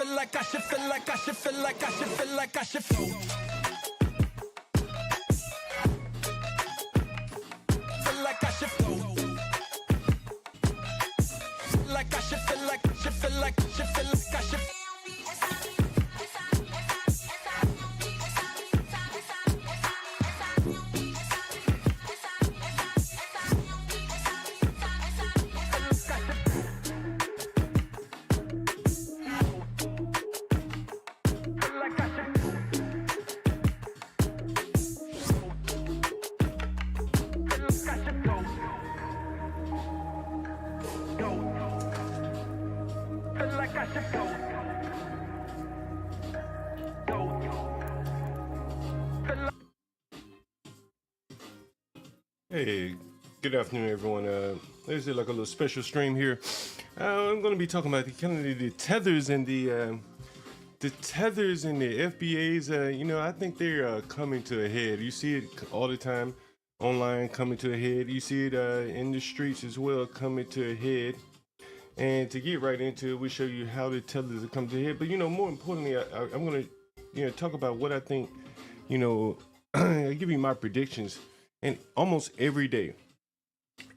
feel like I should feel like I should feel like I should feel like I should feel. Feel like I should feel. Like I should feel like I should feel like I should feel like I should. Hey, good afternoon, everyone. This is like a little special stream here. I'm going to be talking about the tethers and the tethers and the FBAs. You know, I think they're coming to a head. You see it all the time online, coming to a head. You see it in the streets as well, coming to a head. And to get right into it, we show you how the tethers have come to a head. But you know, more importantly, I'm going to talk about what I think. You know, I give you my predictions. And almost every day,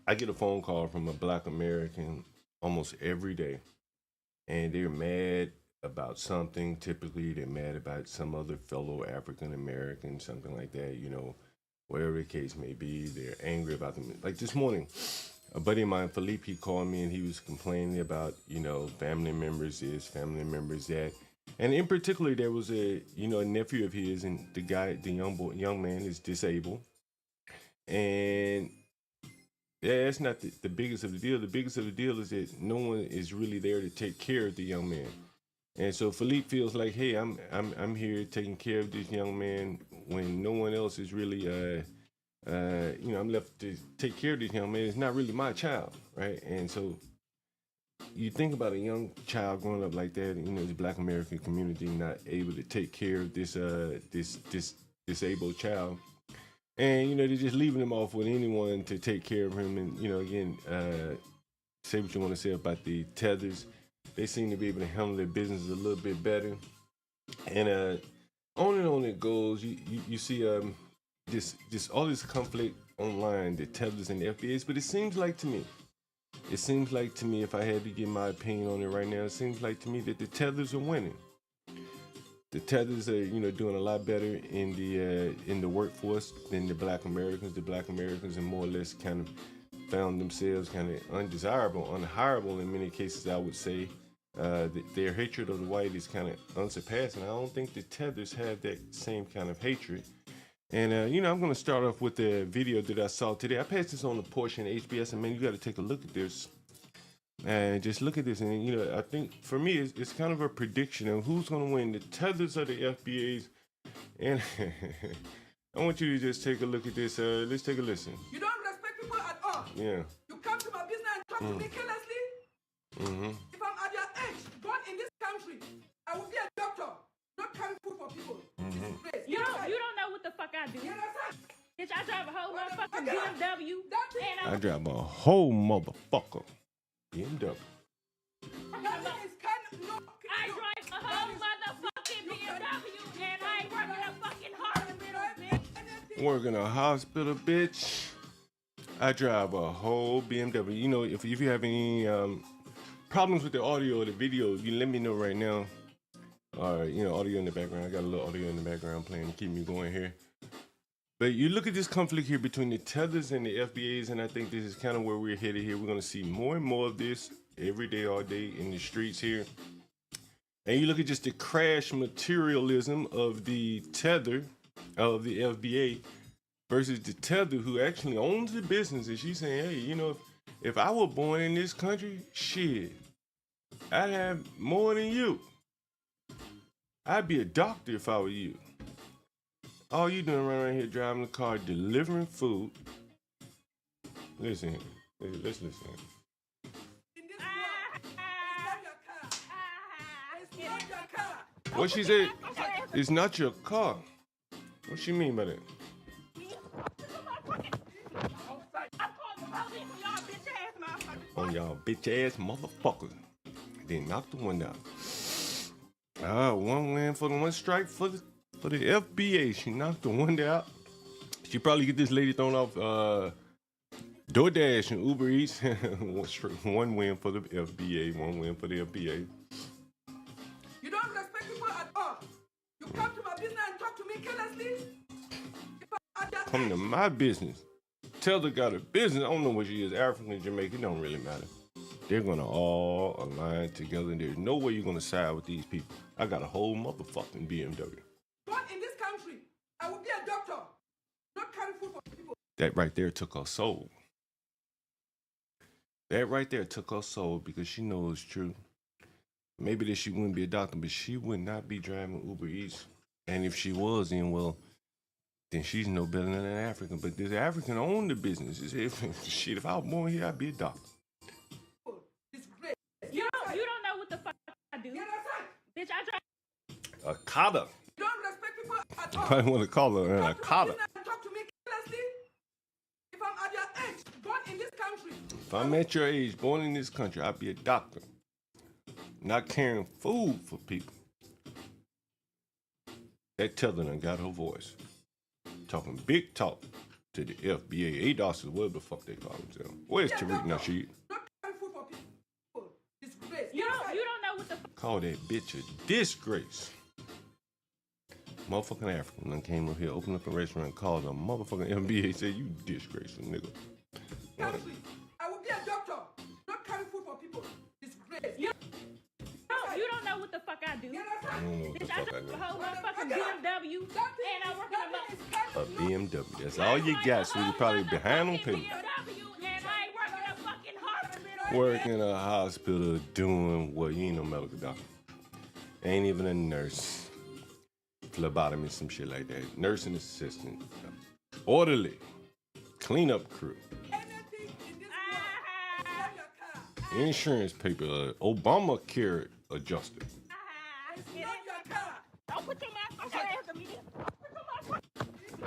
I get a phone call from a Black American almost every day. And they're mad about something. Typically, they're mad about some other fellow African American, something like that, you know, whatever the case may be. They're angry about them. Like this morning, a buddy of mine, Philippe, he called me and he was complaining about, you know, family members this, family members that. And in particular, there was a nephew of his, and the young man is disabled. And yeah, that's not the biggest of the deal. The biggest of the deal is that no one is really there to take care of the young man. And so Philippe feels like, hey, I'm here taking care of this young man when no one else is really, I'm left to take care of this young man. It's not really my child, right? And so you think about a young child growing up like that, you know, the Black American community not able to take care of this disabled child. And, you know, they're just leaving him off with anyone to take care of him. And, you know, again, say what you want to say about the tethers. They seem to be able to handle their business a little bit better. And on it goes. You see this all this conflict online, the tethers and the FBAs. But it seems like to me, if I had to give my opinion on it right now, it seems like to me that the tethers are winning. The tethers are, you know, doing a lot better in the workforce than the Black Americans. The Black Americans are more or less kind of found themselves kind of undesirable, unhireable in many cases. I would say their hatred of the white is kind of unsurpassed, and I don't think the tethers have that same kind of hatred. And you know, I'm going to start off with the video that I saw today. I passed this on the portion of HBS, and man, you got to take a look at this. And just look at this, and you know, I think for me, it's kind of a prediction of who's going to win, the tethers or the FBAs. And I want you to just take a look at this. Let's take a listen. You don't respect people at all. Yeah. You come to my business and talk to me carelessly. Mm-hmm. If I'm at your age, born in this country, I will be a doctor, not carry food for people. Mm-hmm. You don't know what the fuck I do. You understand? Bitch, I drive a whole motherfucking BMW. I drive a whole motherfucker BMW. I drive a whole motherfucking BMW, and I ain't working a fucking hospital, bitch. Working a hospital, bitch. I drive a whole BMW. You know, if you have any problems with the audio or the video, you let me know right now. Or, you know, audio in the background. I got a little audio in the background playing to keep me going here. But you look at this conflict here between the tethers and the FBAs, and I think this is kind of where we're headed here. We're going to see more and more of this every day, all day in the streets here. And you look at just the crash materialism of the tether, of the FBA, versus the tether who actually owns the business. And she's saying, hey, you know, if I were born in this country, shit, I'd have more than you. I'd be a doctor if I were you. All you doing right around here driving the car, delivering food. Listen, let's listen. What she said? It's not your car. What she mean by that? On y'all bitch ass motherfuckers. Then knock the window out. One win for the one strike for the FBA. She knocked the one out. She probably get this lady thrown off DoorDash and Uber Eats. One win for the FBA. One win for the FBA. You don't respect people at all. You come to my business and talk to me carelessly. Come to my business. Tell the got a business. I don't know what she is. African, Jamaican, it don't really matter. They're gonna all align together, and there's no way you're gonna side with these people. I got a whole motherfucking BMW. Born in this country, I will be a doctor, not carry food for people. That right there took her soul. That right there took her soul because she knows it's true. Maybe that she wouldn't be a doctor, but she would not be driving Uber Eats. And if she was, then she's no better than an African. But this African owned the business. Shit, if I was born here, I'd be a doctor. It's great. You don't know what the fuck I do. Bitch, I drive. A cotta. You don't respect people at all. I want to call her a cotta. Talk to me carelessly. If I'm at your age, born in this country. If I'm at your age, born in this country, I'd be a doctor. Not carrying food for people. That Tether done got her voice. Talking big talk to the FBA, ADOS, whatever the fuck they call themselves. Where's Tariq Nasheed? Not carry food for people. Disgrace. You don't know what the fuck. Call that bitch a disgrace. Motherfucking African done came up here, opened up a restaurant, and called a motherfucking MBA, said, you disgraceful nigga. Country. I will be a doctor, not carry food for people. Disgrace. You don't know what the fuck I do. I don't know what the Bitch, I fuck I drive a know. whole motherfucking BMW, and I work in A BMW. That's all you got, so you probably behind on payment. BMW, and I ain't working a fucking hospital. Working in a hospital doing what? You ain't no medical doctor. Ain't even a nurse. Phlebotomy, some shit like that. Nursing assistant. Orderly. Cleanup crew. Anything in this world, sell your car. Insurance paper. Obamacare adjuster. It's not your car. Don't put your motherfucking hands on me.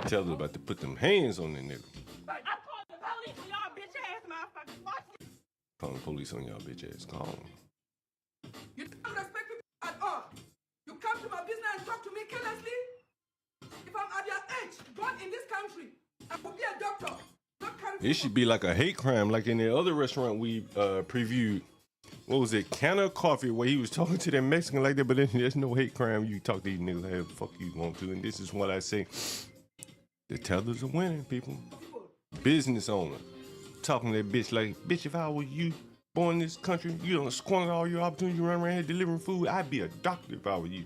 Tell her about to put them hands on the nigga. I'm calling the police on y'all bitch ass motherfuckers. Watch this. Calling the police on y'all bitch ass. Call them. You don't respect people at all. You come to my business and talk to me carelessly. If I'm at your age, born in this country, I will be a doctor, not carry food. It should be like a hate crime, like in the other restaurant we previewed. What was it? Canna Coffee, where he was talking to that Mexican like that, but then there's no hate crime. You talk to these niggas however the fuck you want to. And this is what I say. The tethers are winning, people. Business owner. Talking to that bitch like, bitch, if I were you, born in this country, you don't squander all your opportunities, you run around here delivering food. I'd be a doctor if I were you.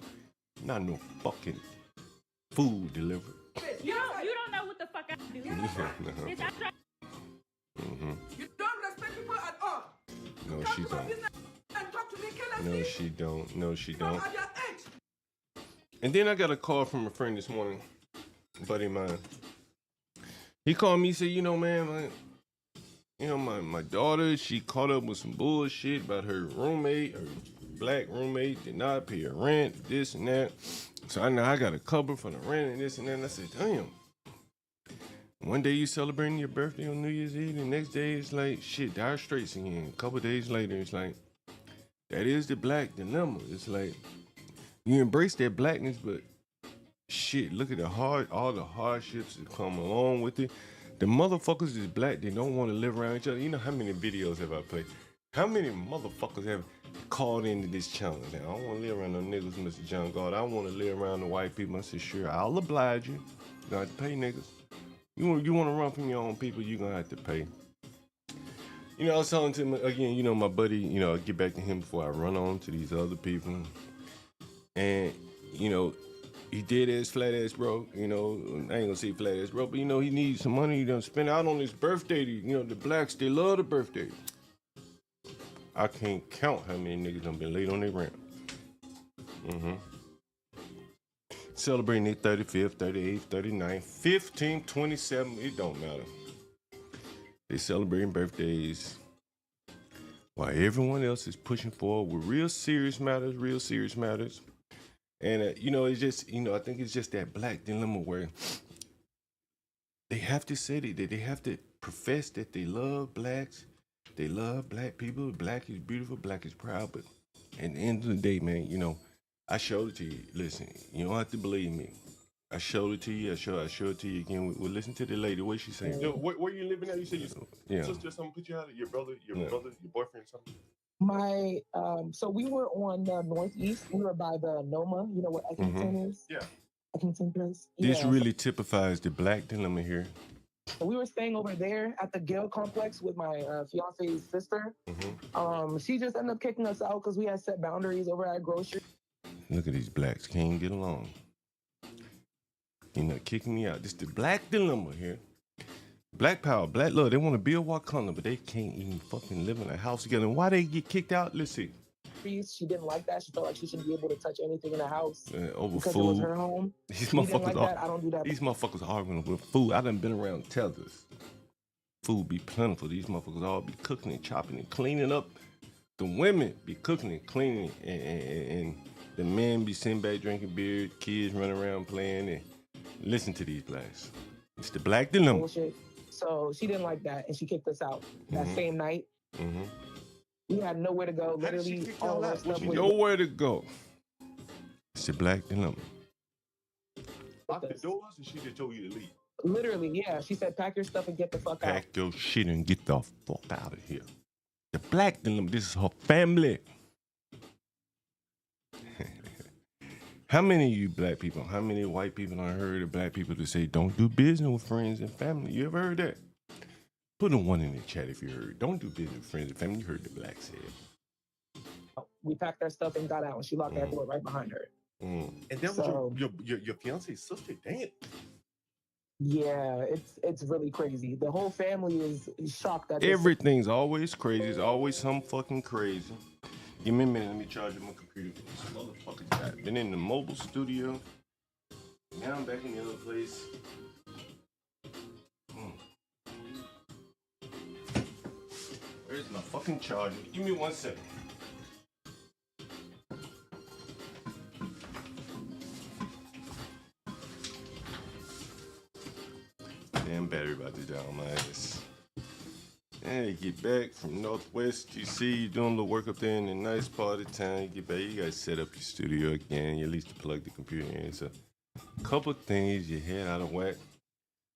Not no fucking food delivery. You don't know what the fuck I do. Bitch, I drive. You don't respect people at all. No, Come she to my don't. business and talk to me carelessly. No, she don't. No, she If I'm don't. at your age, And then I got a call from a friend this morning, a buddy of mine. He called me, said, man, my daughter, she caught up with some bullshit about her roommate, her black roommate did not pay her rent, this and that. So I know I got a cover for the rent and this and that. And I said, damn. One day you celebrating your birthday on New Year's Eve, the next day it's like, shit, dire straits again. A couple days later, it's like, that is the black dilemma. It's like, you embrace that blackness, but shit, look at all the hardships that come along with it. The motherfuckers is black, they don't want to live around each other. You know how many videos have I played? How many motherfuckers have called into this challenge? Now, I don't want to live around no niggas, Mr. John God. I want to live around the white people. I said, sure, I'll oblige you. You gonna have to pay niggas. You want to run from your own people, you're going to have to pay. I was telling him, again, my buddy, I'll get back to him before I run on to these other people. And, he dead ass, flat ass broke, I ain't gonna say flat ass broke, but he needs some money, he done spend out on his birthday. The blacks, they love the birthday. I can't count how many niggas done been late on their rent. Celebrating their 35th, 38th, 39th, 15th, 27th, it don't matter. They celebrating birthdays while everyone else is pushing forward with real serious matters. And, it's just, I think it's just that black dilemma where they have to say that they have to profess that they love blacks. They love black people. Black is beautiful. Black is proud. But at the end of the day, man, I showed it to you. Listen, you don't have to believe me. I showed it to you. I show it to you again. We'll listen to the lady. What she saying? Yo, where you living at? You said your Yeah. sister or something put you out? Your brother, your boyfriend, something? My so we were on the northeast. We were by the Noma. You know what Eckington is? Yeah. Eckington Place. This Yeah. really typifies the black dilemma here. So we were staying over there at the Galt complex with my fiance's sister. She just ended up kicking us out because we had set boundaries over at grocery. Look at these blacks. Can't get along. You know, kicking me out. This the black dilemma here. Black power, black love. They want to build Wakanda, but they can't even fucking live in a house together. And why they get kicked out? Let's see. She didn't like that. She felt like she shouldn't be able to touch anything in the house Over because food. it was her home. These She didn't motherfuckers like that. I don't do that. These motherfuckers arguing with food. I done been around Tethers. Food be plentiful. These motherfuckers all be cooking and chopping and cleaning up. The women be cooking and cleaning, and the men be sitting back drinking beer. Kids running around playing. And listen to these blacks. It's the black dilemma. Bullshit. So she didn't like that, and she kicked us out that same night. We had nowhere to go. Literally, all our stuff was Nowhere to go. It's the black dilemma. Lock the doors, and she just told you to leave. literally, yeah. She said, "Pack your stuff and get the fuck out." Pack your shit and get the fuck out of here. The black dilemma. This is her family. How many of you black people, how many white people I heard of black people to say don't do business with friends and family? You ever heard that? Put a one in the chat if you heard. Don't do business with friends and family. You heard the black say. We packed our stuff and got out, and she locked that door right behind her. And that was your fiance's sister? Damn. Yeah, it's really crazy. The whole family is shocked that Everything's always crazy. It's always some fucking crazy. Give me a minute. Let me charge my computer. This motherfucker got been in the mobile studio. Now I'm back in the other place. Where's my fucking charger? Give me 1 second. Damn battery about to die on my ass. And you get back from Northwest, you see you doing the work up there in the nice part of town. You get back, you gotta set up your studio again. You at least plug the computer in. So a couple things, your head out of whack.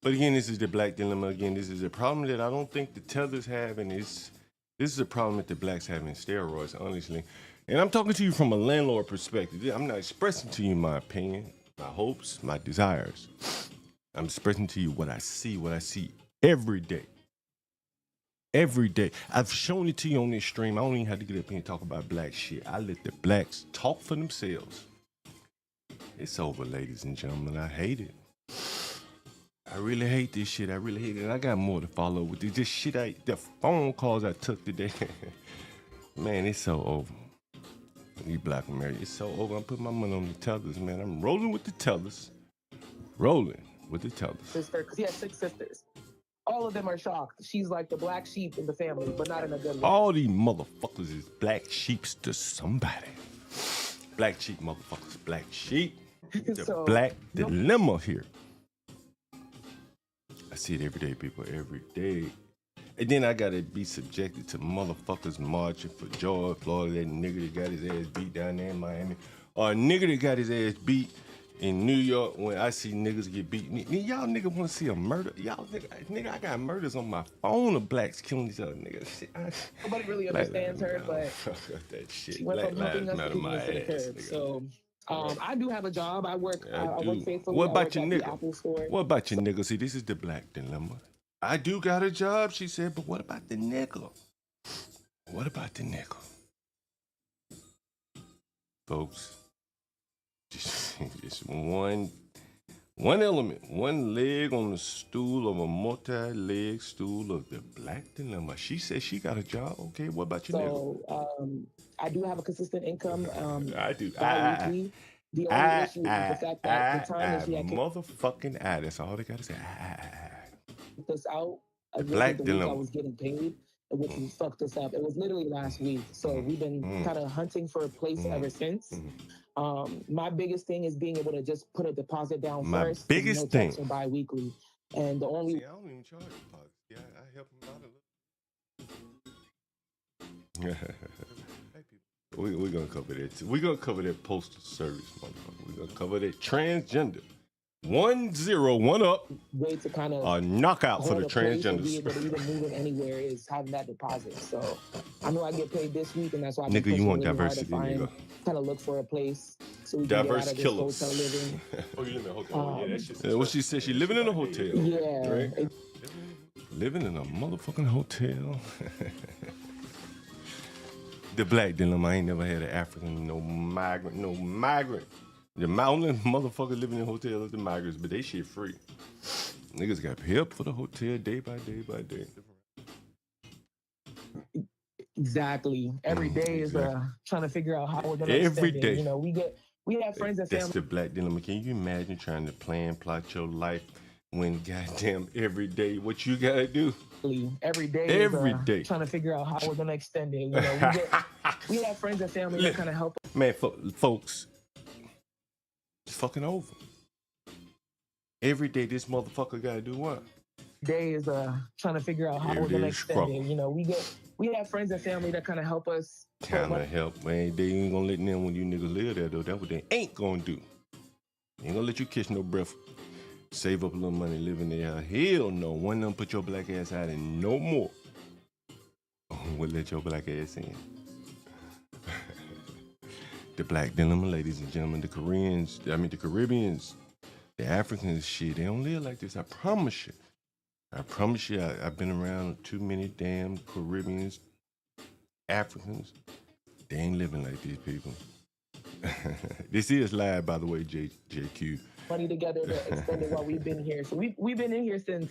But again, this is the black dilemma. Again, this is a problem that I don't think the Tethers have, and this is a problem that the blacks have in steroids, honestly. And I'm talking to you from a landlord perspective. I'm not expressing to you my opinion, my hopes, my desires. I'm expressing to you what I see every day. Every day. I've shown it to you on this stream. I don't even have to get up here and talk about black shit. I let the blacks talk for themselves. It's over, ladies and gentlemen. I hate it. I really hate this shit. I really hate it. And I got more to follow with this. This shit, the phone calls I took today. Man, it's so over. You black America, it's so over. I'm putting my money on the Tethers, man. I'm rolling with the Tethers. Rolling with the Tethers. Sister, because he has 6 sisters. All of them are shocked. She's like the black sheep in the family, but not in a good way. All these motherfuckers is black sheeps to somebody. Black sheep motherfuckers, black sheep. The So, black dilemma here. I see it every day, people, every day. And then I gotta be subjected to motherfuckers marching for George Floyd, that nigga that got his ass beat down there in Miami, or a nigga that got his ass beat in New York. When I see niggas get beat, y'all niggas want to see a murder? Y'all nigga, I got murders on my phone of blacks killing each other, nigga. Shit, nobody really understands her, but that shit. she went Black from helping lives us matter to my keeping us ass. to the curb. Nigga. So I do have a job. I work faithfully. What about I your work at the nigga? Apple store. What about your nigga? See, this is the black dilemma. I do got a job, she said, but what about the nigga? What about the nigga? Folks, just one element, one leg on the stool of a multi-leg stool of the black dilemma. She said she got a job. Okay, what about your nigga? So I do have a consistent income. I do. Bi-weekly. The only issue is the fact that the time that she had kicked motherfucking that's all they gotta say. us out, black the week dilemma. I was getting paid, which fucked us up. It was literally last week. So we've been kind of hunting for a place ever since. My biggest thing is being able to just put a deposit down first. My biggest thing. Bi-weekly. And the only... See, I don't even charge deposit. Yeah, I help them out a little. We're gonna cover that. We're gonna cover that postal service, motherfucker. We're gonna cover that transgender. 1-0, 1 up. Way to kind of A knockout for hold the a place and be transgenders. able to even move it anywhere is having that deposit. So I know I get paid this week, and that's why I Nigga, you want diversity, nigga. Kind of look for a place so we can Diverse get out of killers. this hotel living. Oh, you live in a hotel? Yeah, that shit's Yeah, what she said, she living in a hotel. Yeah. Right? Living in a motherfucking hotel. The black dilemma. I ain't never had an African, no migrant. The only motherfuckers living in hotels are the migrants, but they shit free. Niggas got paid up for the hotel day by day by day. Exactly. Every day is trying to figure out how we're gonna Every extend day. it. You know, we have friends and That's family. the black dilemma. Can you imagine trying to plot your life when goddamn every day what you gotta do? Every day Every is day. trying to figure out how we're gonna extend it. You know, we have friends and family that kind of help us. Man, folks, it's fucking over. Every day this motherfucker gotta do what? Day is trying to figure out how Every we're day gonna is extend struggle. it. You know, we have friends and family that kind of help us. Kind of help, man. They ain't gonna let them when you niggas live there, though. That's what they ain't gonna do. They ain't gonna let you catch no breath. Save up a little money, live in there. Hell no. One of them put your black ass out and no more. We'll let your black ass in. The black dilemma, ladies and gentlemen, the Caribbeans, the Africans, shit, they don't live like this. I promise you. I've been around too many damn Caribbeans, Africans. They ain't living like these people. This is live, by the way, JQ. Money together to extend it while we've been here. So we've been in here since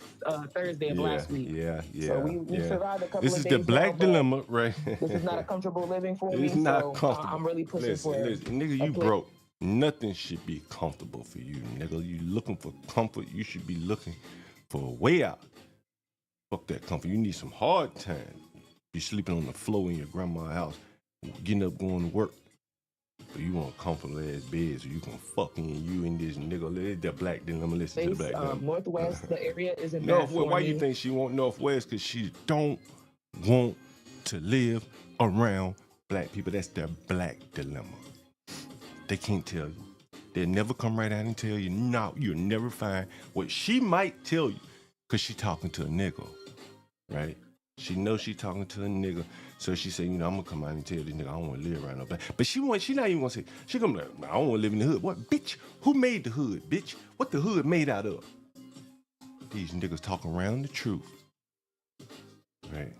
Thursday of last week. Yeah. So we survived a couple This of is days the black now, but dilemma, right? This is not a comfortable living for me. It's not so comfortable. I'm really pushing listen, nigga, you broke. Nothing should be comfortable for you, nigga. You looking for comfort, you should be looking for a way out. Fuck that comfort. You need some hard time. You sleeping on the floor in your grandma's house, getting up, going to work. So you want a comfortable ass bed, so you can fuck in you and this nigga. The black dilemma. Listen to the black dilemma. Northwest, the area isn't bad Northwest. for Why me. you think she want Northwest? Because she don't want to live around black people. That's their black dilemma. They can't tell you. They'll never come right out and tell you. No, you'll never find what she might tell you, because she talking to a nigga, right? She knows she talking to a nigga. So she said, you know, I'm gonna come out and tell this nigga I don't want to live around no black. But she not even gonna say, she gonna be like, I don't want to live in the hood. What, bitch? Who made the hood, bitch? What the hood made out of? These niggas talk around the truth, right?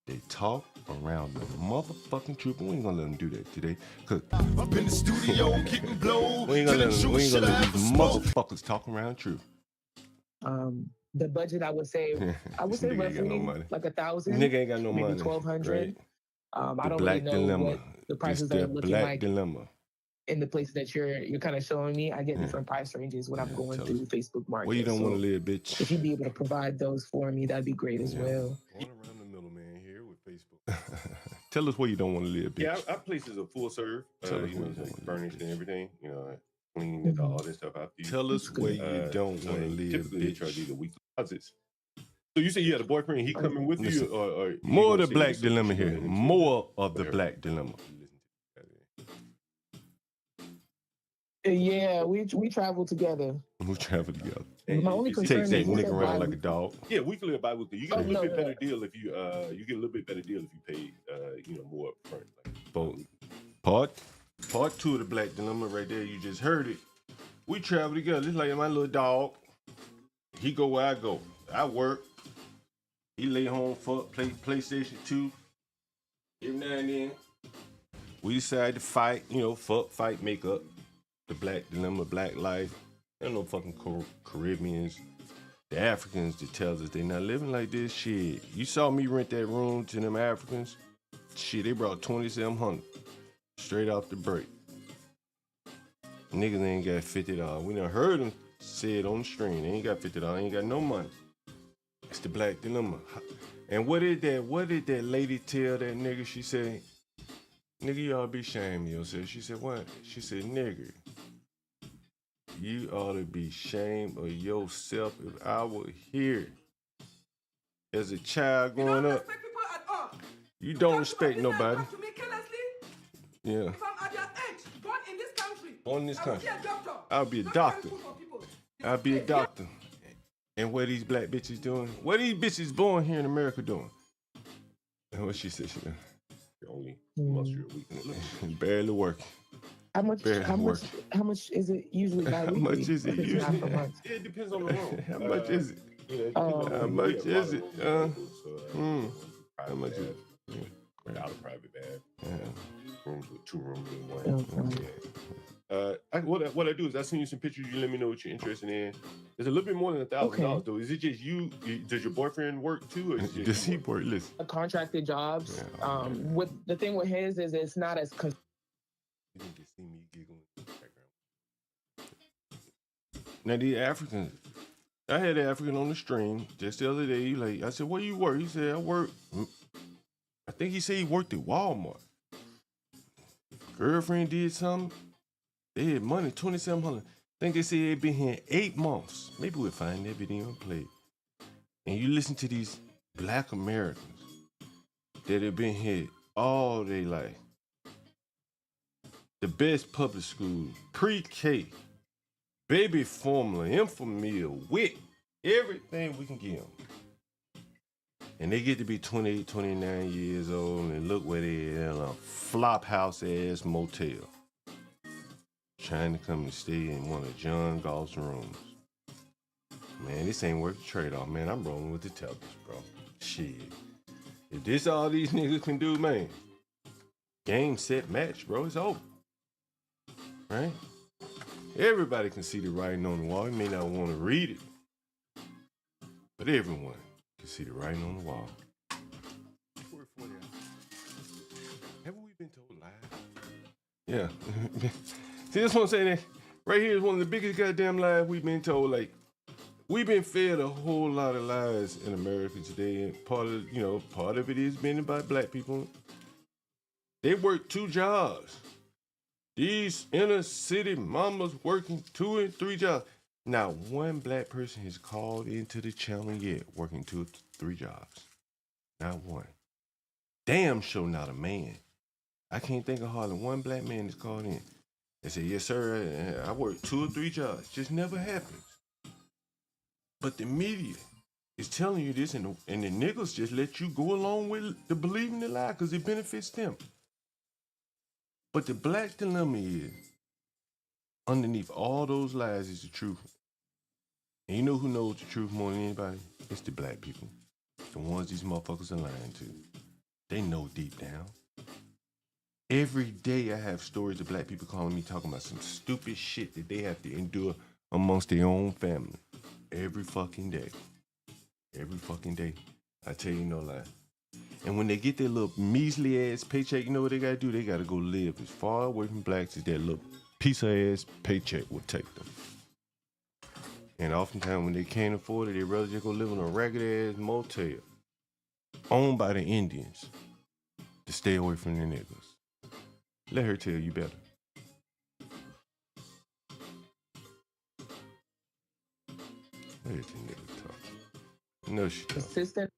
They talk around the motherfucking truth, but we ain't gonna let them do that today. Cause Up in the studio, getting blown. we ain't gonna let these motherfuckers talk around the truth. The budget, I would say This nigga ain't got no roughly money. like 1,000. Nigga ain't got no maybe money. 1,200. Right? I The don't black really know dilemma. what the prices It's are the looking black like dilemma. in the places that you're kind of showing me. I get different price ranges when I'm going through Facebook Market. Where you don't so want to live, bitch. if you'd be able to provide those for me, that'd be great as well. Going around the middle, man, here with Facebook. Tell us where you don't want to live, bitch. Yeah, our place is a full serve. Tell us You where know, you don't like wanna furnished live, and bitch. everything. You know, clean all this stuff out for you. Tell us where you don't So want to live, typically, they charge you bitch. the weekly deposits. So you say you had a boyfriend, he coming with Listen, you, or you More of gonna the stay black with your dilemma sister? here. More of the black dilemma. Yeah, we travel together. We travel together. My only Is he- concern Takes that is you nigga said around bi- like a dog. Yeah, weekly or bi-weekly. You get a Oh, little no, bit no. better deal if you get a little bit better deal if you pay more up front. But part two of the black dilemma right there, you just heard it. We travel together. It's like my little dog. He go where I go. I work. He lay home, play PlayStation 2. Every now and then, we decide to fight, fuck, fight, make up. The black dilemma, black life. There no fucking Caribbeans. The Africans that tells us they not living like this. Shit, you saw me rent that room to them Africans. Shit, they brought $2,700 straight off the break. Niggas ain't got $50. We done heard them say it on the stream. They ain't got $50. They ain't got no money. It's the black dilemma. And what did that lady tell that nigga? She said, nigga, you ought to be ashamed of yourself. She said, what? She said, nigga, you ought to be ashamed of yourself. If I were here as a child growing up, Respect people at all. you don't Come to my respect business and nobody. talk to me carelessly. Yeah. If I'm at your age, born in this country, Born in this I will country. be a doctor. I'll be a Not doctor. carry food for people. I'll be a doctor. And what these black bitches doing? What these bitches born here in America doing? And what she said, she done. Only muscle your weakness. Barely working. How much? Barely How much? working. How much is it usually? How bi-weekly? much is it If it's not usually? per month? It depends on the room. How much is it? You know, it depends on the How room. much We have a is lot it? of rooms with rooms, How much is it? Without a private bath. Yeah. Rooms with 2 rooms in one. Okay. What I do is I send you some pictures. You let me know what you're interested in. It's a little bit more than $1,000 Okay. though. Is it just you? Does your boyfriend work too? Or is it just Does you he work? work? Listen. Contracted jobs. Yeah. With the thing with his is it's not as You didn't get see me giggling in the background. Now the Africans, I had an African on the stream just the other day. Like I said, where you work? He said, I work. I think he said he worked at Walmart. Girlfriend did something. They had money, $2,700. I think they said they'd been here 8 months. Maybe we'll find that video and play it. And you listen to these black Americans that have been here all their life. The best public school, pre-K, baby formula, infamil, WIC, everything we can give them. And they get to be 28, 29 years old and look where they at in a flop house ass motel. Trying to come and stay in one of John Galt's rooms. Man, this ain't worth the trade-off, man. I'm rolling with the Tethers, bro. Shit. If this all these niggas can do, man, game, set, match, bro, it's over. Right? Everybody can see the writing on the wall. You may not want to read it, but everyone can see the writing on the wall. Haven't we been told lies? Yeah. See, that's what I'm saying. Right here is one of the biggest goddamn lies we've been told. Like, we've been fed a whole lot of lies in America today, and part of it is been about black people. They work 2 jobs. These inner city mamas working 2 and 3 jobs. Not one black person has called into the channel yet working 2 or 3 jobs. Not one. Damn sure not a man. I can't think of hardly one black man that's called in. They say, yes, sir, I work 2 or 3 jobs. Just never happens. But the media is telling you this, and the niggas just let you go along with the believing the lie because it benefits them. But the black dilemma is, underneath all those lies is the truth. And you know who knows the truth more than anybody? It's the black people. The ones these motherfuckers are lying to. They know deep down. Every day I have stories of black people calling me talking about some stupid shit that they have to endure amongst their own family. Every fucking day. Every fucking day. I tell you no lie. And when they get their little measly ass paycheck, you know what they gotta do? They gotta go live as far away from blacks as that little piece of ass paycheck will take them. And oftentimes when they can't afford it, they rather just go live in a ragged ass motel owned by the Indians to stay away from the niggas. Let her tell you better. Let the nigga talk. No, she don't. consistent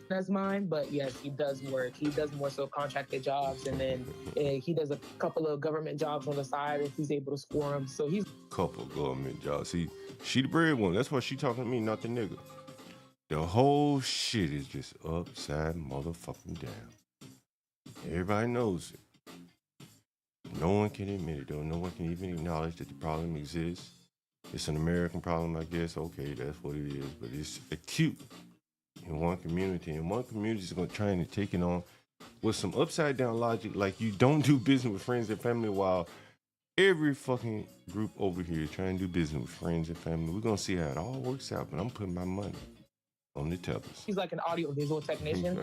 as mine, but yes, he does work. He does more so contracted jobs, and then he does a couple of government jobs on the side if he's able to score them. So he's Couple government jobs. See, she the breadwinner. That's why she talking to me, not the nigga. The whole shit is just upside motherfucking down. Everybody knows it. No one can admit it, though. No one can even acknowledge that the problem exists. It's an American problem, I guess. Okay, that's what it is. But it's acute in one community. And one community is going to try and take it on with some upside down logic, like you don't do business with friends and family, while every fucking group over here is trying to do business with friends and family. We're going to see how it all works out, but I'm putting my money on the Tethers. he's like an audio visual technician.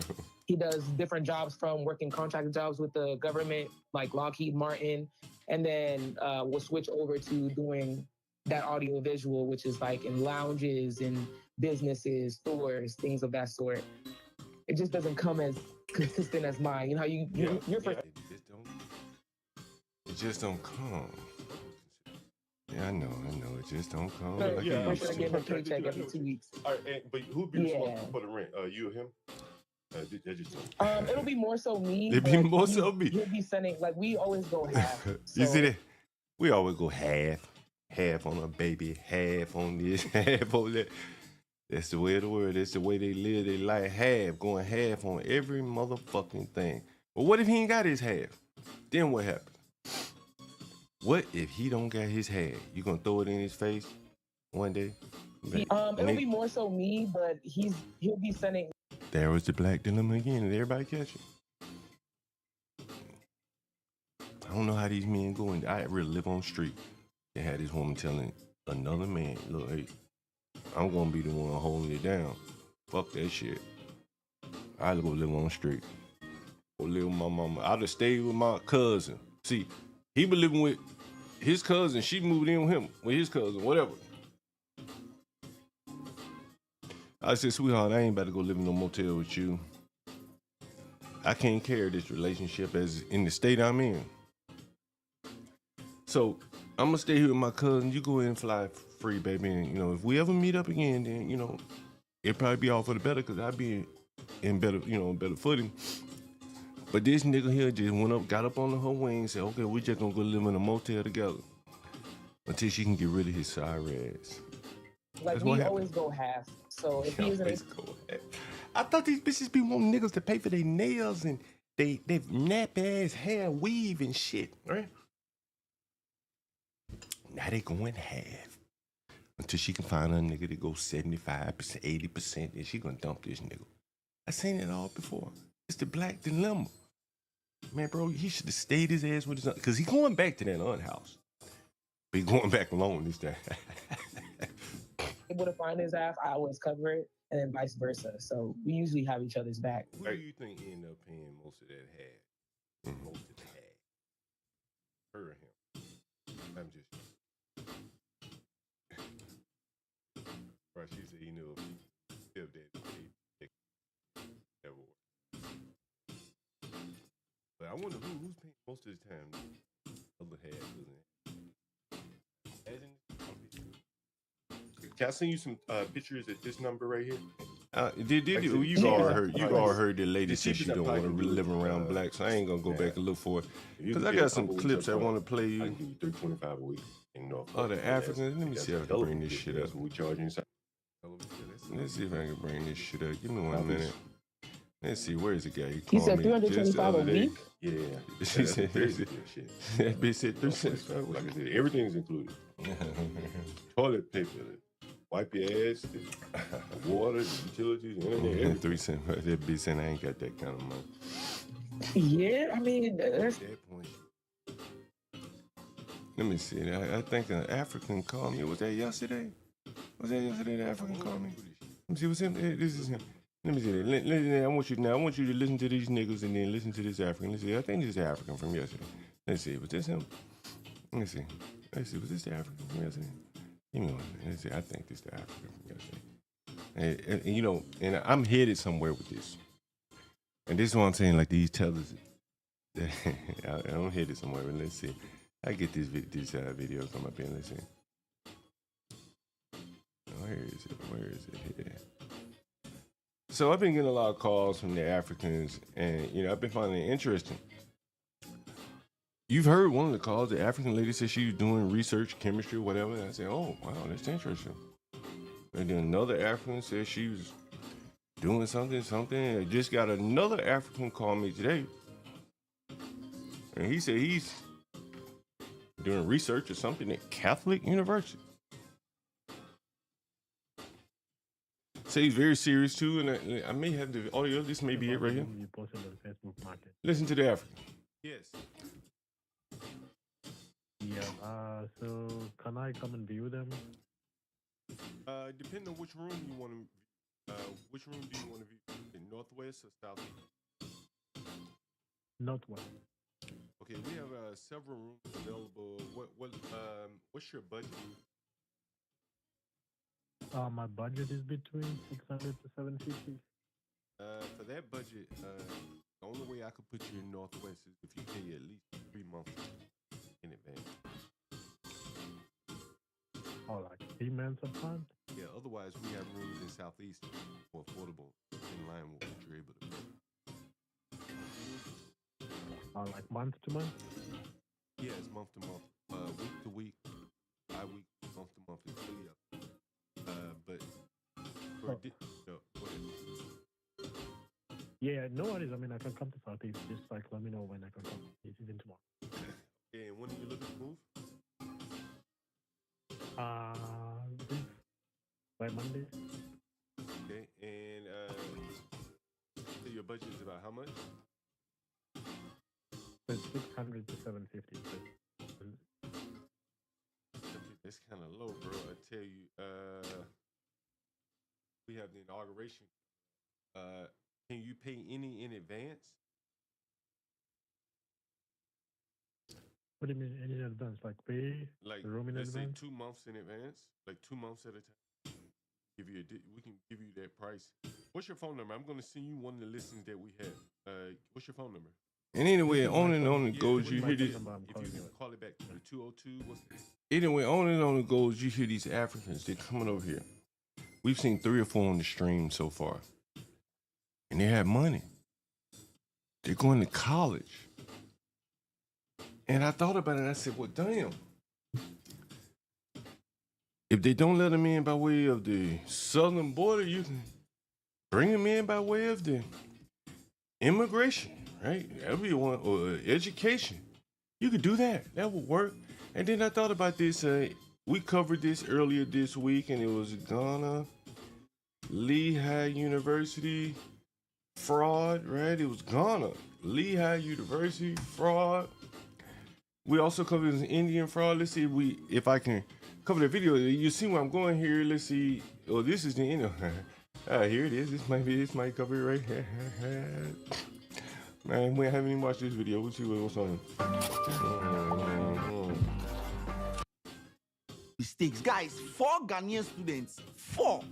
He does different jobs, from working contracted jobs with the government, like Lockheed Martin, and then we'll switch over to doing that audio visual, which is like in lounges and businesses, stores, things of that sort. It just doesn't come as consistent as mine. You know how you're first. It just don't come. Yeah, I know. It just don't come. First, Like yeah, it first used I to. get a paycheck every 2 weeks. All right, but who'd be responsible for the rent? You or him? They just It'll be more so me. It be but more so me. He'll be sending like we always go half. You so- see that? We always go half on a baby, half on this, half on that. That's the way of the world. That's the way they live their life. Going half on every motherfucking thing. But what if he ain't got his half? Then what happens? What if he don't got his half? You gonna throw it in his face one day? It'll be more so me, but he'll be sending. There was the black dilemma again. Did everybody catch it? I don't know how these men go. I really live on the street. They had this woman telling another man, look, hey, I'm gonna be the one holding it down. Fuck that shit. I'll go live on the street. Go live with my mama. I'd have stayed with my cousin. See, he been living with his cousin. She moved in with him, with his cousin, whatever. I said, sweetheart, I ain't about to go live in no motel with you. I can't carry this relationship as in the state I'm in. So I'm gonna stay here with my cousin. You go ahead and fly free, baby. And if we ever meet up again, then it'd probably be all for the better because I'd be in better, better footing. But this nigga here just went up, got up on her wing, and said, okay, we just gonna go live in a motel together until she can get rid of his sorry ass. Like That's we always go half. So if he isn't, I thought these bitches be wanting niggas to pay for their nails and they nap ass hair, weave and shit, right? Now they going half until she can find a nigga to go 75%, 80%, and she gonna dump this nigga. I seen it all before. It's the black dilemma. Man, bro, he should have stayed his ass with his because he going back to that aunt house. But he going back alone this time. able to find his ass, I always cover it, and then vice versa. So we usually have each other's back. Who do you think ended up paying most of that half? Most of the half. Her or him? I'm just. Right, she said he knew if that never worked. But I wonder who's paying most of the time. Other half, isn't it? Can I send you some pictures at this number right here? You already heard the lady say she don't want to live around black, so I ain't gonna go back and look for it. Because I got some clips I want to play you. I can give you $325 a week in North. Oh, the Africans. Let me see if I can bring this shit up. That's what we charge inside. Let's see if I can bring this shit up. Give me 1 minute. Let's see, where's the guy? He said $325 a week? Yeah. She said, that bitch said $325. Like I said, everything's included. Toilet paper, wipe your ass, the water, the utilities, everything. 3 cents. That bitch saying I ain't got that kind of money. Yeah, I mean, that's... At that point. Let me see. I think an African called me. Was that yesterday? Was that yesterday the African called me? Let me see. What's him? This is him. Let me see that. I want you to listen to these niggas and then listen to this African. Let's see. I think this is the African from yesterday. Let's see. Was this him? Let me see. Was this the African from yesterday? Give me one. Let's see. I think this is the African from yesterday. And I'm headed somewhere with this. And this is what I'm saying. Like these tethers. I'm headed somewhere. But let's see. I get this video come up here. Let's see. Where is it here? So I've been getting a lot of calls from the Africans, and I've been finding it interesting. You've heard one of the calls. The African lady said she was doing research, chemistry, whatever. And I said, "Oh, wow, that's interesting." And then another African said she was doing something. I just got another African call me today, and he said he's doing research or something at Catholic University. Say he's very serious too, and I may have the audio. This may be it right here. You posted on Facebook Market. Listen to the African. Yes. Yeah. So can I come and view them? Depending on which room you want to. Which room do you want to view? In Northwest or Southeast? Northwest. Okay, we have several rooms available. What's your budget? My budget is between 600 to 750. For that budget, the only way I could put you in Northwest is if you pay at least 3 months in advance. Oh, like 3 months upfront? Yeah, otherwise we have rooms in Southeast for affordable in line with what you're able to pay. Like month to month? Yeah, it's month to month, week to week, bi-week, month to month. It's really up. But for go ahead. Yeah, no worries. I mean, I can come to Southeast. Just like let me know when I can come. It's even tomorrow. Yeah, and when are you looking to move? This by Monday. Okay, and so your budget is about how much? It's 600 to 750. It's kind of low, bro. I tell you, we have the inauguration. Can you pay any in advance? What do you mean in advance? Like pay Like, the room in let's advance? say 2 months in advance, like 2 months at a time. We can give you that price. What's your phone number? I'm going to send you one of the listings that we have. What's your phone number? And anyway, on and on it goes. You hear this. If you can call it back to the 202, what's this? Anyway, on and on it goes. You hear these Africans. They're coming over here. We've seen 3 or 4 on the stream so far. And they have money. They're going to college. And I thought about it and I said, well, damn. If they don't let them in by way of the southern border, you can bring them in by way of the immigration, right? Everyone, or education. You could do that. That would work. And then I thought about this. We covered this earlier this week, and it was Ghana, Lehigh University, fraud, right? It was Ghana, Lehigh University, fraud. We also covered this Indian fraud. Let's see if I can cover the video. You see where I'm going here. Let's see. Oh, this is the Indian. Here it is. This might cover it right here. Man, we haven't even watched this video. We'll see what's on. Mistakes. Guys, 4 Ghanaian students, 4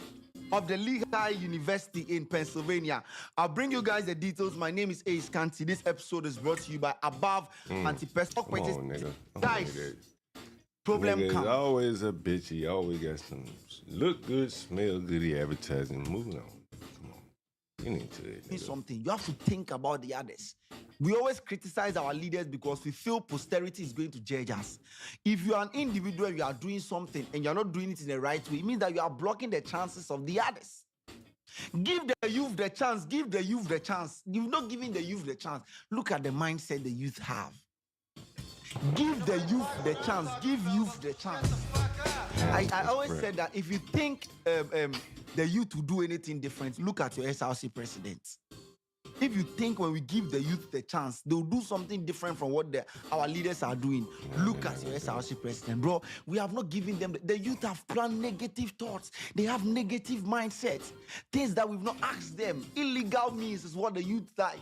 of the Lehigh University in Pennsylvania. I'll bring you guys the details. My name is Ace Kanti. This episode is brought to you by Above Anti-Pestle. Guys, problem comes. Always a bitch. He always got some look good, smell goody advertising. Moving on. Come on. Get into it. Nigga. Something. You have to think about the others. We always criticize our leaders because we feel posterity is going to judge us. If you are an individual, you are doing something and you're not doing it in the right way, it means that you are blocking the chances of the others. Give the youth the chance. Give the youth the chance. You've not given the youth the chance. Look at the mindset the youth have. Give the youth the chance. Give youth the chance. I always said that if you think the youth will do anything different, look at your SRC president. If you think when we give the youth the chance, they'll do something different from what our leaders are doing, look at your SRC president, bro. We have not given them. The youth have planned negative thoughts. They have negative mindsets. Things that we've not asked them. Illegal means is what the youth like.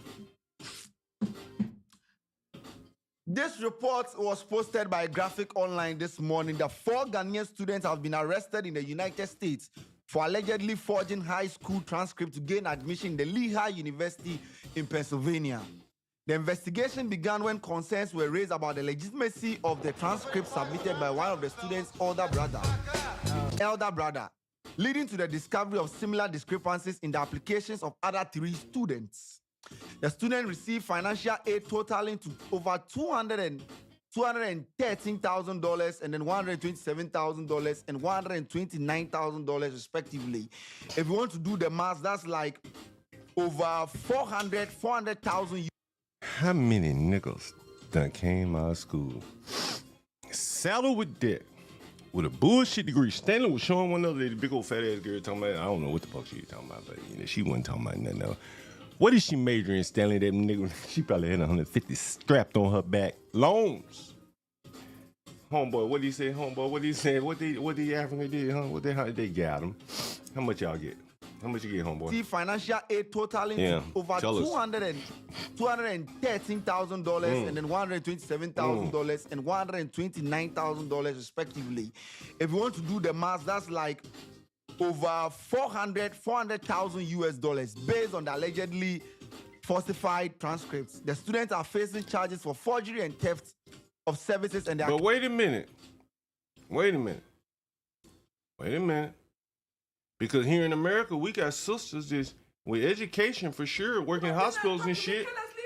This report was posted by Graphic Online this morning. The 4 Ghanaian students have been arrested in the United States for allegedly forging high school transcripts to gain admission in the Lehigh University in Pennsylvania. The investigation began when concerns were raised about the legitimacy of the transcripts submitted by one of the students' elder brother, leading to the discovery of similar discrepancies in the applications of other 3 students. The student received financial aid totaling to over $213,000 and then $127,000 and $129,000 respectively. If you want to do the math, that's like over 400,000. How many niggas done came out of school, saddled with debt, with a bullshit degree? Stanley was showing one other lady, big old fat ass girl, talking about, I don't know what the fuck she was talking about, but she wasn't talking about nothing else. What is she majoring in, Stanley? That nigga, she probably had 150 strapped on her back. Loans. Homeboy, what did he say? Homeboy, what did he say? What the African did, huh? How they got him? How much y'all get? How much you get, homeboy? See, financial aid totaling to over $213,000 and then $127,000 and $129,000 respectively. If you want to do the math, that's like over 400,000 US dollars based on the allegedly falsified transcripts. The students are facing charges for forgery and theft of services and But wait a minute. Because here in America, we got sisters With education for sure, working in hospitals and shit. Carelessly,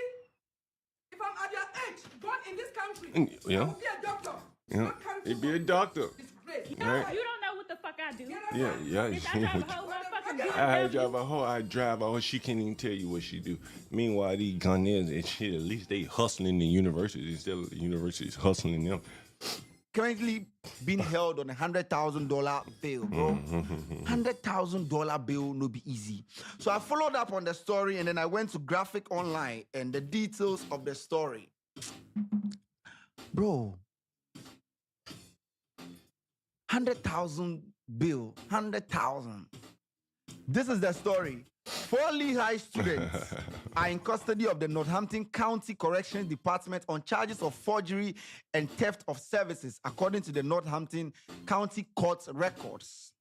if I'm at your age, born in this country, Yeah. I will be a doctor. Yeah. He'd be a doctor. Disgrace. Right. You don't know what the fuck I do. Yeah, yeah. Bitch, I drive a whole motherfucking I BMW. drive a hoe. I drive a hoe. She can't even tell you what she do. Meanwhile, these Ghanaians and shit, at least they hustling the universities instead of the universities hustling them. Currently being held on $100,000 bail, bro. $100,000 bail no be easy. So I followed up on the story and then I went to Graphic Online and the details of the story. Bro, 100,000 bill, 100,000. This is the story. 4 Lehigh students are in custody of the Northampton County Corrections Department on charges of forgery and theft of services, according to the Northampton County Court records.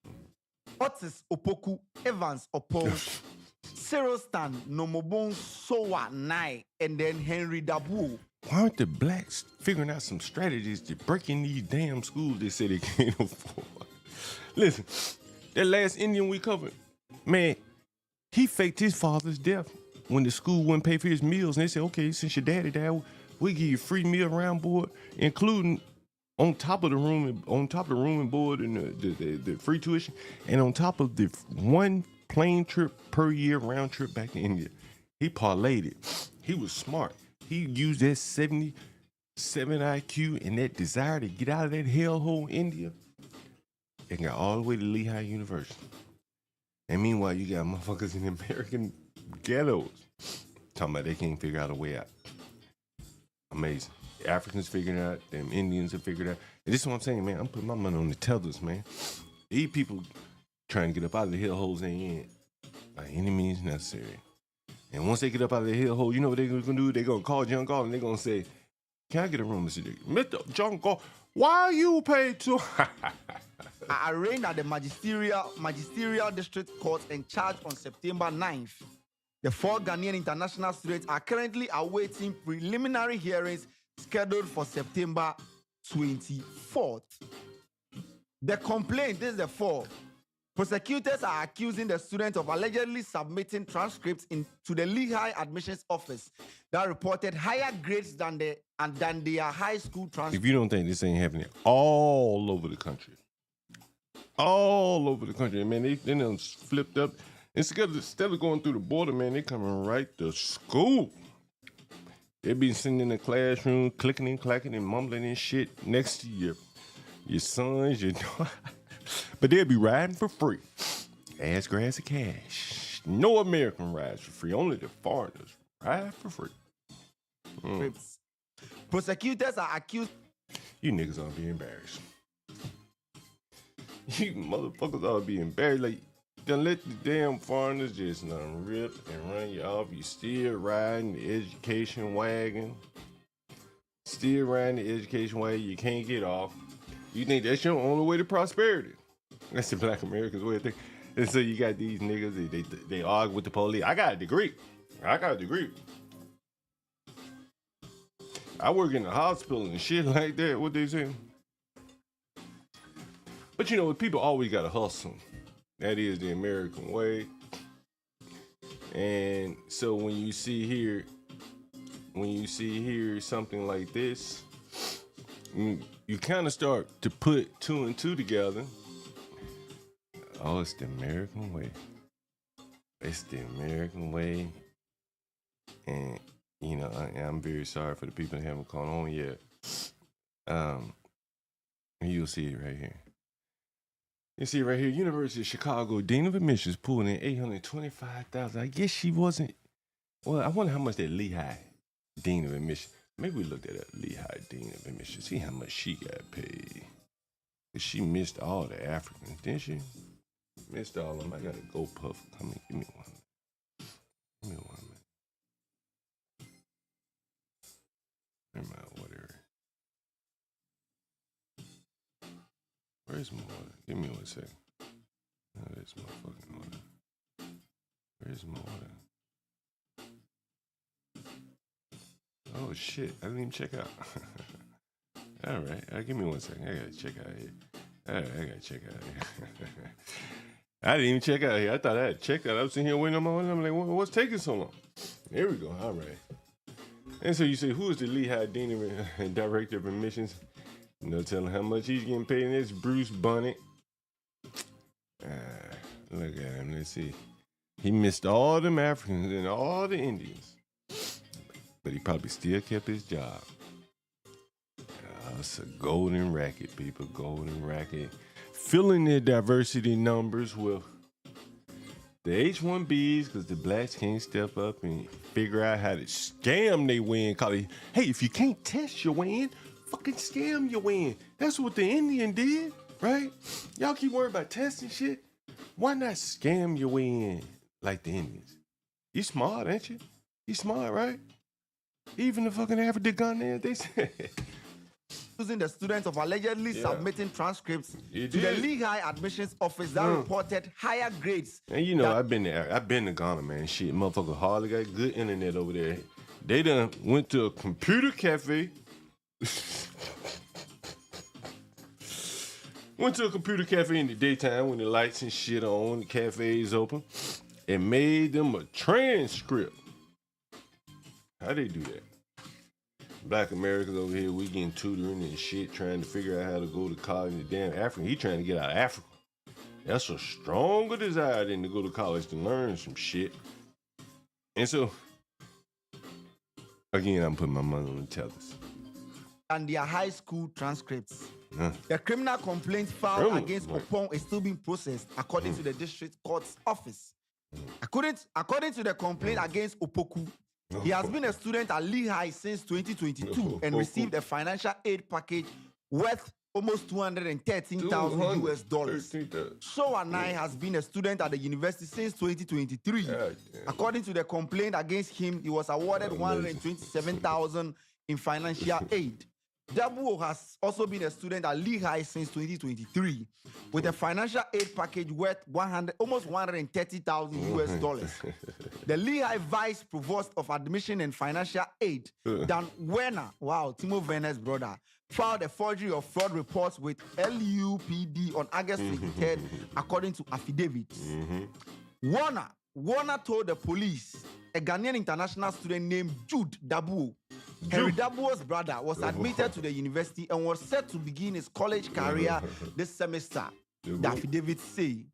Otis Opoku, Evans Opos, Cyril Stan, Nomobon Sowa Nai, and then Henry Dabu. Why aren't the blacks figuring out some strategies to break in these damn schools they say they can't afford? Listen, that last Indian we covered, man, he faked his father's death when the school wouldn't pay for his meals. And they said, okay, since your daddy died, we give you free meal around board, including on top of the room and board and the free tuition, and on top of the one plane trip per year round trip back to India. He parlayed it. He was smart. He used that 77 IQ and that desire to get out of that hellhole India and got all the way to Lehigh University. And meanwhile, you got motherfuckers in the American ghettos talking about they can't figure out a way out. Amazing. The Africans figured it out. Them Indians have figured it out. And this is what I'm saying, man. I'm putting my money on the Tethers, man. These people trying to get up out of the hellholes they in by any means necessary. And once they get up out of the hellhole, you know what they're going to do? They're going to call John Galt and they're going to say, can I get a room, Mr. Dick? Mr. John Galt, why you paid to... I arraigned at the magisterial district court and charged on September 9th. The 4 Ghanaian international students are currently awaiting preliminary hearings scheduled for September 24th. The complaint, this is the 4. Prosecutors are accusing the students of allegedly submitting transcripts to the Lehigh admissions office that reported higher grades than their high school transcripts. If you don't think this ain't happening all over the country, all over the country, man, they done flipped up. Instead of going through the border, man, they coming right to school. They be sitting in the classroom, clicking and clacking and mumbling and shit next to your sons, your daughters. But they'll be riding for free. Ass, grass, and cash. No American rides for free. Only the foreigners ride for free. Prosecutors are accused. You niggas ought to be embarrassed. You motherfuckers ought to be embarrassed. Like, then let the damn foreigners just rip and run you off. You still riding the education wagon. Still riding the education wagon. You can't get off. You think that's your only way to prosperity. That's the black Americans' way of thinking. And so you got these niggas, they argue with the police. I got a degree. I work in the hospital and shit like that. What they saying? But you know, people always got to hustle. That is the American way. And so when you see here something like this, you kind of start to put 2 and 2 together. Oh, it's the American way. It's the American way. And, you know, I'm very sorry for the people that haven't caught on yet. You'll see it right here. You see right here, University of Chicago Dean of Admissions pulled in $825,000. I guess she wasn't. Well, I wonder how much that Lehigh Dean of Admissions. Maybe we looked at that Lehigh Dean of Admissions. See how much she got paid. Cause she missed all the Africans, didn't she? Missed all of them. I got a Go Puff. Come here, give me one. Give me one, man. Never mind, whatever. Where's my water? Give me 1 second. No, that's my fucking water. Where's my water? Oh shit! I didn't even check out. All right, give me 1 second. I gotta check out here. All right, I gotta check out here. I didn't even check out here. I thought I had checked out. I was sitting here waiting on my own. I'm like, what's taking so long? There we go. All right. And so you say, who is the Lehigh Dean and Director of Admissions? No telling how much he's getting paid. And it's Bruce Bunny. Look at him. Let's see. He missed all them Africans and all the Indians. But he probably still kept his job. It's a golden racket, people. Golden racket. Filling their diversity numbers with the H-1Bs because the blacks can't step up and figure out how to scam they win. Hey, if you can't test your win, fucking scam your win. That's what the Indian did, right? Y'all keep worrying about testing shit. Why not scam your win like the Indians? You smart, ain't you? You smart, right? Even the fucking African Ghanaians, they said. Using the students of allegedly submitting transcripts You to the did. Lehigh admissions office that reported higher grades. And you know, I've been there. I've been to Ghana, man. Shit, motherfucker hardly got good internet over there. They done went to a computer cafe. Went to a computer cafe in the daytime when the lights and shit are on, the cafe is open, and made them a transcript. How they do that? Black Americans over here, we getting tutoring and shit, trying to figure out how to go to college. The damn African, he trying to get out of Africa. That's a stronger desire than to go to college to learn some shit. And so, again, I'm putting my money on the Tethers. And their high school transcripts. Huh. The criminal complaint filed against Opong is still being processed according to the district court's office. According to the complaint against Opoku, he has been a student at Lehigh since 2022 and received a financial aid package worth almost $213,000 US dollars. So Anai has been a student at the university since 2023. According to the complaint against him, he was awarded $127,000 in financial aid. Dabuo has also been a student at Lehigh since 2023 with a financial aid package worth almost $130,000 US dollars. The Lehigh Vice Provost of Admission and Financial Aid, Dan Werner, Timo Werner's brother, filed a forgery of fraud reports with LUPD on August 23rd, according to affidavits. Warner told the police a Ghanaian international student named Jude Dabuo, Henry Dabuo's brother, was admitted to the university and was set to begin his college career this semester. The affidavits say.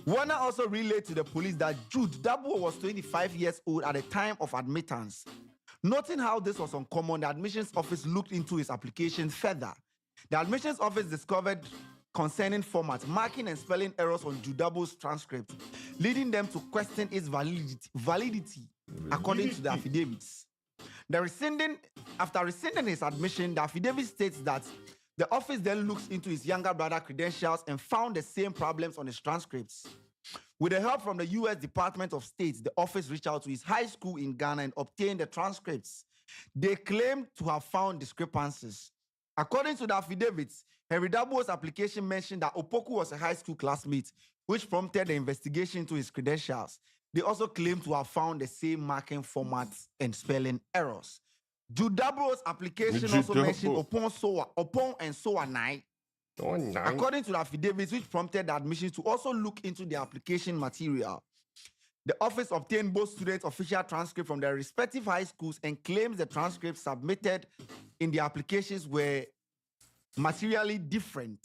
Warner also relayed to the police that Jude Dabuo was 25 years old at the time of admittance. Noting how this was uncommon, the admissions office looked into his application further. The admissions office discovered concerning format, marking and spelling errors on Jude Dabuo's transcript, leading them to question its validity according to the affidavits. After rescinding his admission, the affidavit states that the office then looks into his younger brother's credentials and found the same problems on his transcripts. With the help from the U.S. Department of State, the office reached out to his high school in Ghana and obtained the transcripts. They claimed to have found discrepancies. According to the affidavits, Henry Dabuo's application mentioned that Opoku was a high school classmate, which prompted the investigation into his credentials. They also claim to have found the same marking formats and spelling errors. Jude Dabuo's application also mentioned Opong and Soanai. According to the affidavits, which prompted the admissions to also look into the application material. The office obtained both students' official transcripts from their respective high schools and claims the transcripts submitted in the applications were materially different.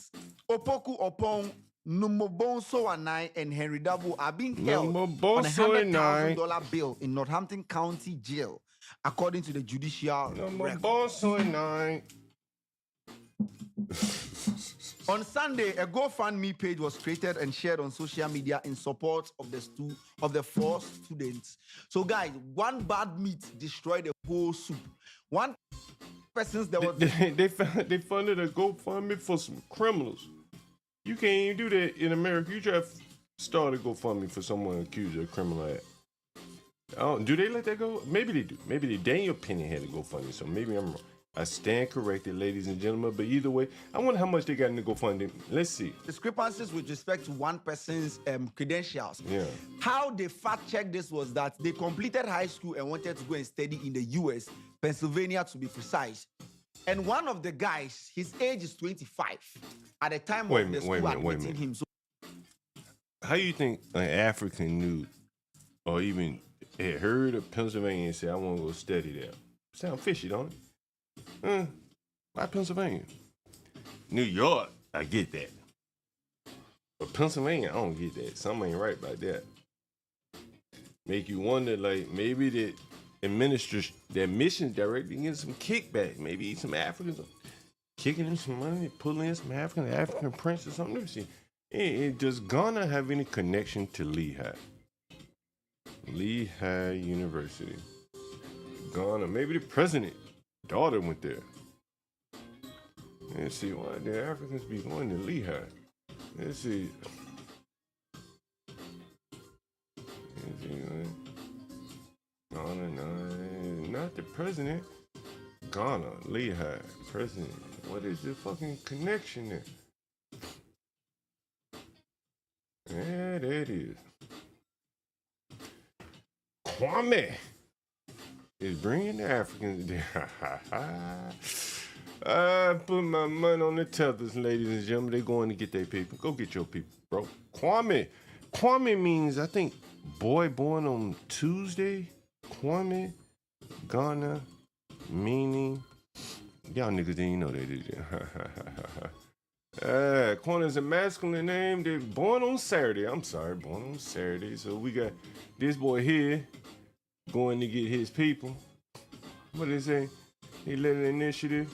Opoku, Opong, Numobon Soanai, and Henry Dabuo are being held on a $100,000 bill in Northampton County Jail, according to the judicial record. On Sunday, a GoFundMe page was created and shared on social media in support of the four students. So, guys, one bad meat destroyed the whole soup. One person's there was they funded a GoFundMe for some criminals. You can't even do that in America. You try to start a GoFundMe for someone accused of a criminal act. Do they let that go? Maybe they do. Maybe Daniel Penny had a GoFundMe, so maybe I'm wrong. I stand corrected, ladies and gentlemen. But either way, I wonder how much they got in the GoFundMe. Let's see. Discrepancies with respect to one person's credentials. Yeah. How they fact-checked this was that they completed high school and wanted to go and study in the U.S., Pennsylvania to be precise. And one of the guys, his age is 25 at the time of the school admitting him. So how you think an African knew or even had heard of Pennsylvania and said, I want to go study there? Sound fishy, don't it? Why Pennsylvania? New York, I get that. But Pennsylvania, I don't get that. Something ain't right about that. Make you wonder, like, maybe the admissions director getting some kickback. Maybe some Africans kicking in some money, pulling in some African prince or something. Let me see. Does Ghana have any connection to Lehigh? Lehigh University. Ghana. Maybe the president's daughter went there. Let's see why the Africans be going to Lehigh. Let's see. Ghana, no, not the president. Ghana, Lehigh, president. What is the fucking connection there? Yeah, there it is. Kwame is bringing the Africans there. I put my money on the Tethers, ladies and gentlemen. They're going to get their people. Go get your people, bro. Kwame. Kwame means, I think, boy born on Tuesday. Kwame, Ghana, meaning. Y'all niggas didn't know that, did you? Kwame is a masculine name. They're born on Saturday. I'm sorry, born on Saturday. So we got this boy here going to get his people. What did they say? He led an initiative.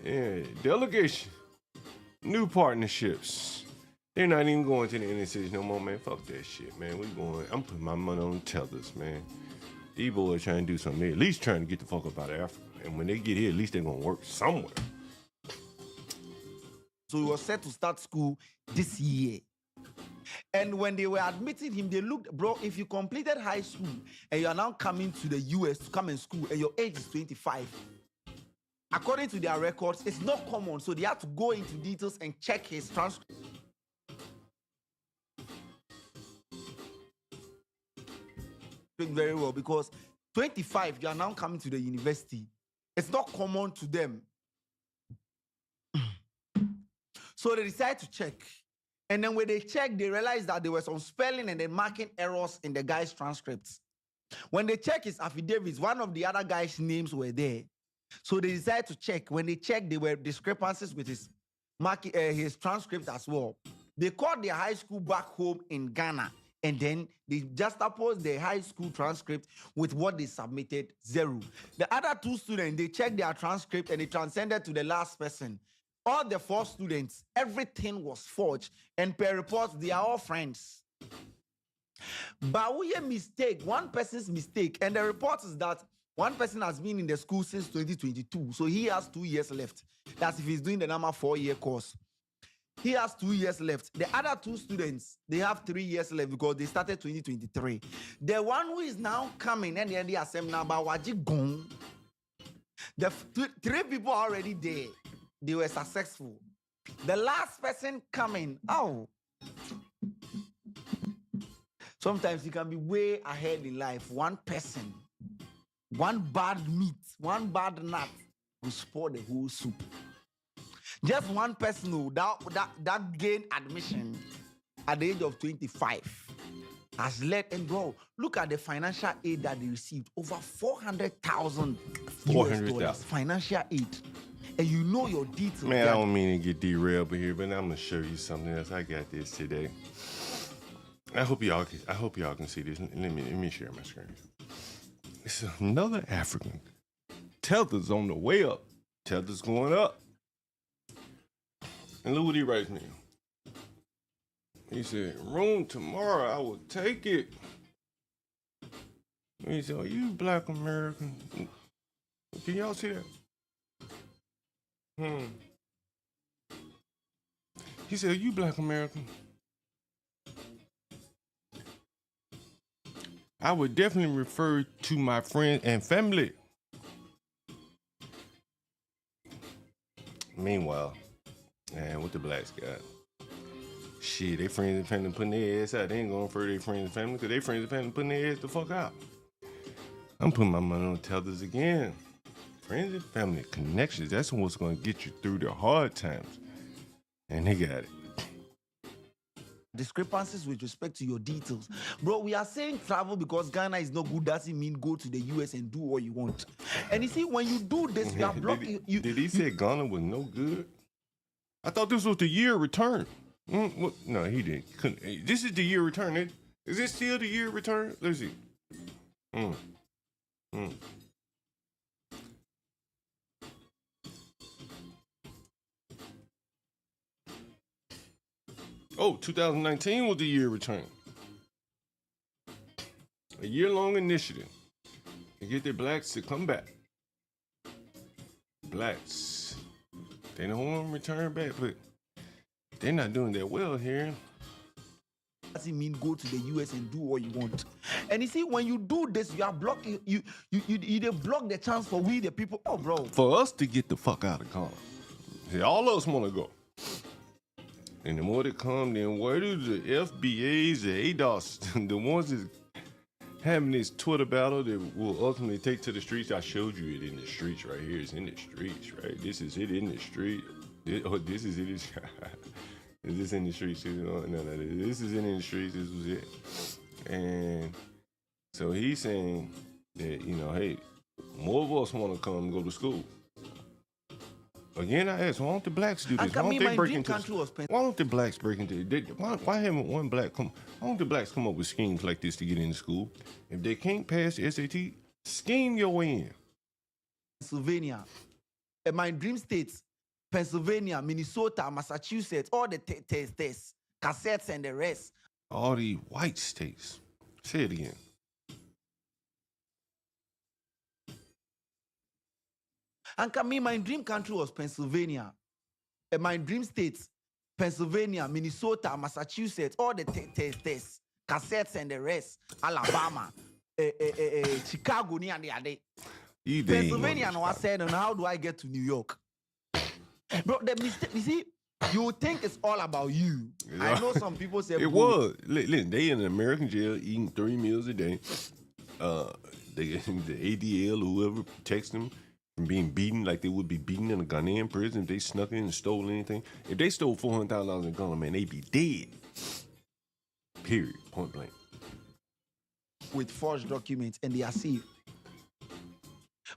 Yeah, delegation. New partnerships. They're not even going to the inner cities no more, man. Fuck that shit, man. We going. I'm putting my money on Tethers, man. These boys trying to do something. They're at least trying to get the fuck up out of Africa. And when they get here, at least they're gonna work somewhere. So he was set to start school this year. And when they were admitting him, they looked, bro, if you completed high school and you are now coming to the US to come in school and your age is 25, according to their records, it's not common. So they had to go into details and check his transcript. Very well, because 25, you are now coming to the university. It's not common to them. So they decided to check. And then when they checked, they realized that there were some spelling and then marking errors in the guy's transcripts. When they checked his affidavits, one of the other guy's names were there. So they decided to check. When they checked, there were discrepancies with his transcript as well. They called their high school back home in Ghana, and then they juxtaposed their high school transcript with what they submitted, 0. The other 2 students, they checked their transcript and they transcended to the last person. All the 4 students, everything was forged, and per reports, they are all friends. But we a mistake, one person's mistake, and the report is that one person has been in the school since 2022, so he has 2 years left. That's if he's doing the normal 4-year course. He has 2 years left. The other 2 students, they have 3 years left because they started 2023. The one who is now coming and the assembly number Waji Gong. The 3 people are already there. They were successful. The last person coming, sometimes you can be way ahead in life. One person, one bad meat, one bad nut will spoil the whole soup. Just one person who that gained admission at the age of 25 has led, and bro, look at the financial aid that they received, over $400,000 financial aid. And you know your details. Man, I don't mean to get derailed here, but I'm gonna show you something else. I got this today. I hope y'all can see this. Let me share my screen. It's another African. Tethers on the way up. Tethers going up. And look what he writes me. He said, room tomorrow, I will take it. And he said, are you Black American? Can y'all see that? He said, are you Black American? I would definitely refer to my friends and family. Meanwhile, man, what the blacks got? Shit, they friends and family putting their ass out. They ain't gonna refer to their friends and family because they friends and family putting their ass the fuck out. I'm putting my money on Tethers again. Friends and family connections, that's what's gonna get you through the hard times. And they got it. discrepancies with respect to your details. Bro, we are saying travel because Ghana is not good doesn't mean go to the US and do what you want. And you see, when you do this, you are blocking. Did he say Ghana was no good? I thought this was the year return. No, he didn't. This is the year return. Is this still the year return? Let's see. Oh, 2019 was the year return. A year-long initiative to get the blacks to come back. Blacks. They don't want to return back, but they're not doing that well here. Doesn't mean go to the US and do what you want. And you see, when you do this, you are blocking. You block the chance for we the people. Oh, bro. For us to get the fuck out of Ghana. See, all of us want to go. And the more they come, then where do the FBAs, the ADOS, the ones that having this Twitter battle that will ultimately take to the streets? I showed you it in the streets right here. It's in the streets, right? This is it in the street. This is it. Is this in the streets? No, this is in the streets. This was it. And so he's saying that, hey, more of us want to come and go to school. Again, I ask, why don't the blacks do this? Why don't they break into? Why don't the blacks break into? Why haven't one black come? Why don't the blacks come up with schemes like this to get into school? If they can't pass the SAT, scheme your way in. Pennsylvania, my dream states, Pennsylvania, Minnesota, Massachusetts, all the tests, cassettes, and the rest. All these white states. Say it again. And my dream country was Pennsylvania. My dream states, Pennsylvania, Minnesota, Massachusetts, all the tests, cassettes, and the rest. Alabama, Chicago, near the other. Pennsylvania, no, I said, and how do I get to New York? Bro, the mistake, you see, you think it's all about you. I know some people say it was. Listen, they in an American jail eating 3 meals a day. The ADL, whoever protects them from being beaten like they would be beaten in a Ghanaian prison if they snuck in and stole anything. If they stole $400,000 in Ghana, man, they'd be dead. Period. Point blank. With forged documents, and they are safe.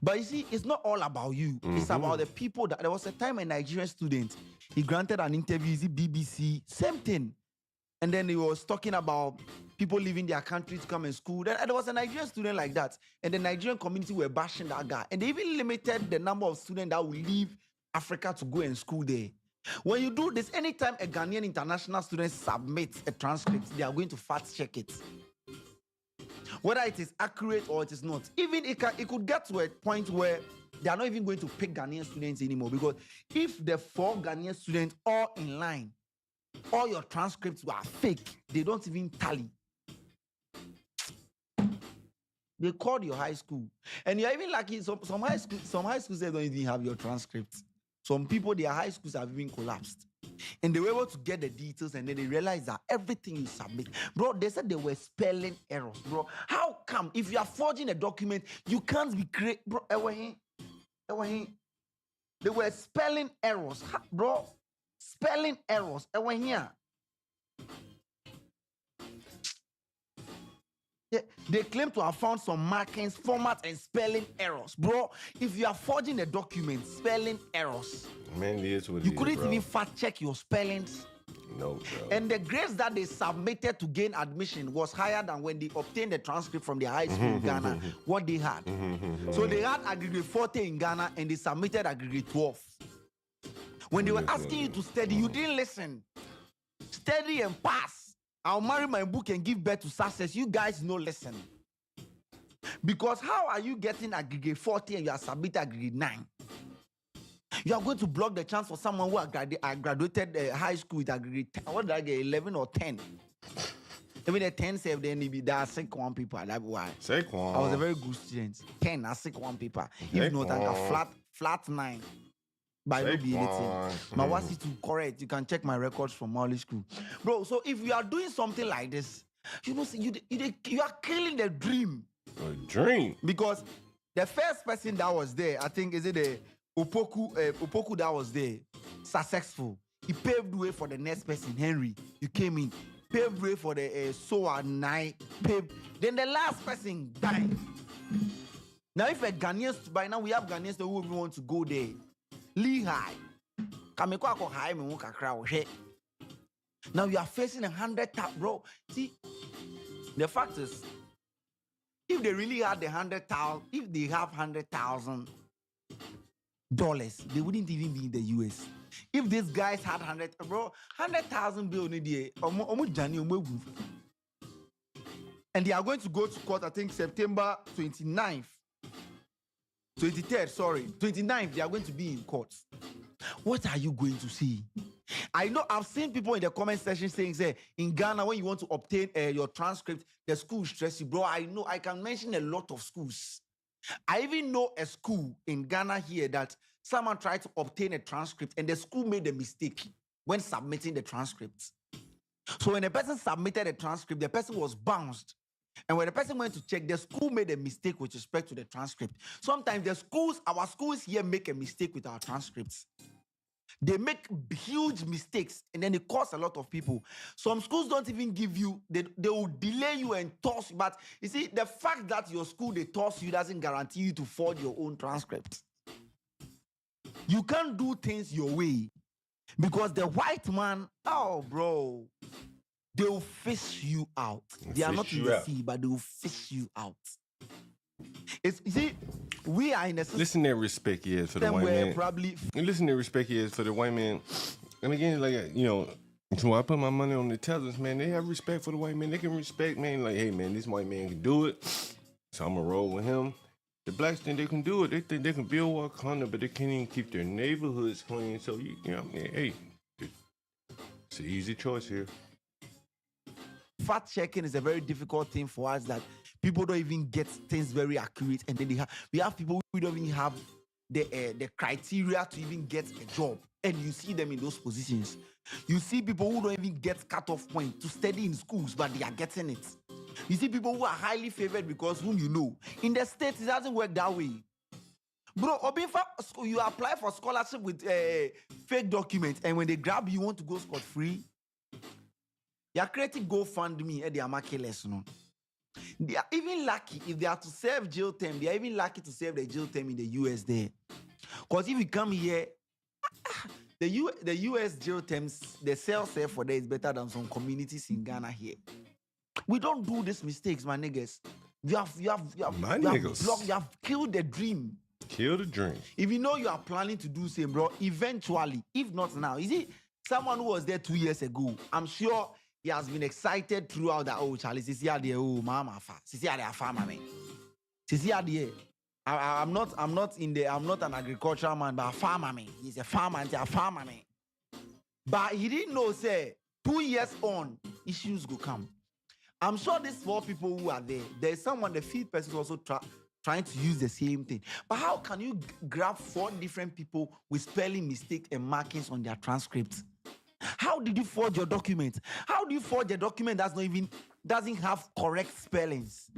But you see, it's not all about you. It's about the people that there was a time a Nigerian student, he granted an interview, is it BBC, same thing. And then he was talking about people leaving their country to come in school. There was a Nigerian student like that. And the Nigerian community were bashing that guy. And they even limited the number of students that will leave Africa to go and school there. When you do this, anytime a Ghanaian international student submits a transcript, they are going to fact check it. Whether it is accurate or it is not. Even it could get to a point where they are not even going to pick Ghanaian students anymore. Because if the 4 Ghanaian students all in line, all your transcripts were fake, they don't even tally. They called your high school. And you're even lucky, some high schools they don't even have your transcripts. Some people, their high schools have even collapsed. And they were able to get the details, and then they realized that everything you submit, bro, they said they were spelling errors, bro. How come if you are forging a document, you can't be creative, bro? They were spelling errors, bro. Spelling errors. They claim to have found some markings, formats, and spelling errors, bro. If you are forging a document, spelling errors. Man, it is what you couldn't even fact check your spellings. No, bro. And the grades that they submitted to gain admission was higher than when they obtained the transcript from their high school in Ghana, what they had. So they had aggregate 40 in Ghana and they submitted aggregate 12. When they were asking you to study, you didn't listen. Study and pass. I'll marry my book and give birth to success. You guys no listen. Because how are you getting aggregate 40 and you are submitting aggregate 9? You are going to block the chance for someone who graduated high school with aggregate 10. What did I get? 11 or 10? Even the 10 saved, then there are 6-1 people. That's why. 6-1. I was a very good student. 10 are 6-1 people. If not, I got flat 9. By no be anything. My what's to correct. You can check my records from Mali school. Bro, so if you are doing something like this, you know, you are killing the dream. A dream? Because the first person that was there, I think, is it the Opoku that was there, successful. He paved way for the next person, Henry. You came in, paved way for the Soa Nine, paved. Then the last person died. Now, if a Ghanaians, by now we have Ghanaians who want to go there. Lehigh. Kameko high me won't crowd. Now you are facing 100,000, bro. See, the fact is, if they really had 100,000, if they have $100,000, they wouldn't even be in the US. If these guys had 100,000 bill in the and they are going to go to court, I think September 29th. 23rd, sorry, 29th, they are going to be in court. What are you going to see? I know I've seen people in the comment section saying, say, in Ghana, when you want to obtain your transcript, the school stress you. Bro, I know I can mention a lot of schools. I even know a school in Ghana here that someone tried to obtain a transcript and the school made a mistake when submitting the transcript. So when the person submitted a transcript, the person was bounced. And when the person went to check, the school made a mistake with respect to the transcript. Sometimes our schools here make a mistake with our transcripts. They make huge mistakes and then it costs a lot of people. Some schools don't even give you, they will delay you and toss you. But you see, the fact that your school, they toss you doesn't guarantee you to forge your own transcript. You can't do things your way because the white man, oh, bro, they will fish you out. They are not in the sea, but they will fish you out. You see, we are in a system. Listen to respect he has for the white man. Listen to respect he has for the white man. And again, like, you know, so I put my money on the Tethers, man. They have respect for the white man. They can respect, man. Like, hey, man, this white man can do it. So I'm going to roll with him. The blacks think they can do it. They think they can build Wakanda, but they can't even keep their neighborhoods clean. So, you know, hey, it's an easy choice here. Fact checking is a very difficult thing for us that people don't even get things very accurate, and then we have people who don't even have the criteria to even get a job, and you see them in those positions. You see people who don't even get cutoff point to study in schools, but they are getting it. You see people who are highly favored because whom you know. In the States, it doesn't work that way. Bro, you apply for scholarship with fake documents, and when they grab you, want to go scot-free. They are creating GoFundMe and they are making less. No? They are even lucky if they are to serve jail term. They are even lucky to serve the jail term in the US there. Because if you come here, the US jail terms, the cell serve for there is better than some communities in Ghana here. We don't do these mistakes, my niggas. You have killed the dream. Kill the dream. If you know you are planning to do same, bro, eventually, if not now, you see, someone who was there 2 years ago, I'm sure he has been excited throughout that. Oh, Charlie, Sisi Adie, oh, mama, Sisi Adie, a farmer, man. Sisi Adie, I'm not an agricultural man, but a farmer, man. He's a farmer, and a farmer, man. But he didn't know, say, 2 years on, issues will come. I'm sure these 4 people who are there, there's someone, the 5th person also trying to use the same thing. But how can you grab 4 different people with spelling mistakes and markings on their transcripts? How did you forge your document? How do you forge a document doesn't have correct spellings?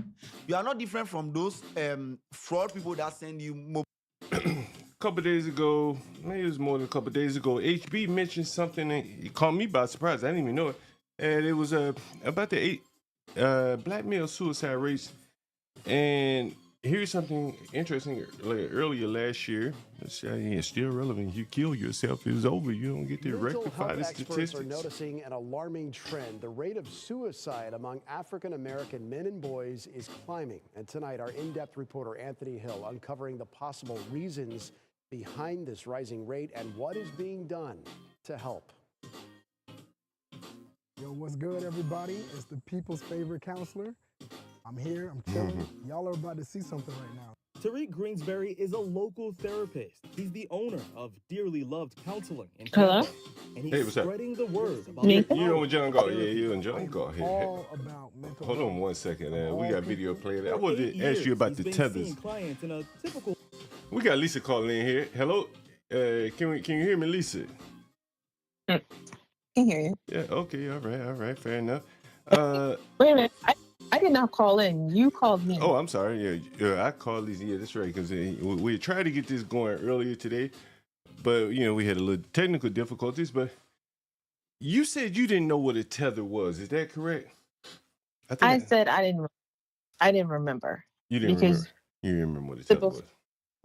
You are not different from those fraud people that send you. A couple days ago, maybe it was more than a couple days ago, HB mentioned something and it caught me by surprise. I didn't even know it. And it was about the black male suicide rates. And here's something interesting. Earlier last year, it's still relevant. You kill yourself, it's over. You don't get to rectify the statistics. Experts are noticing an alarming trend. The rate of suicide among African-American men and boys is climbing. And tonight, our in-depth reporter Anthony Hill uncovering the possible reasons behind this rising rate and what is being done to help. Yo, what's good, everybody? It's the people's favorite counselor. I'm here, I'm chilling. Y'all are about to see something right now. Tariq Greensbury is a local therapist. He's the owner of Dearly Loved Counseling in Hello? Tampa, and he's What's up? spreading the word about You know when John Galt, you and John Galt here. All about mental Hold on one second, we got video playing. I wanted to For 8 ask you about the years, he's been Tethers. seeing clients in a typical. We got Lisa calling in here. Hello, can you hear me, Lisa? I can hear you. Yeah. Okay. All right. Fair enough. Wait a minute. I did not call in. You called me. Oh, I'm sorry. Yeah, I called Lisa. Yeah, that's right. Because we tried to get this going earlier today, but we had a little technical difficulties. But You said you didn't know what a tether was. Is that correct? I said I didn't remember. You didn't because remember. You didn't remember what a tether was.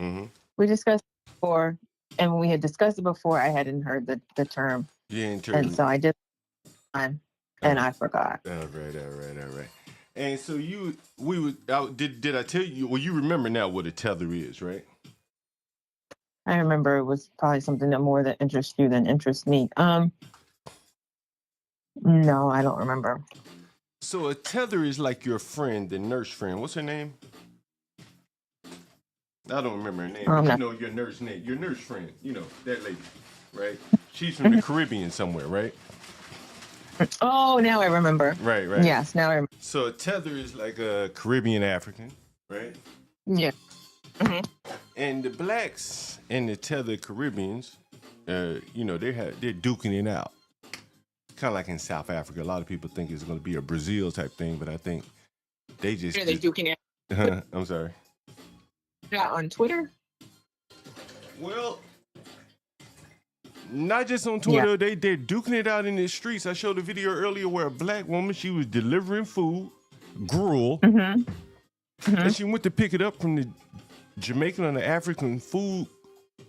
Mm-hmm. We discussed it before, and when we had discussed it before, I hadn't heard the term. And so I did time, and I forgot. All right. And so we would. Did I tell you? Well, you remember now what a tether is, right? I remember it was probably something that more that interests you than interests me. No, I don't remember. So a tether is like your friend, the nurse friend. What's her name? I don't remember her name. But you know your nurse name. Your nurse friend. You know, that lady, right? She's from the Caribbean somewhere, right? Oh, now I remember. Right. Yes, now I remember. So a tether is like a Caribbean African, right? Yeah. Mm-hmm. And the blacks and the tether Caribbeans, you know, they're duking it out. Kind of like in South Africa. A lot of people think it's going to be a Brazil type thing, but I think they just... Are they duking it out? I'm sorry. Yeah, on Twitter? Well, not just on Twitter. Yeah. They're duking it out in the streets. I showed a video earlier where a black woman, she was delivering food, gruel, and she went to pick it up from the Jamaican or the African food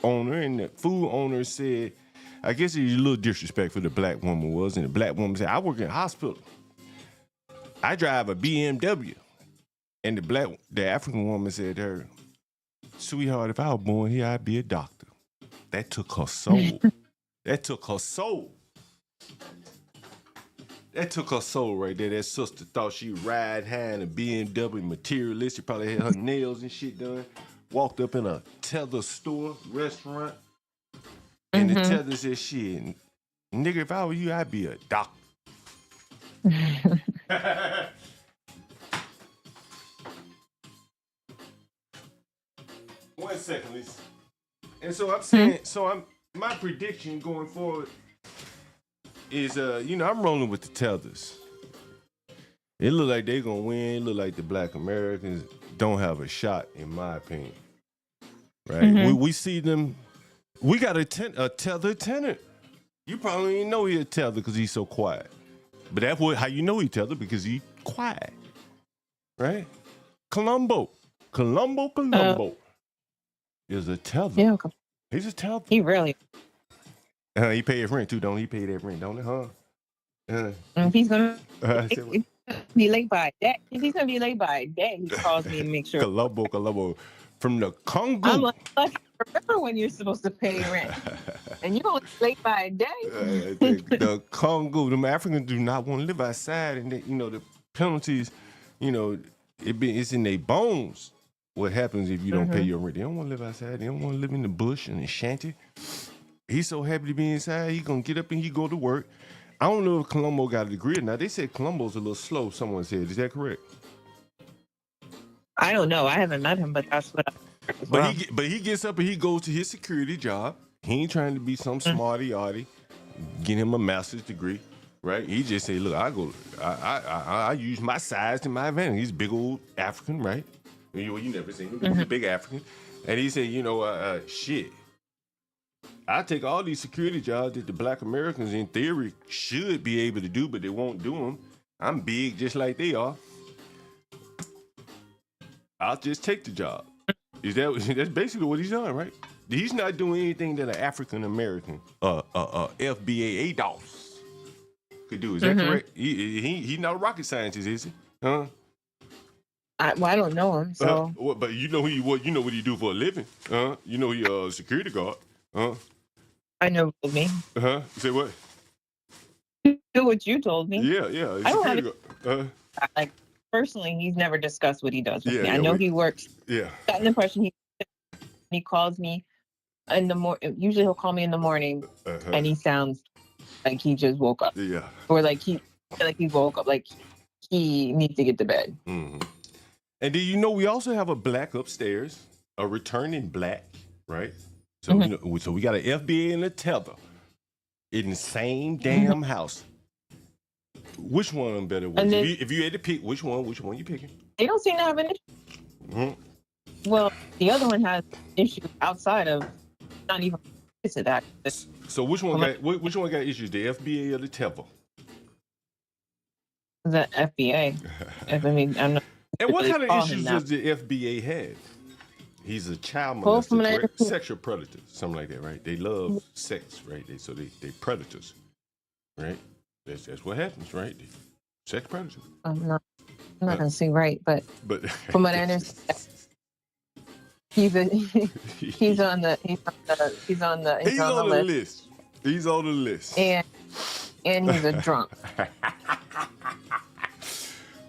owner, and the food owner said, I guess it was a little disrespectful the black woman was, and the black woman said, I work in a hospital. I drive a BMW. And the African woman said to her, sweetheart, if I was born here, I'd be a doctor. That took her soul. That took her soul. That took her soul right there. That sister thought she would ride high in a BMW, materialist. She probably had her nails and shit done. Walked up in a tether store, restaurant. And the tether said, shit, nigga, if I were you, I'd be a doctor. One second, Lisa. And so I'm saying, my prediction going forward is, I'm rolling with the tethers. It look like they're gonna win. It look like the black Americans don't have a shot, in my opinion. Right? We see them. We got a tether tenant. You probably didn't know he a tether because he's so quiet. But that's how you know he tether, because he quiet. Right? Colombo is a tether. Yeah. He's a tether. He really. He paid his rent too, don't he? He paid that rent, don't he? Huh? If he's gonna be late by a day, if he's gonna be late by a day, he calls me and makes sure. Colombo from the Congo. I'm like, remember when you're supposed to pay rent, and you're only late by a day. The Congo, them Africans do not want to live outside, and the penalties, it's in their bones. What happens if you don't pay your rent? They don't want to live outside. They don't want to live in the bush and the shanty. He's so happy to be inside. He's gonna get up and he go to work. I don't know if Colombo got a degree or not. They said Colombo's a little slow. Someone said, is that correct? I don't know. I haven't met him, but that's what. But he gets up and he goes to his security job. He ain't trying to be some smarty-arty, get him a master's degree, right? He just say, look, I use my size to my advantage. He's a big old African, right? You never seen him. He's a big African. And he said, shit, I take all these security jobs that the black Americans in theory should be able to do, but they won't do them. I'm big just like they are. I'll just take the job. That's basically what he's done, right? He's not doing anything that an African American, FBA ADOS could do. Is that correct? He's not a rocket scientist, is he? Huh? I don't know him, so. But you know what he do for a living? You know he a security guard. I know what you mean. Say what? Do what you told me. Yeah. I don't have like personally, he's never discussed what he does with me. I know he works. Yeah. Got an impression he calls me in the morning. Usually he'll call me in the morning, and he sounds like he just woke up. Yeah. Or like he woke up, like he needs to get to bed. Mm-hmm. And do you know we also have a black upstairs, a returning black, right? So so we got an FBA and a tether in the same damn house. Which one of them better? If you had to pick, which one you picking? They don't seem to have an issue. Well, the other one has issues outside of not even to that. So which one got issues? The FBA or the Tether? The FBA. I mean, I'm not. And what kind of call issues him does the FBA have? He's a child Both molester, men- correct? Sexual predator, something like that, right? They love sex, right? They predators, right? That's what happens, right? Sex predators. I'm not gonna say right, but from what I understand, he's on the list. He's on the list. And he's a drunk.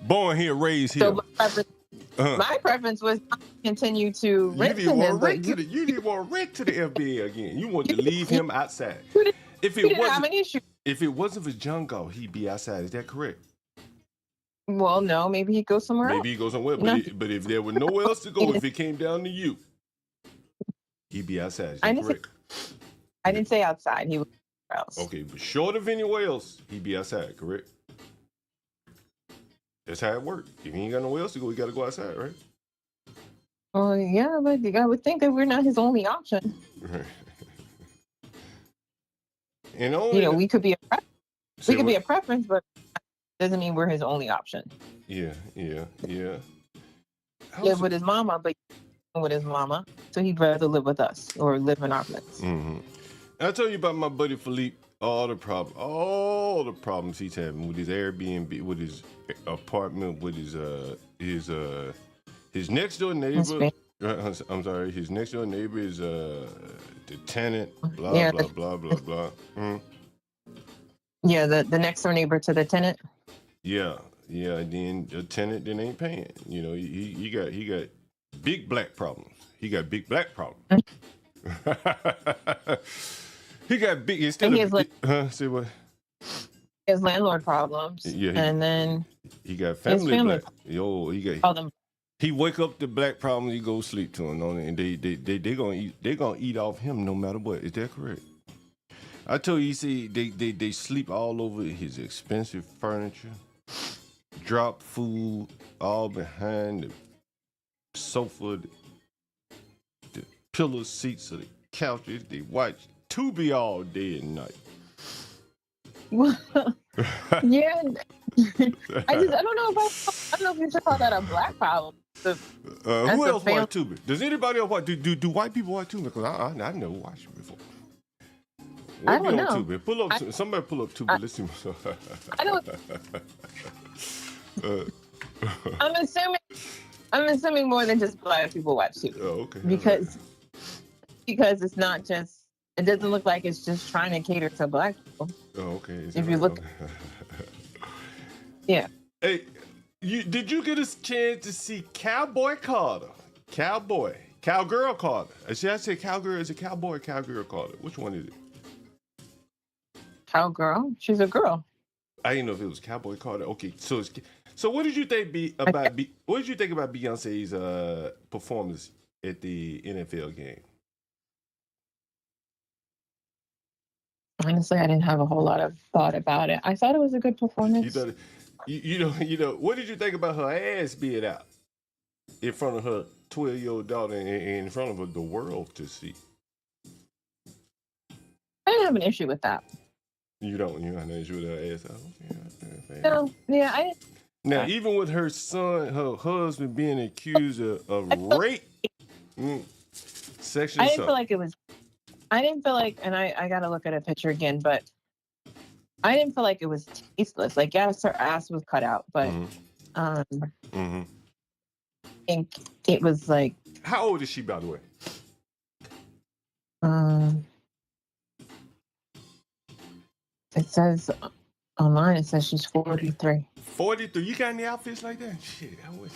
Born here, raised here. So my preference was to continue to rent to him. You didn't want to rent to the FBA again. You want to leave him outside. If it wasn't for John Galt, he'd be outside. Is that correct? Well, no, maybe he'd go somewhere else. Maybe he goes somewhere. But if there were nowhere else to go, if it came down to you, he'd be outside. Is that correct? I didn't say outside. He was somewhere else. Okay, but short of anywhere else, he'd be outside, correct? That's how it works. If he ain't got nowhere else to go, he got to go outside, right? Oh, yeah, but I would think that we're not his only option. Right. We could be a preference, but doesn't mean we're his only option. Yeah. Live with his mama, but with his mama, so he'd rather live with us or live in our place. Mm-hmm. I'll tell you about my buddy Philippe. All the problems he's having with his Airbnb, with his apartment, with his next door neighbor. I'm sorry, his next door neighbor is the tenant. Blah blah blah. Yeah, the next door neighbor to the tenant. Yeah. Then the tenant then ain't paying. You know, he got big black problems. He got big black problems. He got big. Instead of say what? His landlord problems. Yeah, and then he got family black. He wake up the black problems. He go sleep to them, and they gonna eat off him no matter what. Is that correct? I told you, see, they sleep all over his expensive furniture, drop food all behind the sofa, the pillow seats of the couches. They watch Tubi all day and night. Yeah, I don't know if you should call that a black problem. Who else watch Tubi? Does anybody else watch? Do white people watch Tubi? Because I never watched it before. I don't know. Tubi? Somebody pull up Tubi. Let's see. I don't. I'm assuming more than just black people watch Tubi. Oh, okay. Because it's not just. It doesn't look like it's just trying to cater to black people. Oh, okay. If you look. Yeah. Hey, did you get a chance to see Cowboy Carter? Cowgirl Carter. Should I say cowgirl? Is it cowboy or cowgirl Carter? Which one is it? Cowgirl. She's a girl. I didn't know if it was Cowboy Carter. Okay, so what did you think about Beyonce's performance at the NFL game? Honestly, I didn't have a whole lot of thought about it. I thought it was a good performance. You know. What did you think about her ass being out in front of her 12-year-old daughter and in front of the world to see? I didn't have an issue with that. You don't have an issue with her ass out? No, yeah, I didn't. Now, even with her husband being accused of rape, sexual assault. I didn't feel like, and I got to look at a picture again, but I didn't feel like it was tasteless. Like, yes, her ass was cut out, but I think it was like. How old is she, by the way? It says online, it says she's 43. 43? You got any outfits like that? Shit, I was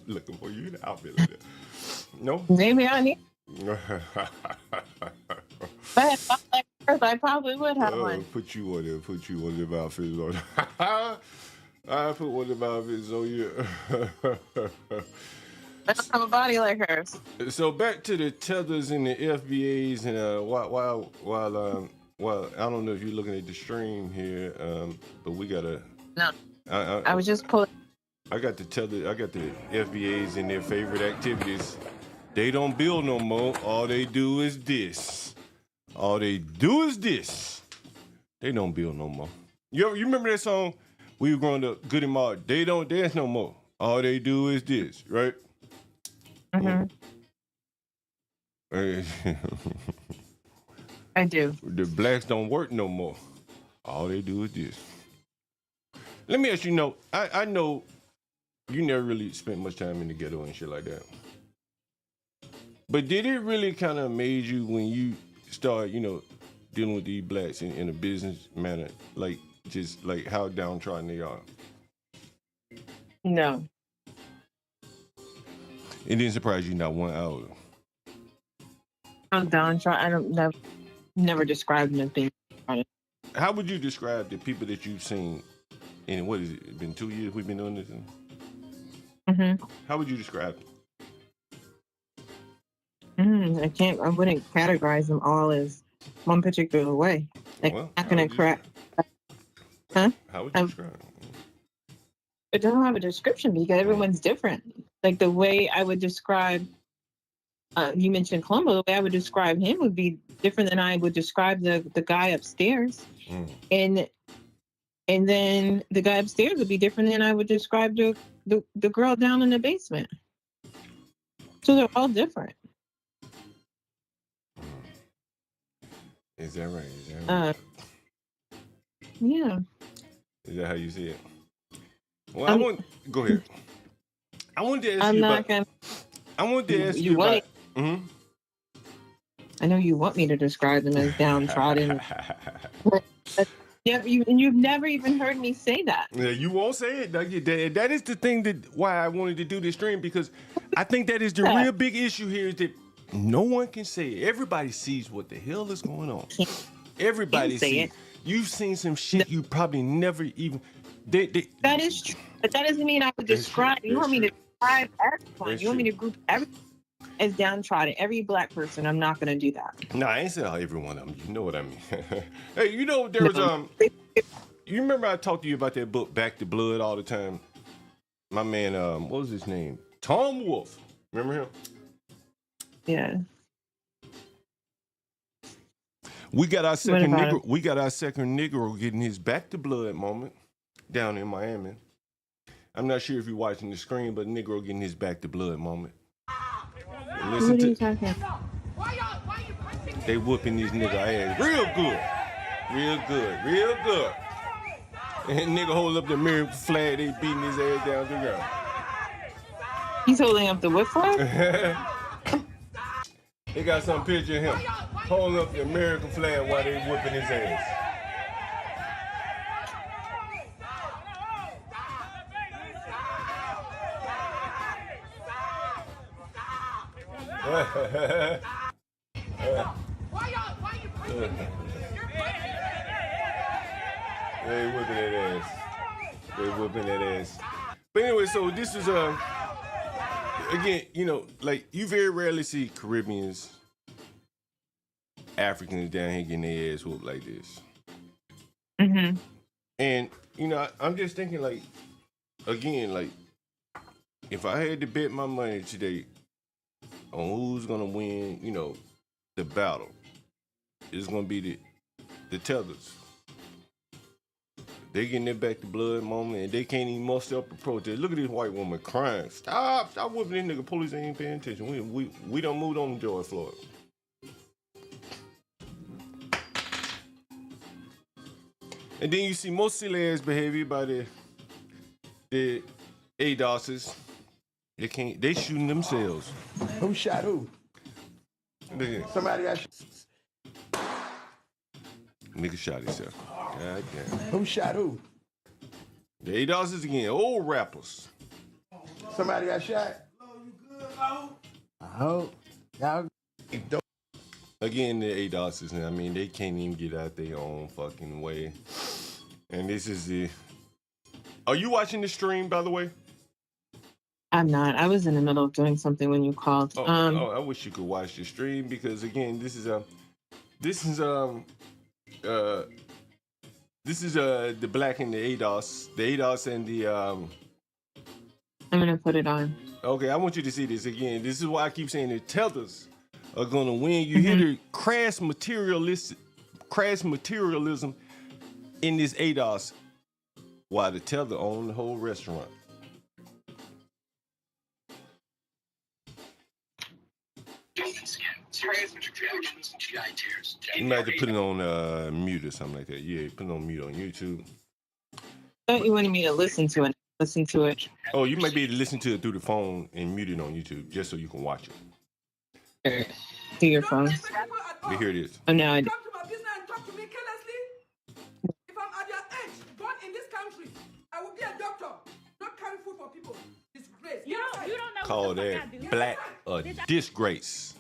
looking for you in an outfit like that. No? Maybe I need. But like hers, I probably would have one. Put you one of them outfits on. I put one of them outfits on you. I don't have a body like hers. So back to the Tethers and the FBAs, and while I don't know if you're looking at the stream here, but we gotta. No. I was just pulling. I got the FBAs in their favorite activities. They don't build no more. All they do is this. All they do is this. They don't build no more. You remember that song? We were growing up, Good and Mad. They don't dance no more. All they do is this, right? Mm-hmm. I do. The blacks don't work no more. All they do is this. Let me ask you, I know you never really spent much time in the ghetto and shit like that. But did it really kind of amaze you when you start, dealing with these blacks in a business manner, like just like how downtrodden they are? No. It didn't surprise you not 1 hour. I'm downtrodden. I don't never describe them as being downtrodden. How would you describe the people that you've seen in, what is it, been 2 years we've been doing this? Mm-hmm. How would you describe them? I wouldn't categorize them all as one particular way. Like, Well, not gonna crack. Huh? How would you describe them? I don't have a description because everyone's different. Like the way I would describe, you mentioned Colombo, the way I would describe him would be different than I would describe the guy upstairs. And then the guy upstairs would be different than I would describe the girl down in the basement. So they're all different. Is that right? Yeah. Is that how you see it? Well, go ahead. I wanted to ask I'm you not about. gonna. I wanted to ask you about. I know you want me to describe them as downtrodden. You've never even heard me say that. Yeah, you won't say it. That is the thing why I wanted to do this stream, because I think that is the real big issue here is that no one can say it. Everybody sees what the hell is going on. Everybody sees it. You've seen some shit you probably never even. That is true, but that doesn't mean I would describe. You want me to describe everyone? You want me to group everyone as downtrodden? Every black person? I'm not going to do that. No, I ain't saying every one of them. You know what I mean? Hey, there was You remember I talked to you about that book, Back to Blood, all the time? My man, what was his name? Tom Wolfe. Remember him? Yeah. We got our second Negro. We got our second Negro getting his Back to Blood moment down in Miami. I'm not sure if you're watching the screen, but Negro getting his Back to Blood moment. Listen what are you talking about? They whooping these nigga ass real good. Real good. Real good. And nigga hold up the American flag, they beating his ass down to the ground. He's holding up the what flag? They got some picture of him holding up the American flag while they whooping his ass. They whipping that ass. They whipping that ass. But anyway, so this is again, like you very rarely see Caribbeans, Africans down here getting their ass whooped like this. Mm-hmm. And I'm just thinking, like, again, like, if I had to bet my money today on who's gonna win, the battle, it's gonna be the Tethers. They getting their Back to Blood moment, and they can't even muster up a protest. Look at this white woman crying. Stop whooping this nigga. Police ain't paying attention. We done moved on to George Floyd. And then you see most silly ass behavior by the ADOSs. They shooting themselves. Who shot who? Somebody got shot. Nigga shot himself. God damn. Who shot who? The ADOSs again, old rappers. Somebody got shot. I hope. Y'all. Again, the ADOSs, I mean, they can't even get out their own fucking way. And this is Are you watching the stream, by the way? I'm not. I was in the middle of doing something when you called. I wish you could watch the stream because again, this is the black and the ADOS and the I'm gonna put it on. Okay, I want you to see this again. This is why I keep saying the Tethers are gonna win. You hear the crass materialism in this ADOS, while the Tether own the whole restaurant. You might have to put it on mute or something like that. Yeah, put it on mute on YouTube. I thought you wanted me to listen to it. Listen to it. Oh, you might be able to listen to it through the phone and mute it on YouTube just so you can watch it. To your phone. But here it is. Oh, now I do. Come to my business and talk to me carelessly. If I'm at your age, born in this country, I will be a doctor, not carry food for people. Disgrace. You don't know Call what the fuck I that do. black a disgrace.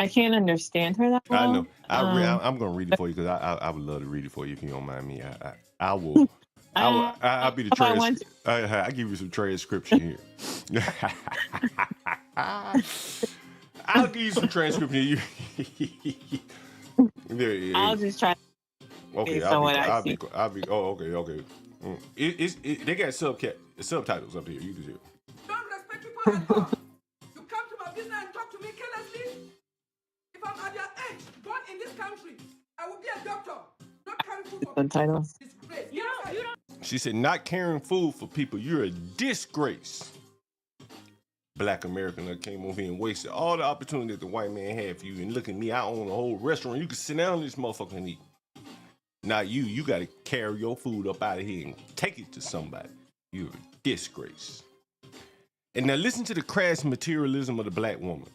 I can't understand her that well. I know. I'm gonna read it for you because I would love to read it for you if you don't mind me. I will. I'll be the transcript. I give you some transcription here. I'll give you some transcription here. I'll just try. Okay, I'll be. Oh, okay. They got subtitles up here. You can see it. Don't respect people at all. You come to my business and talk to me carelessly. If I'm at your age, born in this country, I will be a doctor, not carry food for Subtitles. Disgrace. You don't. She said, not carrying food for people, you're a disgrace. Black American that came over here and wasted all the opportunity that the white man had for you. And look at me, I own a whole restaurant. You can sit down in this motherfucker and eat. Not you got to carry your food up out of here and take it to somebody. You're a disgrace. And now listen to the crass materialism of the black woman.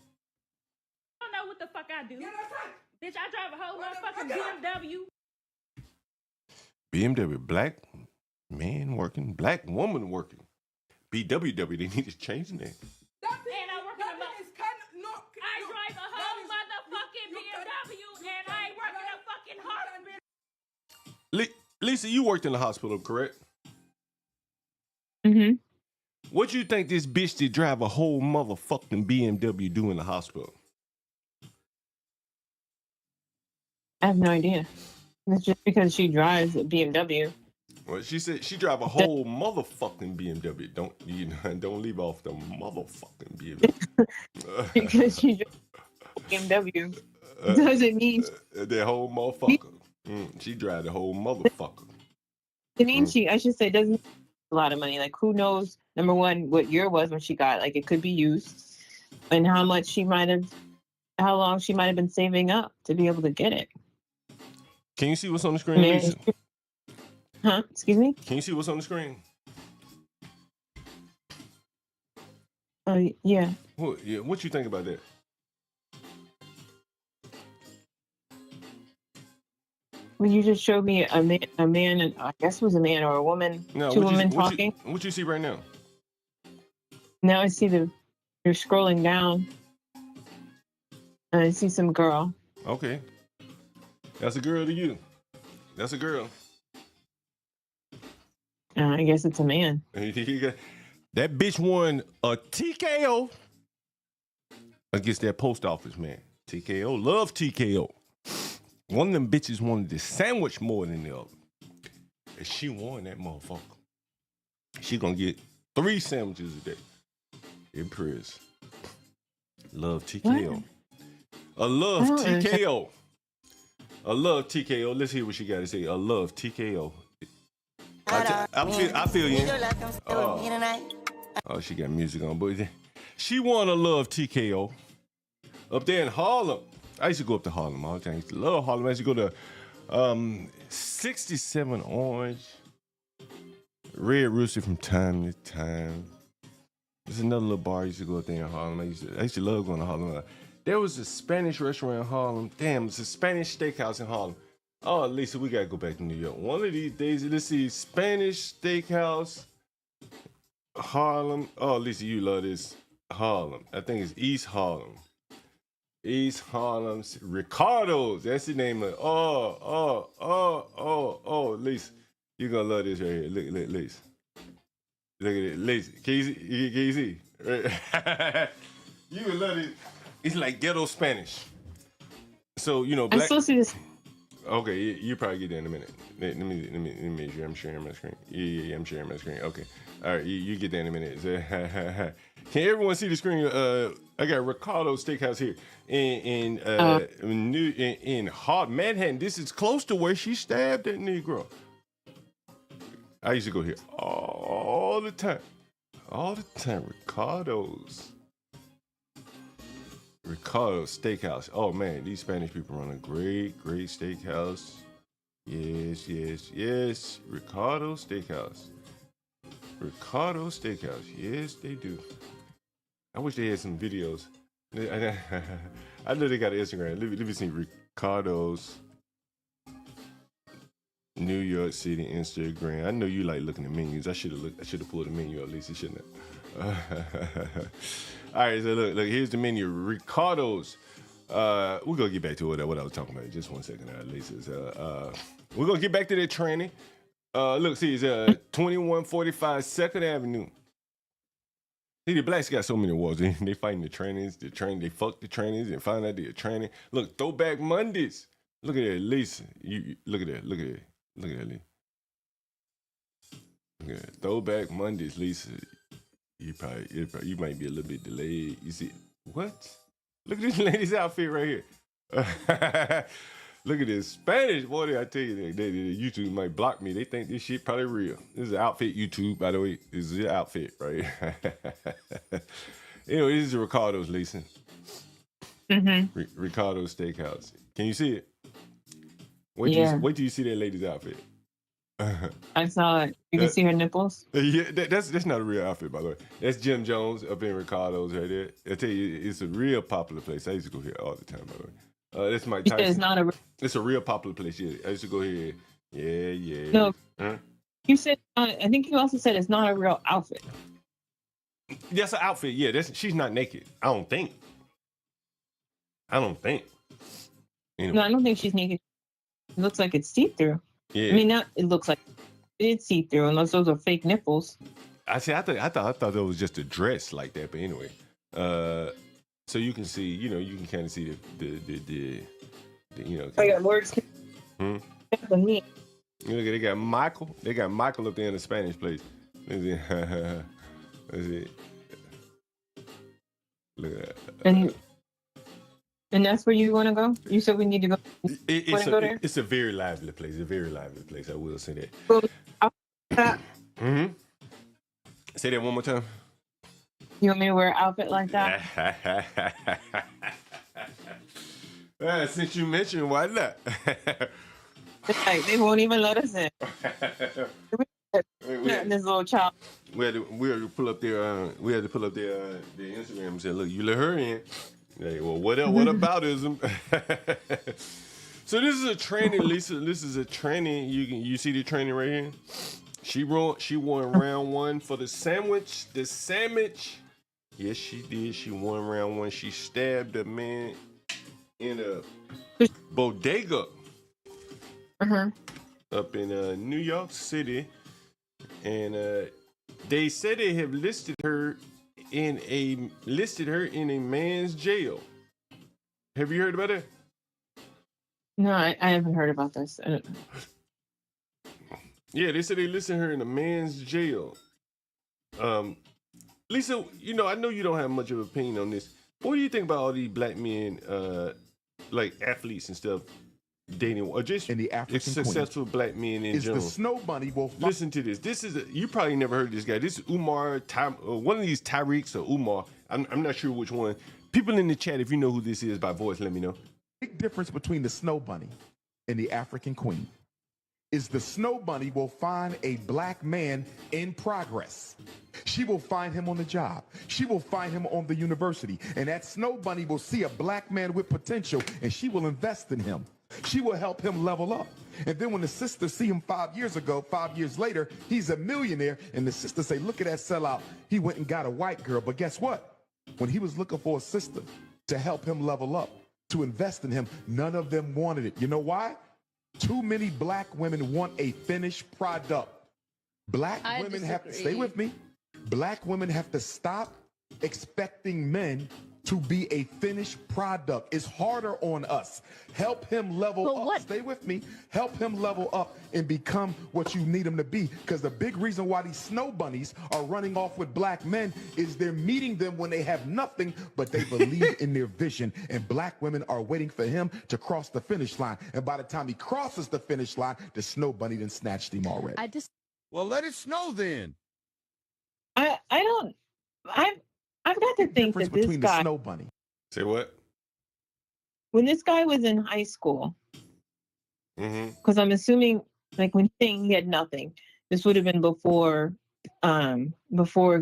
I don't know what the fuck I do. Bitch, I drive a whole motherfucking BMW. BMW, black man working, black woman working. BWW, they need to change the name. And I work in I drive a whole motherfucking BMW and I work in a fucking hospital. Lisa, you worked in the hospital, correct? Mm-hmm. What you think this bitch that drive a whole motherfucking BMW do in the hospital? I have no idea. It's just because she drives a BMW. Well, she said she drive a whole motherfucking BMW. Don't leave off the motherfucking BMW. Because she drives a BMW doesn't mean that whole motherfucker. She drive the whole motherfucker. It means I should say, doesn't a lot of money. Like, who knows? Number one, what year was when she got? Like, it could be used, and how long she might have been saving up to be able to get it. Can you see what's on the screen, Lisa? Huh? Excuse me? Can you see what's on the screen? Yeah. What you think about that? When you just showed me a man, and I guess it was a man or a woman, two women talking. What you see right now? Now I see you're scrolling down, and I see some girl. Okay. That's a girl to you. That's a girl. I guess it's a man. That bitch won a TKO against that post office man. TKO. Love TKO. One of them bitches wanted this sandwich more than the other. And she won that motherfucker. She gonna get 3 sandwiches a day. In prison. Love TKO. What? A love TKO. A love TKO. Let's hear what she got to say. A love TKO. I feel you. Oh, she got music on, but she won a love TKO up there in Harlem. I used to go up to Harlem all the time. I used to love Harlem. I used to go to 67 Orange, Red Rooster from time to time. There's another little bar I used to go up there in Harlem. I used to love going to Harlem. There was a Spanish restaurant in Harlem. Damn, it's a Spanish steakhouse in Harlem. Oh, Lisa, we gotta go back to New York. One of these days, let's see, Spanish steakhouse, Harlem. Oh, Lisa, you love this. Harlem. I think it's East Harlem. East Harlem. Ricardo's. That's the name of it. Oh, Lisa. You're gonna love this right here. Look, Lisa. Look at it. Lisa. Can you see? Right. You would love it. It's like ghetto Spanish. So, black. I still see this. Okay, you probably get there in a minute. Let me make sure I'm sharing my screen. Yeah, I'm sharing my screen. Okay. All right, you get there in a minute. Can everyone see the screen? I got Ricardo Steakhouse here in Hard Manhattan. This is close to where she stabbed that Negro. I used to go here all the time. All the time. Ricardo Steakhouse. Oh man, these Spanish people run a great steakhouse. Yes. Ricardo Steakhouse. Yes, they do. I wish they had some videos. I know they got an Instagram. Let me see Ricardo's New York City Instagram. I know you like looking at menus. I should have pulled the menu at least. Shouldn't have. All right, so look, here's the menu. Ricardo's. We're gonna get back to what I was talking about. Just 1 second, Lisa. We're gonna get back to that training. Look, see, it's 2145 2nd Avenue. See, the blacks got so many wars. They fighting the trainings. They fuck the trainings and find out they're training. Look, Throwback Mondays. Look at that, Lisa. You look at that. Look at that, Lee. Look at that. Throwback Mondays, Lisa. You might be a little bit delayed. You see what? Look at this lady's outfit right here. Look at this Spanish boy. I tell you, they YouTube might block me. They think this shit probably real. This is an outfit, YouTube, by the way. This is your outfit, right? Anyway, this is Ricardo's, Lisa. Mm-hmm. Ricardo's Steakhouse. Can you see it? Wait till you see that lady's outfit. I saw it. You can see her nipples. Yeah, that's not a real outfit, by the way. That's Jim Jones up in Ricardo's right there. I tell you, it's a real popular place. I used to go here all the time, by the way. That's Mike Tyson. It's a real popular place. Yeah, I used to go here. Yeah. No, you said. I think you also said it's not a real outfit. That's an outfit. Yeah, she's not naked. I don't think. Anyway. No, I don't think she's naked. It looks like it's see-through. Yeah. I mean, it looks like it's see-through, unless those are fake nipples. I thought it was just a dress like that, but anyway. So you can see, you can kind of see the I got words. Look, they got Michael. They got Michael up there in the Spanish place. Let's see. Look at that. And that's where you want to go? You said we need to go. It's a very lively place. I will say that. Say that one more time. You want me to wear an outfit like that? Since you mentioned, why not? It's like they won't even let us in. This little child. We had to pull up their Instagram and say, look, you let her in. Hey, well, what aboutism? So this is a training, Lisa. This is a training. You see the training right here. She won round one for the sandwich. The sandwich. Yes, she did. She won round one. She stabbed a man in a bodega up in New York City, and they said they have listed her in a man's jail. Have you heard about that? No, I haven't heard about this. Yeah, they said they listed her in a man's jail. Lisa, I know you don't have much of an opinion on this. What do you think about all these black men, like athletes and stuff, dating, or just in the African successful black men in general? The snow bunny will listen to this. This is you probably never heard of this guy. This is Umar, one of these Tyreeks or Umar. I'm not sure which one. People in the chat, if you know who this is by voice, let me know. Big difference between the snow bunny and the African queen is the snow bunny will find a black man in progress. She will find him on the job. She will find him on the university. And that snow bunny will see a black man with potential and she will invest in him. She will help him level up. And then when the sisters see him 5 years ago, 5 years later, he's a millionaire. And the sisters say, look at that sellout. He went and got a white girl. But guess what? When he was looking for a sister to help him level up, to invest in him, none of them wanted it. You know why? Too many black women want a finished product. Black women have to, stay with me. Black women have to stop expecting men to be a finished product. It's harder on us. Help him level up. Stay with me. Help him level up and become what you need him to be. Because the big reason why these snow bunnies are running off with black men is they're meeting them when they have nothing, but they believe in their vision. And black women are waiting for him to cross the finish line. And by the time he crosses the finish line, the snow bunny done snatched him already. Well, let it snow then. I've got to think that this Between guy, the snow bunny. Say what? when this guy was in high school, Mm-hmm. because I'm assuming, like when he's saying he had nothing, this would have been before he got to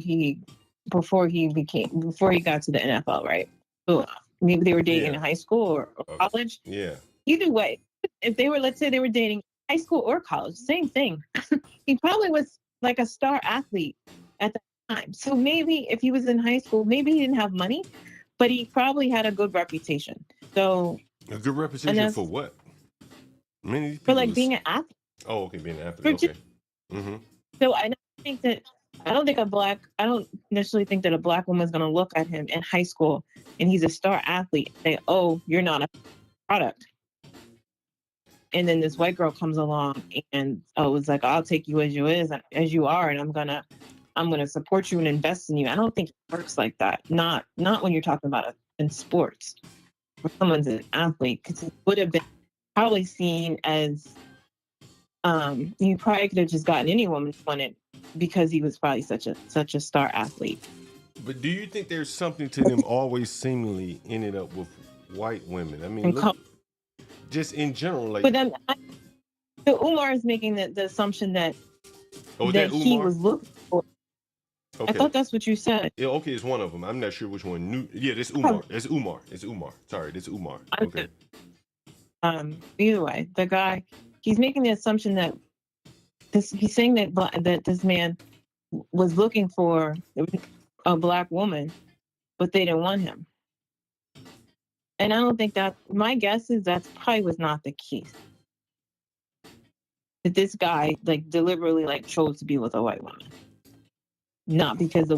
the NFL, right? So maybe they were dating in high school or college. Yeah. Either way, if they were, let's say they were dating high school or college, same thing. He probably was like a star athlete at the time. So maybe if he was in high school, maybe he didn't have money, but he probably had a good reputation. So A good reputation for what? Many for like being an athlete. Oh, okay, being an athlete. Okay. Mm-hmm. So I don't necessarily think that a black woman's going to look at him in high school and he's a star athlete and say, "Oh, you're not a product." And then this white girl comes along and it's like, "I'll take you as you are, and I'm gonna support you and invest in you." I don't think it works like that. Not when you're talking about it in sports, where someone's an athlete, because it would have been probably seen as you probably could have just gotten any woman he wanted because he was probably such a star athlete. But do you think there's something to them always seemingly ended up with white women? I mean, look, just in general, like. But then, so Umar is making the assumption that he was looking for. Okay. I thought that's what you said. Yeah, okay, it's one of them. I'm not sure which one. Yeah, this Umar. It's Umar. It's Umar. Sorry, this Umar. Okay. Either way, the guy, he's making the assumption that he's saying that this man was looking for a black woman, but they didn't want him. And I don't think that, my guess is that probably was not the case. That this guy deliberately chose to be with a white woman. Not because the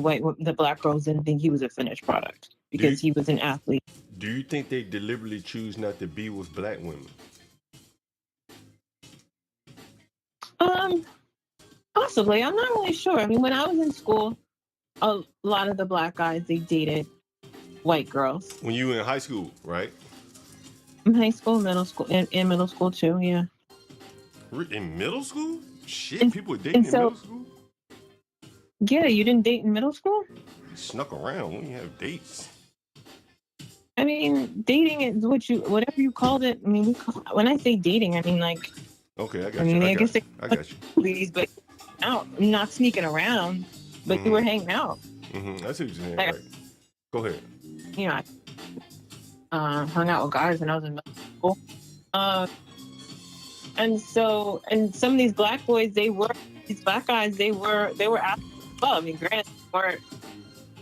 black girls didn't think he was a finished product, because he was an athlete. Do you think they deliberately choose not to be with black women? Possibly. I'm not really sure. I mean, when I was in school, a lot of the black guys, they dated white girls. When you were in high school, right? In high school, middle school, in middle school too, yeah. In middle school? Shit, people were dating in middle school? Yeah, you didn't date in middle school? You snuck around when you have dates. I mean, dating is whatever you called it. I mean, when I say dating, I mean like. Okay, I got you. I got you. Please, but out, not sneaking around, but you were hanging out. Mm-hmm. I see what you're saying. Right. Go ahead. You know, I hung out with guys when I was in middle school. And some of these black boys, these black guys, they were athletes as well. I mean, granted,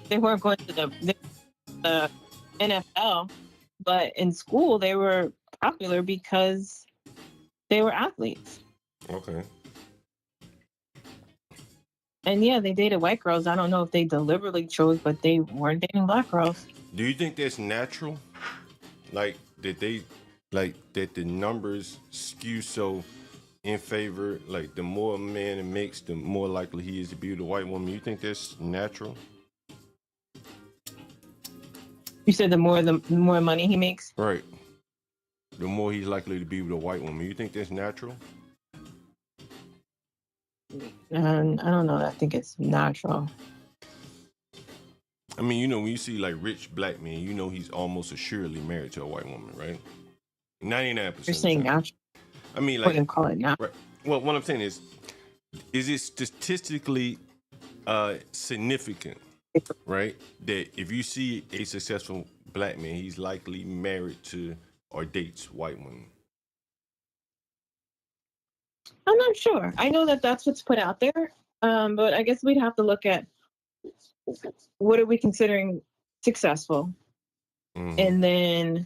they weren't going to the NFL, but in school they were popular because they were athletes. Okay. And yeah, they dated white girls. I don't know if they deliberately chose, but they weren't dating black girls. Do you think that's natural? Like that the numbers skew so in favor, like the more a man makes, the more likely he is to be with a white woman. You think that's natural? You said the more money he makes? Right. The more he's likely to be with a white woman. You think that's natural? I don't know. I think it's natural. I mean, when you see like rich black men, he's almost assuredly married to a white woman, right? 99%. You're saying natural? I mean, I wouldn't call it natural. Right. Well, what I'm saying is it statistically significant, right? That if you see a successful black man, he's likely married to or dates white women. I'm not sure. I know that that's what's put out there, but I guess we'd have to look at what are we considering successful, and then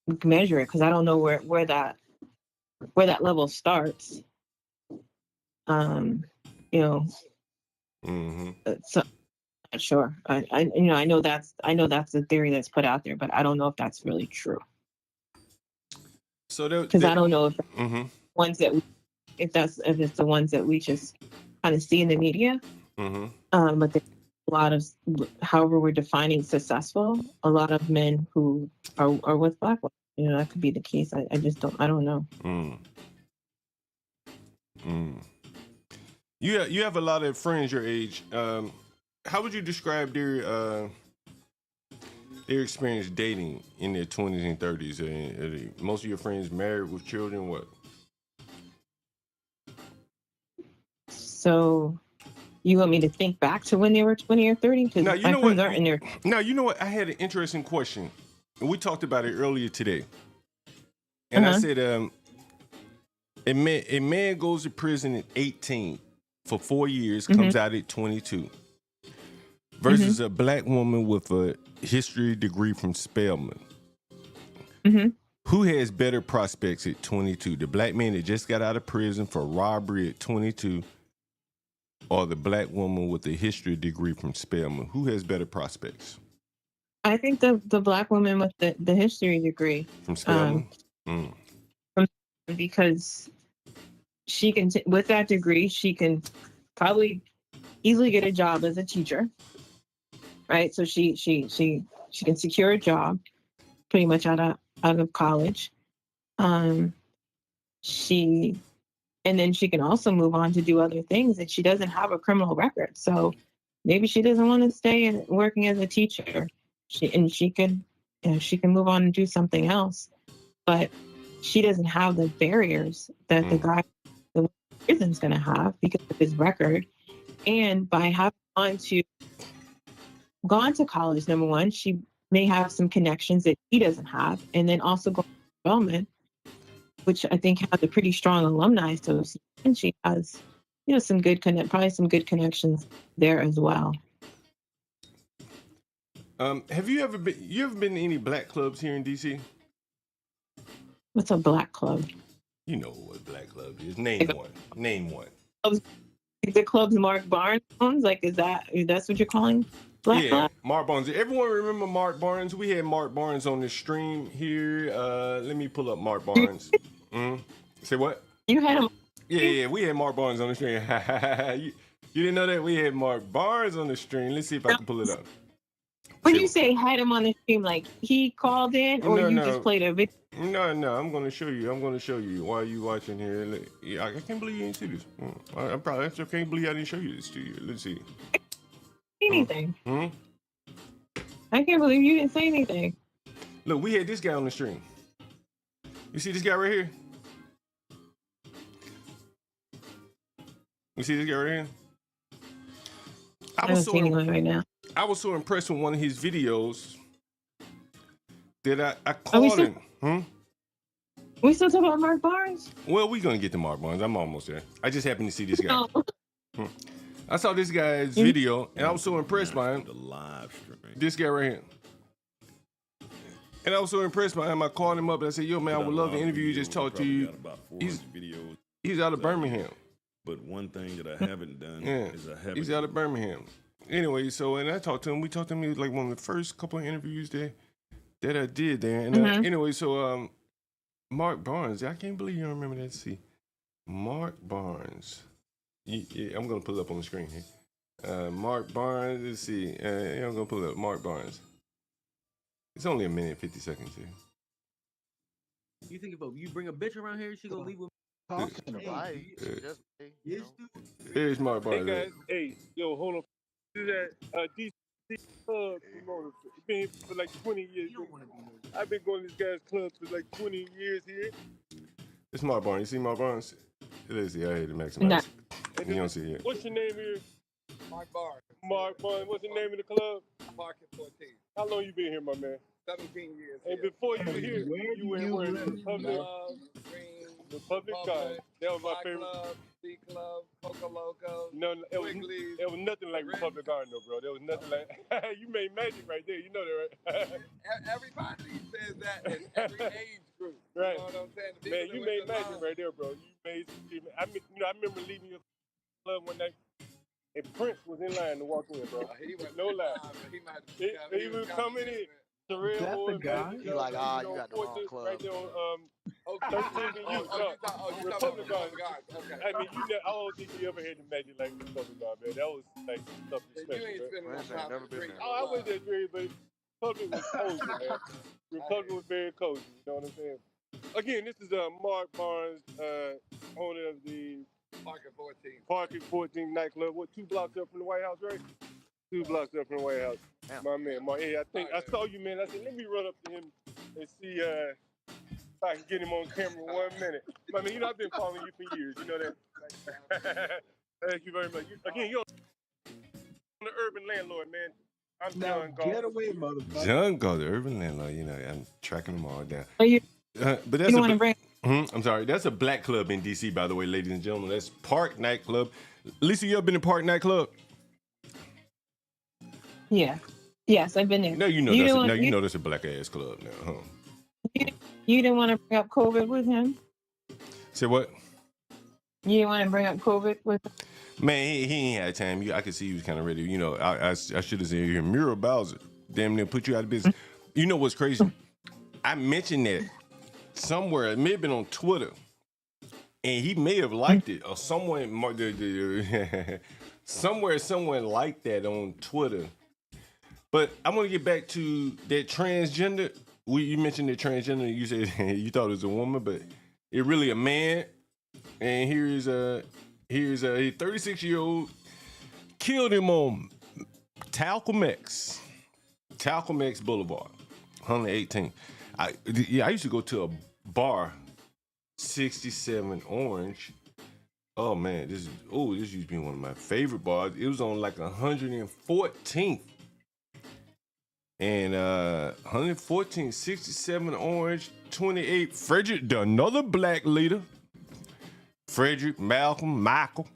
we can measure it, because I don't know where that level starts. So Not sure. I know that's the theory that's put out there, but I don't know if that's really true. So Because I don't know if mm-hmm. ones that if it's the ones that we just kind of see in the media. Mm-hmm. But there's a lot of, however we're defining successful, a lot of men who are with Black women. You know, that could be the case. I just don't. I don't know. You have a lot of friends your age. How would you describe their experience dating in their 20s and 30s? Are most of your friends married with children? What? So, you want me to think back to when they were 20 or 30? Because Now, my friends aren't in there. Now, you know what? I had an interesting question. And we talked about it earlier today. And I said, a man goes to prison at 18 for 4 years, comes out at 22. Versus a Black woman with a history degree from Spelman. Who has better prospects at 22? The Black man that just got out of prison for robbery at 22, or the Black woman with a history degree from Spelman? Who has better prospects? I think the Black woman with the history degree from Spelman. Because she can, with that degree, she can probably easily get a job as a teacher. Right, so she can secure a job pretty much out of college. And then she can also move on to do other things, and she doesn't have a criminal record. So maybe she doesn't want to stay working as a teacher. She can move on and do something else, but she doesn't have the barriers that the guy the prison's going to have because of his record, and by having gone to college, number one, she may have some connections that he doesn't have, and then also going to Spelman, which I think has a pretty strong alumni association. She has, some good probably some good connections there as well. Have you ever been to any Black clubs here in DC? What's a Black club? You know what a Black club is. Name one. The clubs Mark Barnes owns? Like, that's what you're calling Black club? Mark Barnes. Everyone remember Mark Barnes? We had Mark Barnes on the stream here. Let me pull up Mark Barnes. Say what? You had him? Yeah, we had Mark Barnes on the stream. You didn't know that? We had Mark Barnes on the stream. Let's see if I can pull it up. When you say had him on the stream, like he called in, or you just played a video? No, I'm going to show you while you watching here. I can't believe you didn't see this. I can't believe I didn't show you this to you. Let's see. Anything. I can't believe you didn't say anything. Look, we had this guy on the stream. You see this guy right here? You see this guy right here? I don't see anyone right now. I was so impressed with one of his videos that I called him. We still talking about Mark Barnes? Well, we're going to get to Mark Barnes. I'm almost there. I just happened to see this guy. I saw this guy's video, and I was so impressed by him. This guy right here. And I was so impressed by him, I called him up and I said, yo, man, I would love to interview you, just talk to you. He's out of Birmingham. But one thing that I haven't done is he's out of Birmingham. Anyway, and I talked to him. We talked to him. He was like one of the first couple of interviews that I did there. And anyway, Mark Barnes. I can't believe you don't remember that. Let's see. Mark Barnes. Yeah, I'm going to pull it up on the screen here. Mark Barnes. Let's see. I'm going to pull it up. Mark Barnes. It's only a minute, 50 seconds here. You think if you bring a bitch around here, she gonna leave with There's Mark Barnes. Hey guys, hey, yo, hold on. This is that DC club promoter. Been here for like 20 years. I've been going to this guy's club for like 20 years here. It's Mark Barnes. You see Mark Barnes? Let's see. I had to maximize. No. You don't see it. What's your name here? Mark Barnes. Mark Barnes. What's the name of the club? Market 14. How long you been here, my man? 17 years. And before you were here, you were in the public guy. That was my favorite. Club, C Club, Coca Loco. No, it was nothing like Republic Garden, though, bro. There was nothing like. You made magic right there. You know that, right? Everybody says that in every age group. Right. You know what I'm saying? Man, you made magic right there, bro. You made. I remember leaving your club one night. and Prince was in line to walk in, bro. No lie. He was coming in. Terrell That the Owens, guy? He like, you got the wrong 14th, club. right there on 13th and U. Republican. I mean, I don't think you ever had the magic like Republican, man. That was like something special, man. Prince ain't never been there. Oh, I went there, Dre, but Republican was cozy, man. Republican was very cozy. You know what I'm saying? Again, this is Mark Barnes, owner of the Parker 14 nightclub. What, 2 blocks up from the White House, right? 2 blocks up from the White House. Damn. My man, Mark. Hey, I think I saw you, man. I said, let me run up to him and see if I can get him on camera 1 minute. My man, I've been following you for years. You know that. Thank you very much. Again, you're the urban landlord, man. I'm John Galt. Get away, motherfucker. John Galt, the urban landlord. I'm tracking them all down. Are you? But that's You don't want to bring? I'm sorry. That's a black club in D.C., by the way, ladies and gentlemen. That's Park Nightclub. Lisa, you ever been to Park Nightclub? Yeah. Yes, I've been there. No, you know that's a black ass club now, huh? You didn't want to bring up COVID with him? Say what? You didn't want to bring up COVID with him? Man, he ain't had time. I could see he was kind of ready. I should have said here, Muriel Bowser, damn near put you out of business. You know what's crazy? I mentioned that somewhere. It may have been on Twitter, and he may have liked it, or someone someone liked that on Twitter. But I want to get back to that transgender. You mentioned that transgender. You said you thought it was a woman, but it really a man. And here's a 36-year-old killed him on Talcum X Boulevard, 118. I used to go to a bar, 67 Orange. Oh man, this used to be one of my favorite bars. It was on like 114th. And 114, 67 Orange, 28 Frederick, another black leader. Frederick, Malcolm, Michael.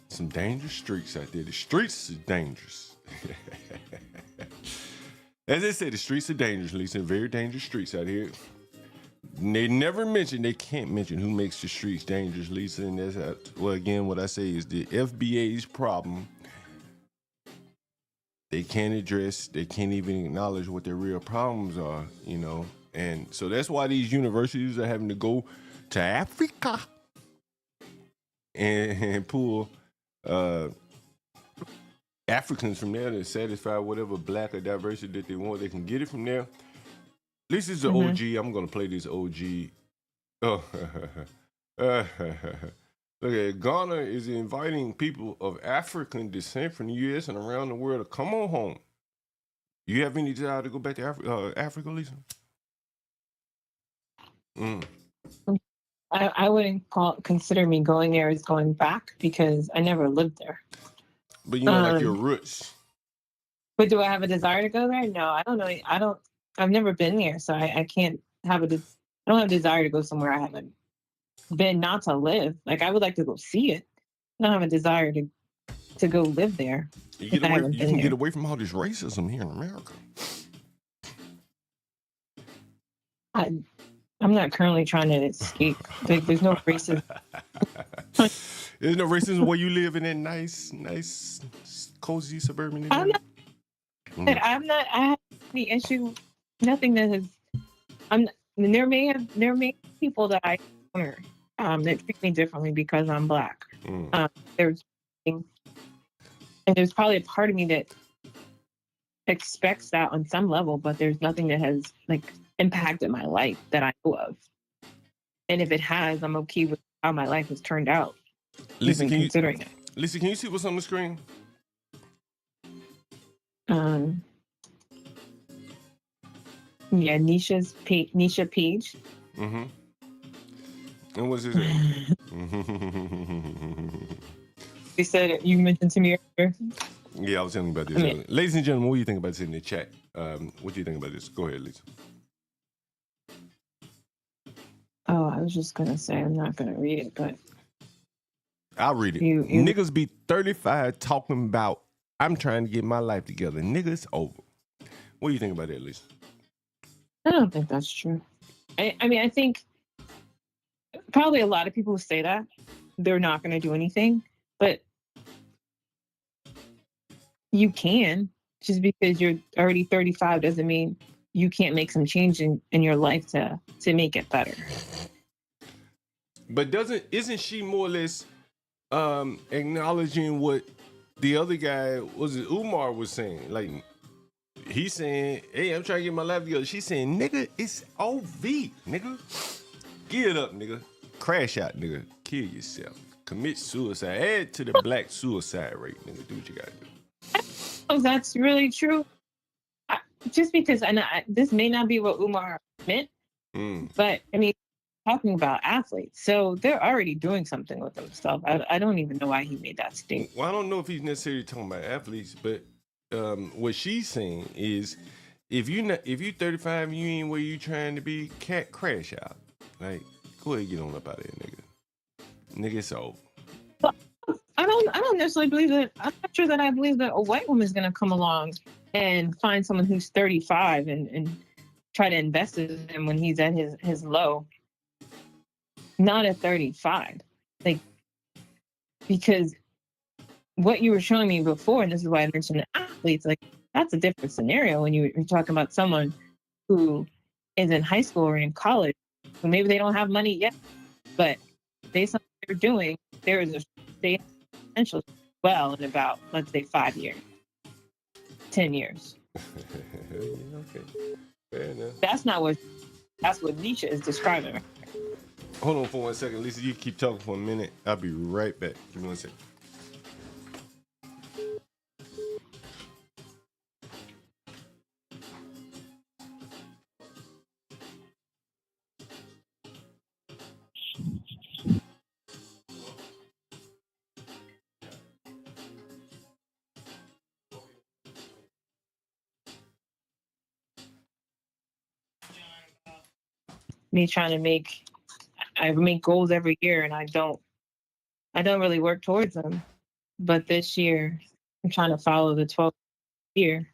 Some dangerous streets out there. The streets are dangerous. As I said, the streets are dangerous, Lisa. Very dangerous streets out here. They can't mention who makes the streets dangerous, Lisa. And that's again, what I say is the FBA's problem. They can't even acknowledge what their real problems are, And so that's why these universities are having to go to Africa and pull Africans from there to satisfy whatever black or diversity that they want. They can get it from there. This is the OG. I'm going to play this OG. Oh, look at Ghana is inviting people of African descent from the U.S. and around the world to come on home. You have any desire to go back to Africa, Lisa? I wouldn't consider me going there as going back because I never lived there. But like your roots. But do I have a desire to go there? No, I don't know. I've never been there, so I can't have I don't have a desire to go somewhere I haven't been, not to live. Like, I would like to go see it. I don't have a desire to go live there. You can get away from all this racism here in America. I'm not currently trying to escape. There's no racism. There's no racism where you live in that nice, cozy suburban area. I have any issue. Nothing that has. There may be people that I encounter that treat me differently because I'm black. There's probably a part of me that expects that on some level, but there's nothing that has impacted my life that I know of. And if it has, I'm okay with how my life has turned out. Lisa, can Lisa, can you see what's on the screen? Yeah, Nisha's Nisha Page. Mm-hmm. And what's his name? You said you mentioned to me earlier. Yeah, I was telling you about this. Ladies and gentlemen, what do you think about this in the chat? What do you think about this? Go ahead, Lisa. Oh, I was just gonna say I'm not gonna read it, but I'll read it. Niggas be 35 talking about I'm trying to get my life together. Niggas over. What do you think about that, Lisa? I don't think that's true. I think probably a lot of people who say that they're not going to do anything, but you can. Just because you're already 35 doesn't mean you can't make some change in your life to make it better. But isn't she more or less acknowledging what the other guy Umar was saying? Like, he's saying, hey, I'm trying to get my life together. She's saying, nigga, it's OV, nigga. Get it up, nigga. Crash out, nigga. Kill yourself. Commit suicide. Add to the black suicide rate, nigga. Do what you gotta do. Oh, that's really true. Just because, this may not be what Umar meant, but I mean, talking about athletes, so they're already doing something with themselves. I don't even know why he made that statement. Well, I don't know if he's necessarily talking about athletes, but what she's saying is, if you 35 and you ain't where you trying to be, cat crash out. Like, go ahead, get on up out of there, nigga. Nigga, it's over. I don't necessarily believe that. I'm not sure that I believe that a white woman is going to come along and find someone who's 35 and try to invest in him when he's at his low. Not at 35. Like, because what you were showing me before, and this is why I mentioned the athletes, like, that's a different scenario when you're talking about someone who is in high school or in college, who maybe they don't have money yet, but based on what they're doing, there is a potential well in about, let's say, 5 years, 10 years. Okay, fair enough. That's what Nietzsche is describing. Hold on for 1 second, Lisa. You keep talking for a minute. I'll be right back. Give me 1 second. Me trying to I make goals every year, and I don't really work towards them. But this year, I'm trying to follow the 12th year,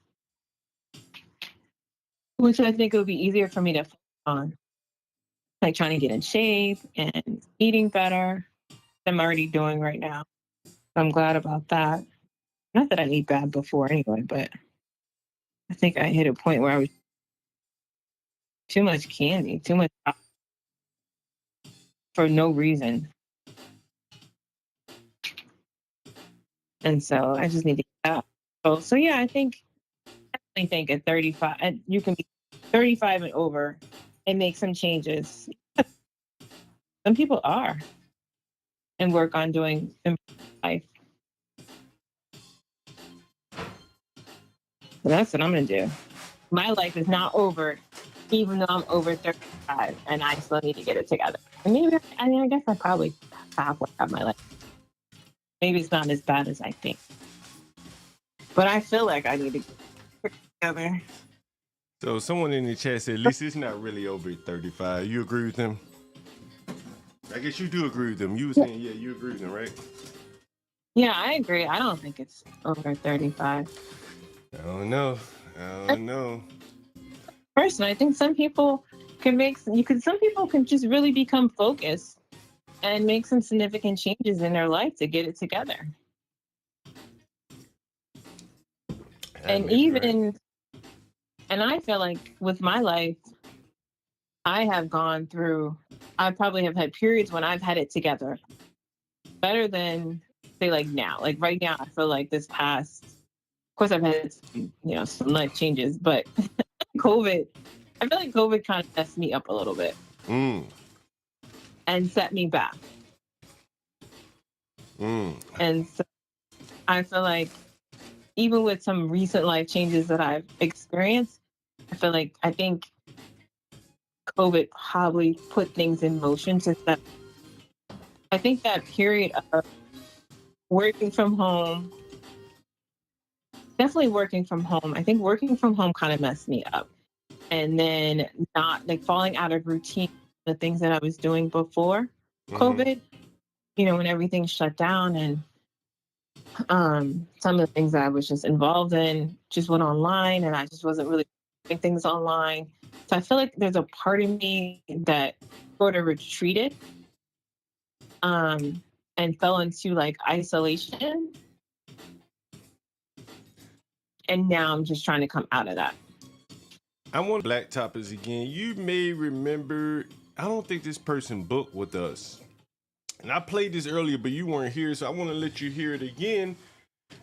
which I think it would be easier for me to focus on, like trying to get in shape and eating better. I'm already doing right now. I'm glad about that. Not that I ate bad before anyway, but I think I hit a point where I was too much candy, too much for no reason. And so I just need to get out. So yeah, I think at 35, and you can be 35 and over and make some changes. Some people are and work on doing life. So that's what I'm going to do. My life is not over, even though I'm over 35 and I still need to get it together. And maybe, I guess I probably halfway have my life. Maybe it's not as bad as I think. But I feel like I need to get it together. So someone in the chat said, Lisa, it's not really over 35. You agree with them? I guess you do agree with them. You were saying, yeah, you agree with them, right? Yeah, I agree. I don't think it's over 35. I don't know. Personally, I think some people some people can just really become focused and make some significant changes in their life to get it together. And I feel like with my life, I probably have had periods when I've had it together better than, say, like now. Like right now, I feel like this past, of course I've had, some life changes, but I feel like COVID kind of messed me up a little bit and set me back. And so I feel like even with some recent life changes that I've experienced, I think COVID probably put things in motion I think that period of working from home, definitely working from home. I think working from home kind of messed me up. And then not like falling out of routine, the things that I was doing before COVID, when everything shut down and some of the things that I was just involved in just went online and I just wasn't really doing things online. So I feel like there's a part of me that sort of retreated and fell into like isolation. and now I'm just trying to come out of that. I want Black Toppers again. You may remember, I don't think this person booked with us. And I played this earlier, but you weren't here, so I want to let you hear it again.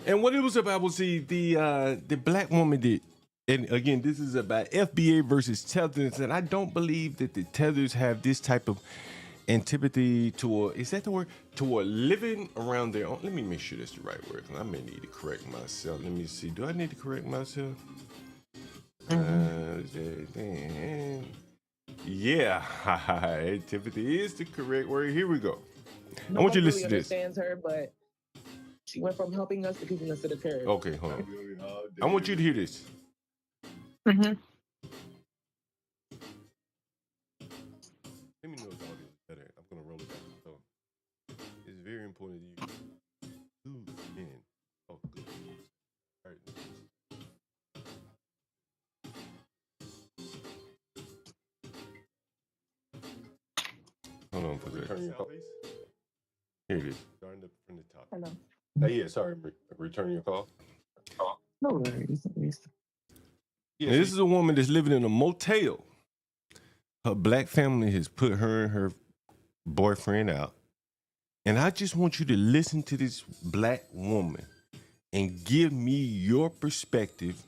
And what it was about was the black woman did. And again, this is about FBA versus Tethers, and I don't believe that the Tethers have this type of antipathy toward, is that the word? Toward living around their own. Let me make sure that's the right word, because I may need to correct myself. Let me see. Do I need to correct myself? Yeah, antipathy is the correct word. Here we go. I want you to listen to this. Understands her, but she went from helping us to kicking us to the curb. Okay, hold on. I want you to hear this. Mm-hmm. Let me know if the audio is better. I'm gonna roll it back. So it's very important that you tune in. Oh, good. All right. Hold on for this. Here it is. Starting up from the top. Hello. Yeah, sorry. Return your call. No worries. Now, this is a woman that's living in a motel. Her black family has put her and her boyfriend out. And I just want you to listen to this black woman and give me your perspective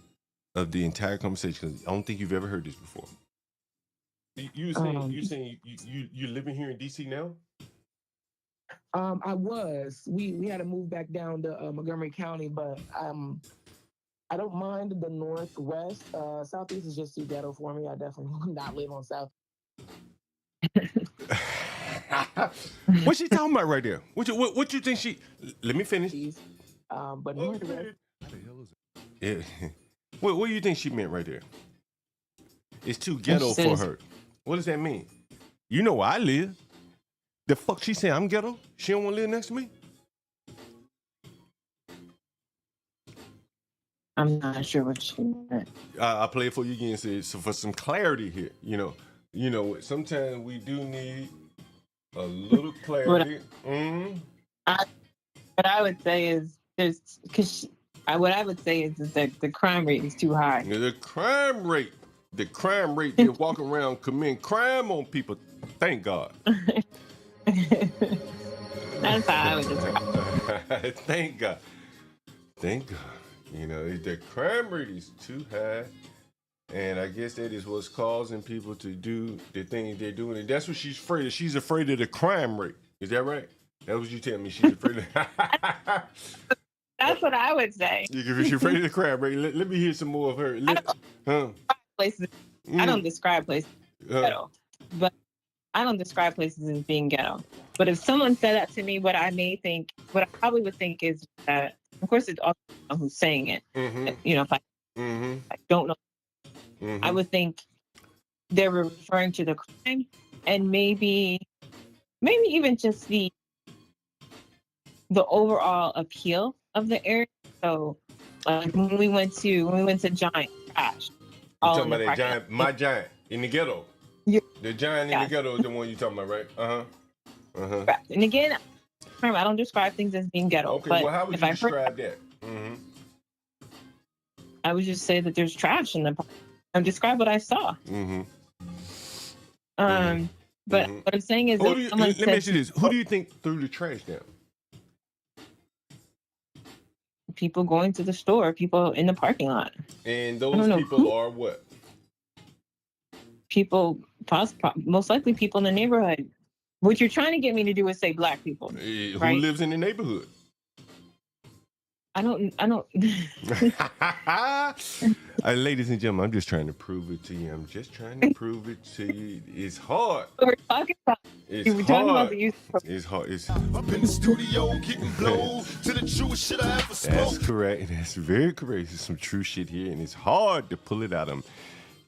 of the entire conversation. I don't think you've ever heard this before. You saying you living here in DC now? I was. We had to move back down to Montgomery County, but I don't mind the Northwest. Southeast is just too ghetto for me. I definitely will not live on South. What's she talking about right there? What you think she? Let me finish. But Northwest. Yeah. What do you think she meant right there? It's too ghetto for her. What does that mean? You know where I live. The fuck she saying I'm ghetto? She don't want to live next to me? I'm not sure what she meant. I'll play it for you again, so for some clarity here. You know, sometimes we do need a little clarity. What I would say is what I would say is that the crime rate is too high. The crime rate, they're walking around committing crime on people. Thank God. That's how I would describe it. Thank God. You know, the crime rate is too high. And I guess that is what's causing people to do the things they're doing. And that's what she's afraid of. She's afraid of the crime rate. Is that right? That's what you tell me. She's afraid of. That's what I would say. She's afraid of the crime rate. Let me hear some more of her. I don't describe places as ghetto, but I don't describe places as being ghetto. But if someone said that to me, what I probably would think is that, of course, it's also who's saying it. Mm-hmm. You know, if I don't know, I would think they were referring to the crime and maybe even just the overall appeal of the area. So, like when we went to Giant Trash. You talking about that giant, my giant in the ghetto? Yeah. The giant in the ghetto is the one you talking about, right? Right. And again, I don't describe things as being ghetto. Okay, but well, how would if you I describe that? I would just say that there's trash in the park. I describe what I saw. But what I'm saying is, let me ask you this: who do you think threw the trash down? People going to the store, people in the parking lot. And those people are what? People, most likely people in the neighborhood. What you're trying to get me to do is say black people. Who right? lives in the neighborhood? I don't. Ladies and gentlemen, I'm just trying to prove it to you. It's hard. We're talking about. It's hard. It's hard. It's up in the studio getting blown to the truest shit I ever spoke. That's correct. That's very correct. There's some true shit here, and it's hard to pull it out of them.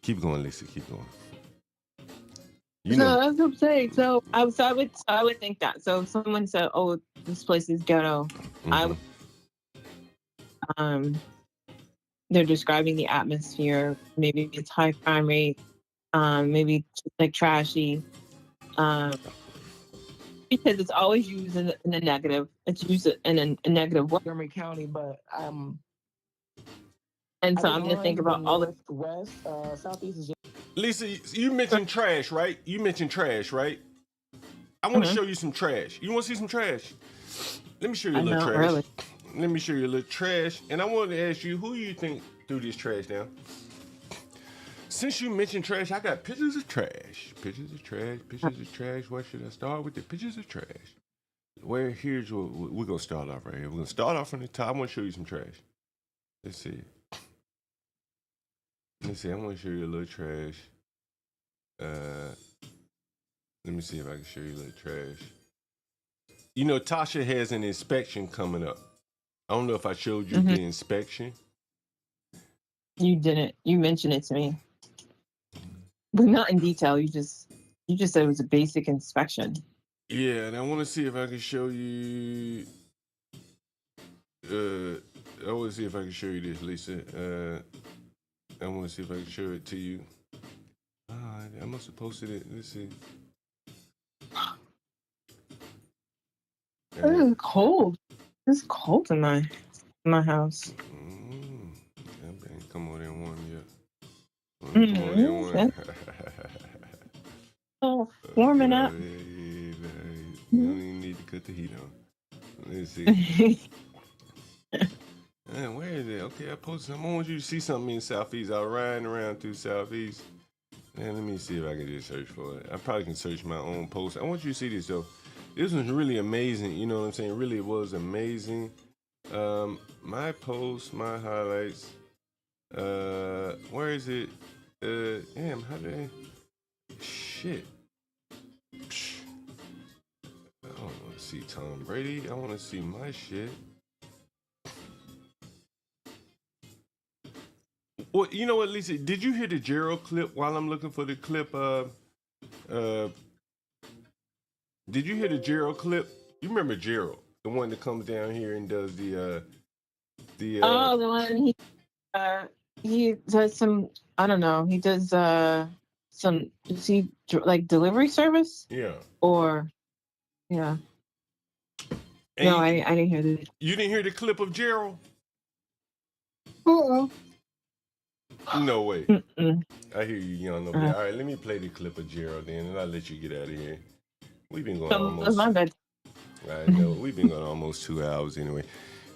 Keep going, Lisa. Keep going. No, that's what I'm saying. So I would think that. So if someone said, "Oh, this place is ghetto," they're describing the atmosphere. Maybe it's high crime rate. Maybe it's like trashy. Because it's always used in a negative. It's used in a negative way. Montgomery County, but And I so wouldn't I'm gonna think mind about the all the Northwest, Southeast is just Lisa, you mentioned trash, right? You mentioned trash, right? I want to show you some trash. You want to see some trash? Let me show you a I little know, trash. really. Let me show you a little trash. And I wanted to ask you, who you think threw this trash down? Since you mentioned trash, I got pictures of trash. Pictures of trash, pictures of trash. Where should I start with the pictures of trash? Here's what we're going to start off right here. We're going to start off from the top. I want to show you some trash. Let's see. I want to show you a little trash. Let me see if I can show you a little trash. You know, Tasha has an inspection coming up. I don't know if I showed you the inspection. You didn't. You mentioned it to me, but not in detail. You just said it was a basic inspection. Yeah, and I want to see if I can show you. I want to see if I can show you this, Lisa. I want to see if I can show it to you. I must have posted it. Let's see. It's cold. It's cold in my house. Come on in, warm you up. Come on in, warm. Oh, warming up. You don't even need to cut the heat on. Let's see. Man, where is it? Okay, I posted something. I want you to see something in Southeast. I was riding around through Southeast. Man, let me see if I can just search for it. I probably can search my own post. I want you to see this, though. This was really amazing. You know what I'm saying? Really, it was amazing. My post, my highlights. Where is it? Damn, how did I... Shit. I don't want to see Tom Brady. I want to see my shit. Well, you know what, Lisa? Did you hear the Gerald clip while I'm looking for the clip? Did you hear the Gerald clip? You remember Gerald, the one that comes down here and does the the one he does some, I don't know, he does some, is he like delivery service? Yeah. Or yeah. And no, I didn't hear that. You didn't hear the clip of Gerald? Uh-oh. No way. I hear you, young. All right, let me play the clip of Gerald then, and I'll let you get out of here. We've been going almost. My bad. I know. We've been going almost 2 hours anyway.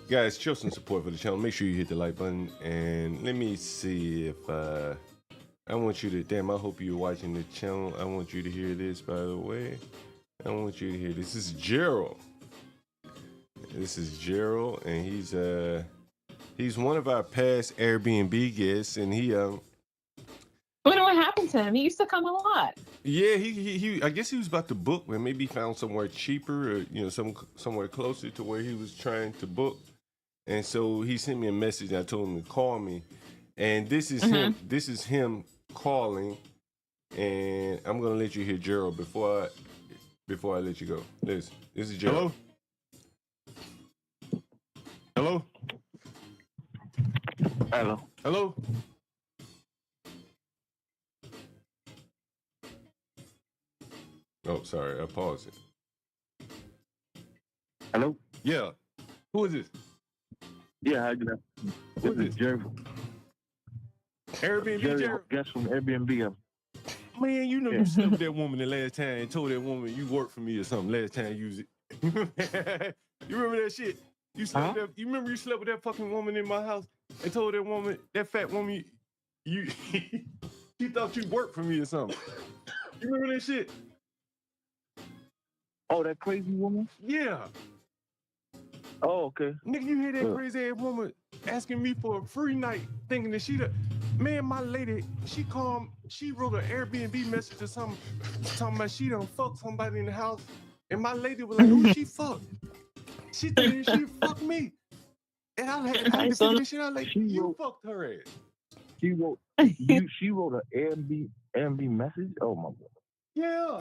Guys, show some support for the channel. Make sure you hit the like button. And let me see if I want you to... Damn, I hope you're watching the channel. I want you to hear this, by the way. I want you to hear this. This is Gerald. This is Gerald, and he's one of our past Airbnb guests, and he What happened to him? He used to come a lot. Yeah, he I guess he was about to book, but maybe found somewhere cheaper, or somewhere closer to where he was trying to book. And so he sent me a message, and I told him to call me. And this is him. This is him calling, and I'm gonna let you hear Gerald before I let you go. This is Gerald. Hello. Hello. Hello. Oh, sorry, I paused it. Hello? Yeah. Who is this? Yeah, how you doing? This is Jerry. Airbnb, Jerry? Guest from Airbnb. Man, you know you slept with that woman the last time and told that woman you worked for me or something last time you used it. You remember that shit? You slept with that, you remember you slept with that fucking woman in my house and told that woman, that fat woman, you she thought you worked for me or something. You remember that shit? Oh, that crazy woman? Yeah. Oh, okay. Nigga, you hear that crazy ass woman asking me for a free night, thinking that man, my lady, she wrote an Airbnb message or something, talking about she done fucked somebody in the house, and my lady was like, who she fucked? She thinking she fucked me. And I had to figure this shit out, like, you fucked her ass. She wrote an Airbnb message? Oh, my God. Yeah.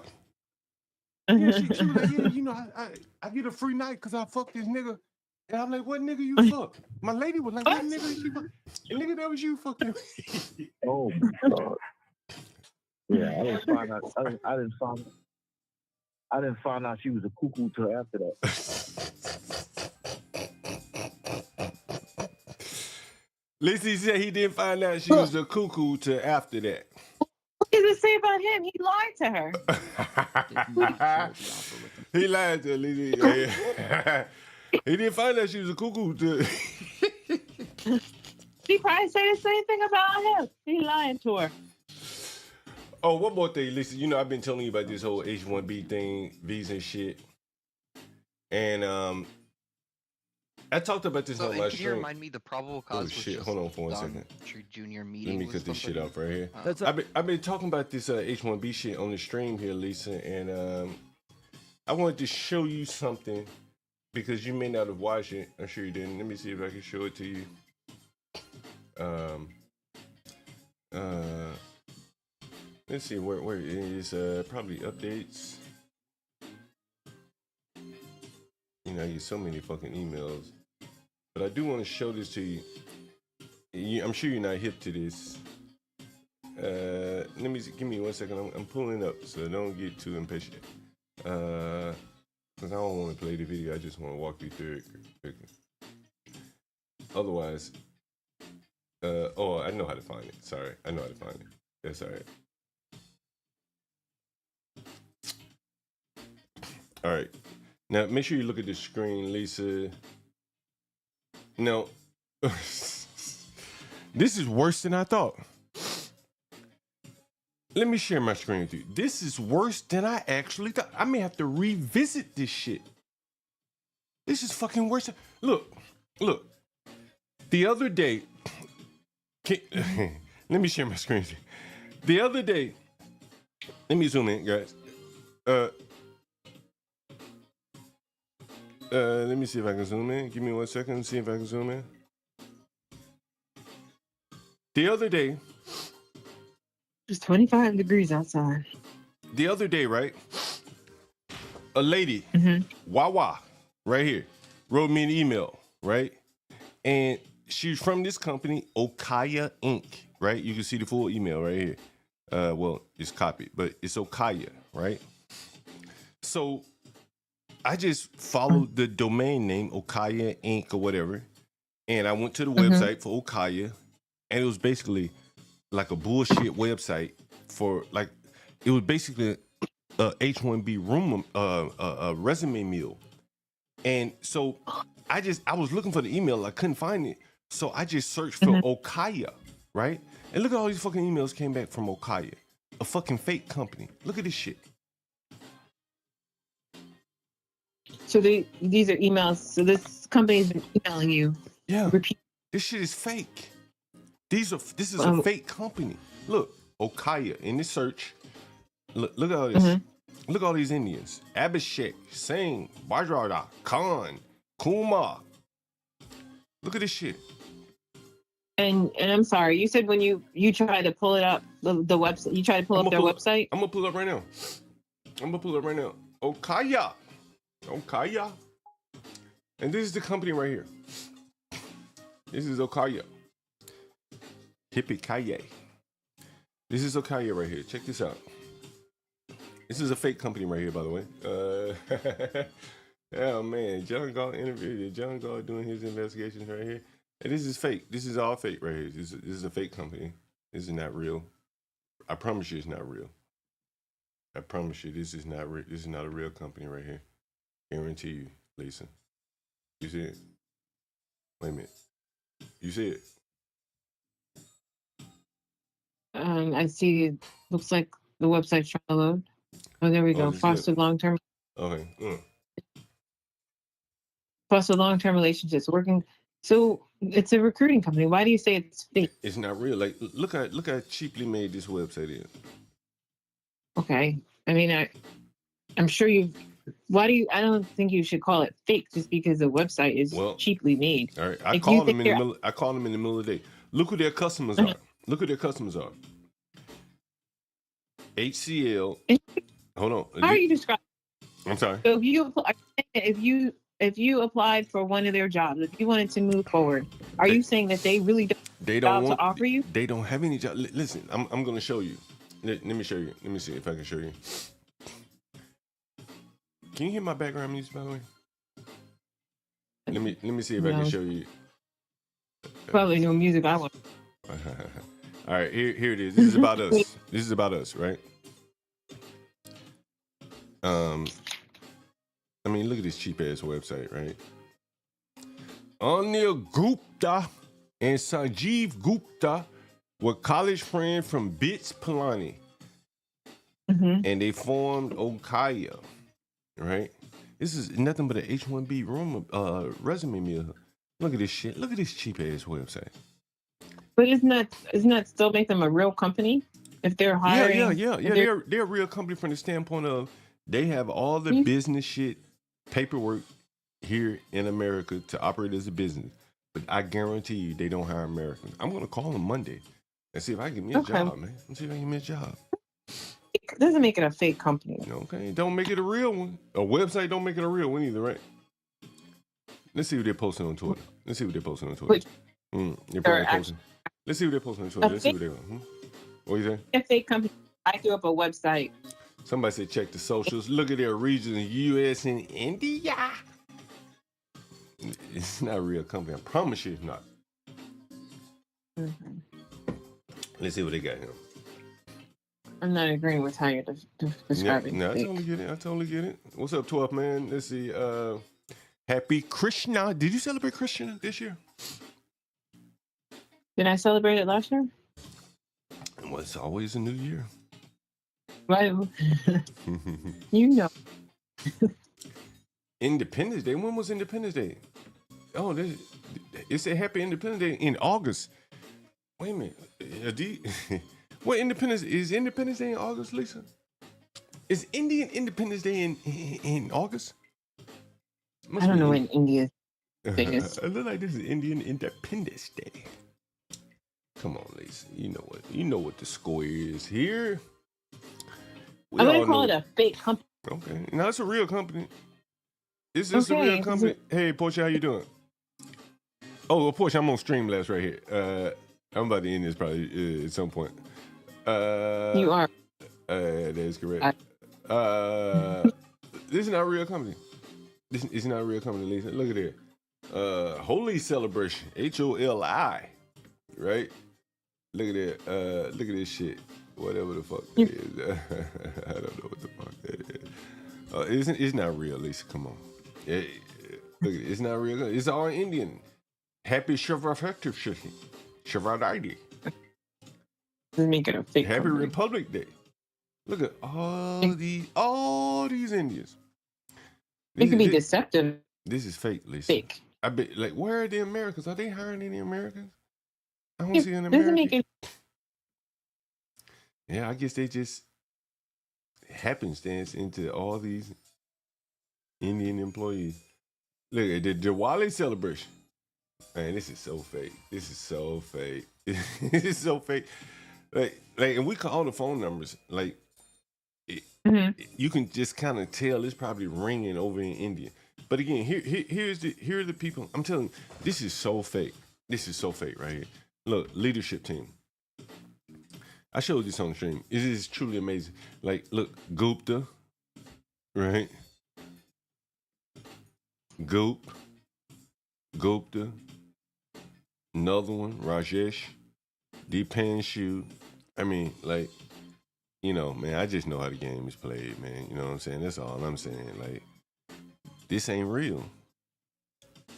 Yeah, she was like, yeah, you know, I get a free night because I fucked this nigga. And I'm like, what nigga you fuck? My lady was like, what nigga she fuck? And nigga, that was you fucking me. Oh, my God. Yeah, I didn't find out. I didn't find out she was a cuckoo till after that. Lacey said he didn't find out she was a cuckoo till after that. What does it say about him? He lied to her. He lied to her, Lacey. He didn't find out she was a cuckoo till... She probably say the same thing about him. He lying to her. Oh, one more thing, listen. You know, I've been telling you about this whole H-1B thing, visa and shit. And I talked about this on my Can you stream. remind me the probable cause was shit! just Hold on for 1 second. Don Jr. meeting. Let me cut this shit off right here. That's I've been talking about this H-1B shit on the stream here, Lisa, and I wanted to show you something because you may not have watched it. I'm sure you didn't. Let me see if I can show it to you. Let's see where it is. Probably updates. You know, I get so many fucking emails, but I do want to show this to you. I'm sure you're not hip to this. Give me 1 second. I'm pulling up, so don't get too impatient. Because I don't want to play the video. I just want to walk you through it quickly. Otherwise, oh, I know how to find it. Sorry, I know how to find it. That's all right. All right. Now, make sure you look at the screen, Lisa. No. This is worse than I thought. Let me share my screen with you. This is worse than I actually thought. I may have to revisit this shit. This is fucking worse. Look. The other day, let me share my screen with you. The other day, let me zoom in, guys. Let me see if I can zoom in. Give me 1 second. See if I can zoom in. The other day, it's 25 degrees outside. The other day, right? A lady, Wawa, right here, wrote me an email, right? And she's from this company, Okaya Inc., right? You can see the full email right here. Well, it's copied, but it's Okaya, right? So I just followed the domain name, Okaya Inc. or whatever, and I went to the website for Okaya, and it was basically like a bullshit website for like, it was basically a H-1B room, resume meal. And so I was looking for the email, I couldn't find it. So I just searched for Okaya, right? And look at all these fucking emails came back from Okaya, a fucking fake company. Look at this shit. So these are emails. So this company's been emailing you. Yeah. This shit is fake. This is a fake company. Look, Okaya in the search. Look at all this. Look at all these Indians. Abhishek, Singh, Vajrada, Khan, Kumar. Look at this shit. And I'm sorry, you said when you tried to pull it up, the website, you tried to pull up their website? I'm gonna pull it up right now. Okaya. And this is the company right here. This is Okaya. Hippie-kaye. This is Okaya right here. Check this out. This is a fake company right here, by the way. Oh man, John Galt interviewed. John Galt doing his investigations right here. And this is fake. This is all fake right here. This is a fake company. This is not real. I promise you, it's not real. I promise you, this is not real. This is not a real company right here. Guarantee you, Lisa. You see it? Wait a minute. You see it? I see. It looks like the website's trying to load. Oh, there we go. Foster long-term. Okay. Foster long-term relationships. Working. So it's a recruiting company. Why do you say it's fake? It's not real. Like, look how cheaply made this website is. Okay. I mean, I'm sure you. Why do you? I don't think you should call it fake just because the website is cheaply made. All right. I called them in the middle of the day. Look who their customers are. Look who their customers are. HCL. Hold on. How are you describing? I'm sorry. So if you applied for one of their jobs, if you wanted to move forward, are you saying that they really don't have to offer you? They don't have any job. Listen, I'm going to show you. Let me show you. Let me see if I can show you. Can you hear my background music, by the way? Let me see if I can show you. Probably no music I want. All right, here it is. This is about us. This is about us, right? I mean, look at this cheap ass website, right? Anil Gupta and Sanjeev Gupta were college friends from Bits Pilani, and they formed Okaya, right? This is nothing but an H-1B resume mill. Look at this shit. Look at this cheap ass website. But isn't that still make them a real company if they're hiring? Yeah. They're a real company from the standpoint of they have all the business shit, paperwork here in America to operate as a business. But I guarantee you they don't hire Americans. I'm gonna call them Monday and see if I can get me a job, man. Let's see if I can get me a job. It doesn't make it a fake company. Okay, don't make it a real one. A website don't make it a real one either, right? Let's see what they're posting on Twitter. They're probably posting. Let's see what they're posting on Twitter. Let's see what they're doing. What you say? A fake company. I threw up a website. Somebody said check the socials. Look at their regions, U.S. and India. It's not a real company. I promise you it's not. Let's see what they got here. I'm not agreeing with how you're describing. No, I totally get it. What's up, 12 man? Let's see. Happy Krishna. Did you celebrate Krishna this year? Did I celebrate it last year? Well, it's always a new year. Right. You know. Independence Day. When was Independence Day? Oh, it said Happy Independence Day in August. Wait a minute. What Independence Day in August, Lisa? Is Indian Independence Day in August? I don't know when India is. It looks like this is Indian Independence Day. Come on, Lisa. You know what the score is here. I'm gonna call it a fake company. Okay. No, it's a real company. Is this a real company? Hey, Portia, how you doing? Oh, well, Portia, I'm on Streamlabs right here. I'm about to end this probably at some point. You are. That is correct. This is not a real company. This is not a real company, Lisa. Look at it. Holy Celebration, HOLI, right? Look at that. Look at this shit. Whatever the fuck that is. I don't know what the fuck that is. It's not real, Lisa. Come on. Look at it. It's not real. It's all Indian. Happy Shivaratri. Doesn't make it a fake Happy company. Republic Day. Look at all these Indians. It can be deceptive. This is fake, Lisa. Fake. I bet. Like, where are the Americans? Are they hiring any Americans? I don't It see an doesn't American. make it. Yeah, I guess they just happenstance into all these Indian employees. Look at the Diwali celebration. Man, this is so fake. This is so fake. This is so fake. Like, and we call the phone numbers. Like, you can just kind of tell it's probably ringing over in India. But again, here are the people. I'm telling you, this is so fake. This is so fake right here. Look, leadership team. I showed this on the stream. It is truly amazing. Like, look, Gupta, right? Gupta. Another one, Rajesh. Deepanshu. I mean, like, man, I just know how the game is played, man. You know what I'm saying? That's all I'm saying. Like, this ain't real.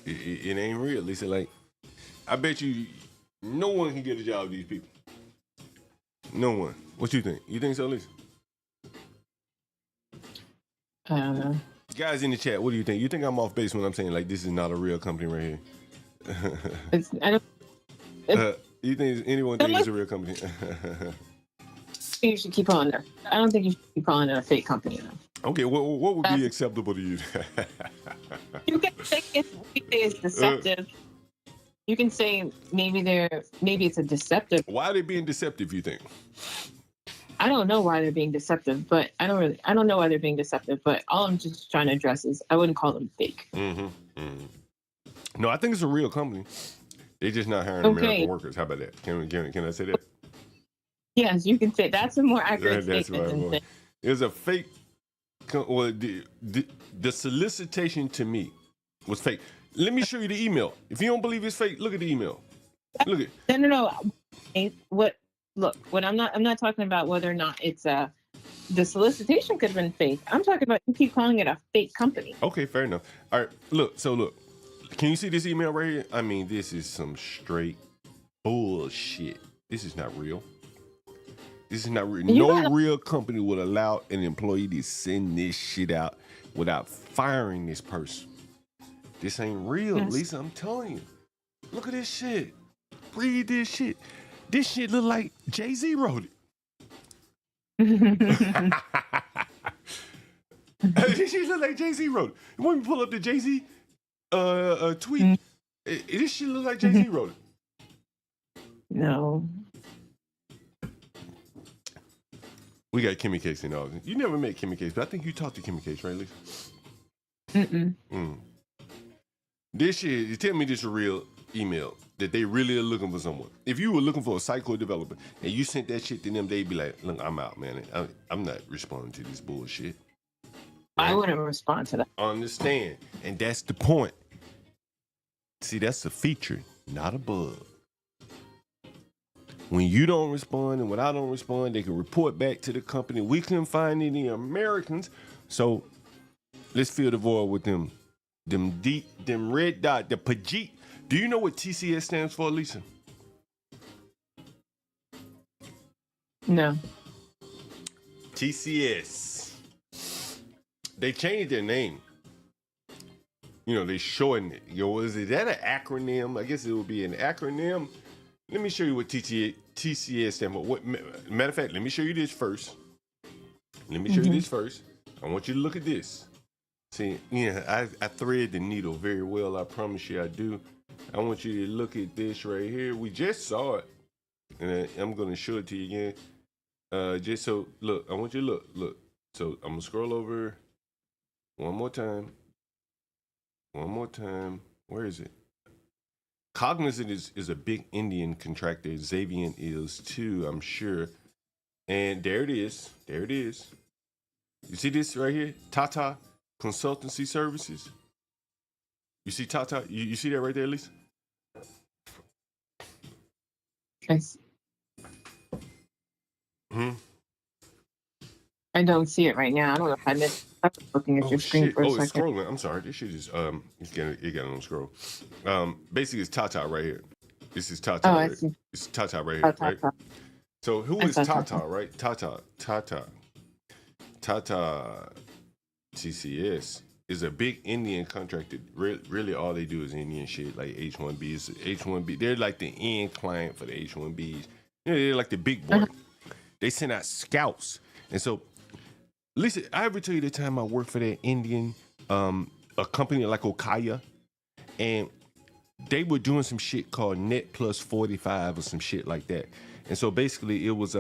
It ain't real. Lisa, like, I bet you no one can get a job with these people. No one. What you think? You think so, Lisa? I don't know. Guys in the chat, what do you think? You think I'm off base when I'm saying, like, this is not a real company right here? You think anyone thinks it's a real company? You should keep calling there. I don't think you should keep calling it a fake company, though. Okay, what would be acceptable to you? You can say it's deceptive. You can say maybe it's a deceptive. Why are they being deceptive, you think? I don't know why they're being deceptive, but I don't know why they're being deceptive, but all I'm just trying to address is I wouldn't call them fake. No, I think it's a real company. They're just not hiring American workers. How about that? Can I say that? Yes, you can say that's a more accurate That's statement than fake. It's a fake. Well, the solicitation to me was fake. Let me show you the email. If you don't believe it's fake, look at the email. Look at No. What? Look, I'm not talking about whether or not it's the solicitation could have been fake. I'm talking about you keep calling it a fake company. Okay, fair enough. All right, look. Can you see this email right here? I mean, this is some straight bullshit. This is not real. This is not real. No real company would allow an employee to send this shit out without firing this person. This ain't real, Yes. Lisa. I'm telling you. Look at this shit. Read this shit. This shit look like Jay-Z wrote it. This shit look like Jay-Z wrote it. When we pull up the Jay-Z tweet, this shit look like Jay-Z wrote it. No. We got Kimmy Case in all. You never met Kimmy Case, but I think you talked to Kimmy Case, right, Lisa? This shit, you tell me this is a real email that they really are looking for someone. If you were looking for a psycho developer and you sent that shit to them, they'd be like, look, I'm out, man. I'm not responding to this bullshit. I wouldn't respond to that. Understand. And that's the point. See, that's a feature, not a bug. When you don't respond and when I don't respond, they can report back to the company. We couldn't find any Americans. So let's fill the void with them red dot, the Pajit. Do you know what TCS stands for, Lisa? No. TCS. They changed their name. You know, they shortened it. Is that an acronym? I guess it would be an acronym. Let me show you what TCS stands for. Matter of fact, let me show you this first. I want you to look at this. See, I thread the needle very well. I promise you I do. I want you to look at this right here. We just saw it. And I'm going to show it to you again. Just so, look, I want you to look. So I'm going to scroll over one more time. Where is it? Cognizant is a big Indian contractor. Xavier is too, I'm sure. And there it is. You see this right here? Tata Consultancy Services. You see Tata? You see that right there, Lisa? Yes. I don't see it right now. I don't know if I missed. I'm looking at your screen for a second. It's scrolling. I'm sorry. This shit is it got on scroll. Basically it's Tata right here. This is Tata. Oh, right? I see. It's Tata right here, right? So who is Tata, right? Tata TCS is a big Indian contractor. Really all they do is Indian shit, like H-1Bs. H-1B, they're like the end client for the H-1Bs. They're like the big boy. They send out scouts. And so, listen, I ever tell you the time I worked for that Indian, a company like Okaya, and they were doing some shit called Net Plus 45 or some shit like that. And so basically it was,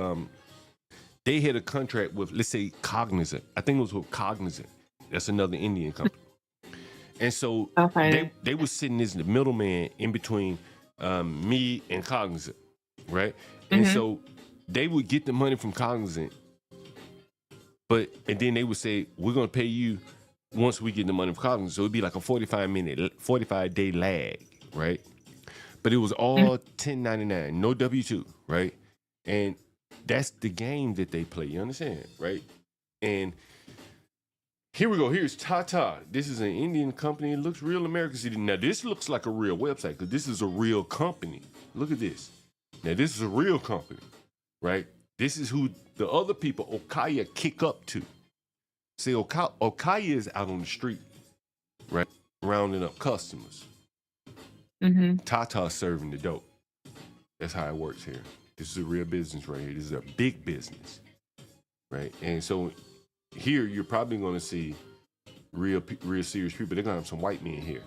they had a contract with, let's say, Cognizant. I think it was with Cognizant. That's another Indian company. And so they were sitting as the middleman in between me and Cognizant, right? And so they would get the money from Cognizant, and then they would say, we're going to pay you once we get the money from Cognizant. So it'd be like a 45-day lag, right? But it was all 1099, no W-2, right? And that's the game that they play, you understand, right? And here we go. Here's Tata. This is an Indian company. It looks real American. Now, this looks like a real website because this is a real company. Look at this. Now, this is a real company, right? This is who the other people, Okaya, kick up to. See, Okaya is out on the street, right? Rounding up customers. Tata serving the dope. That's how it works here. This is a real business right here. This is a big business, right? And so here you're probably going to see real serious people. They're going to have some white men here.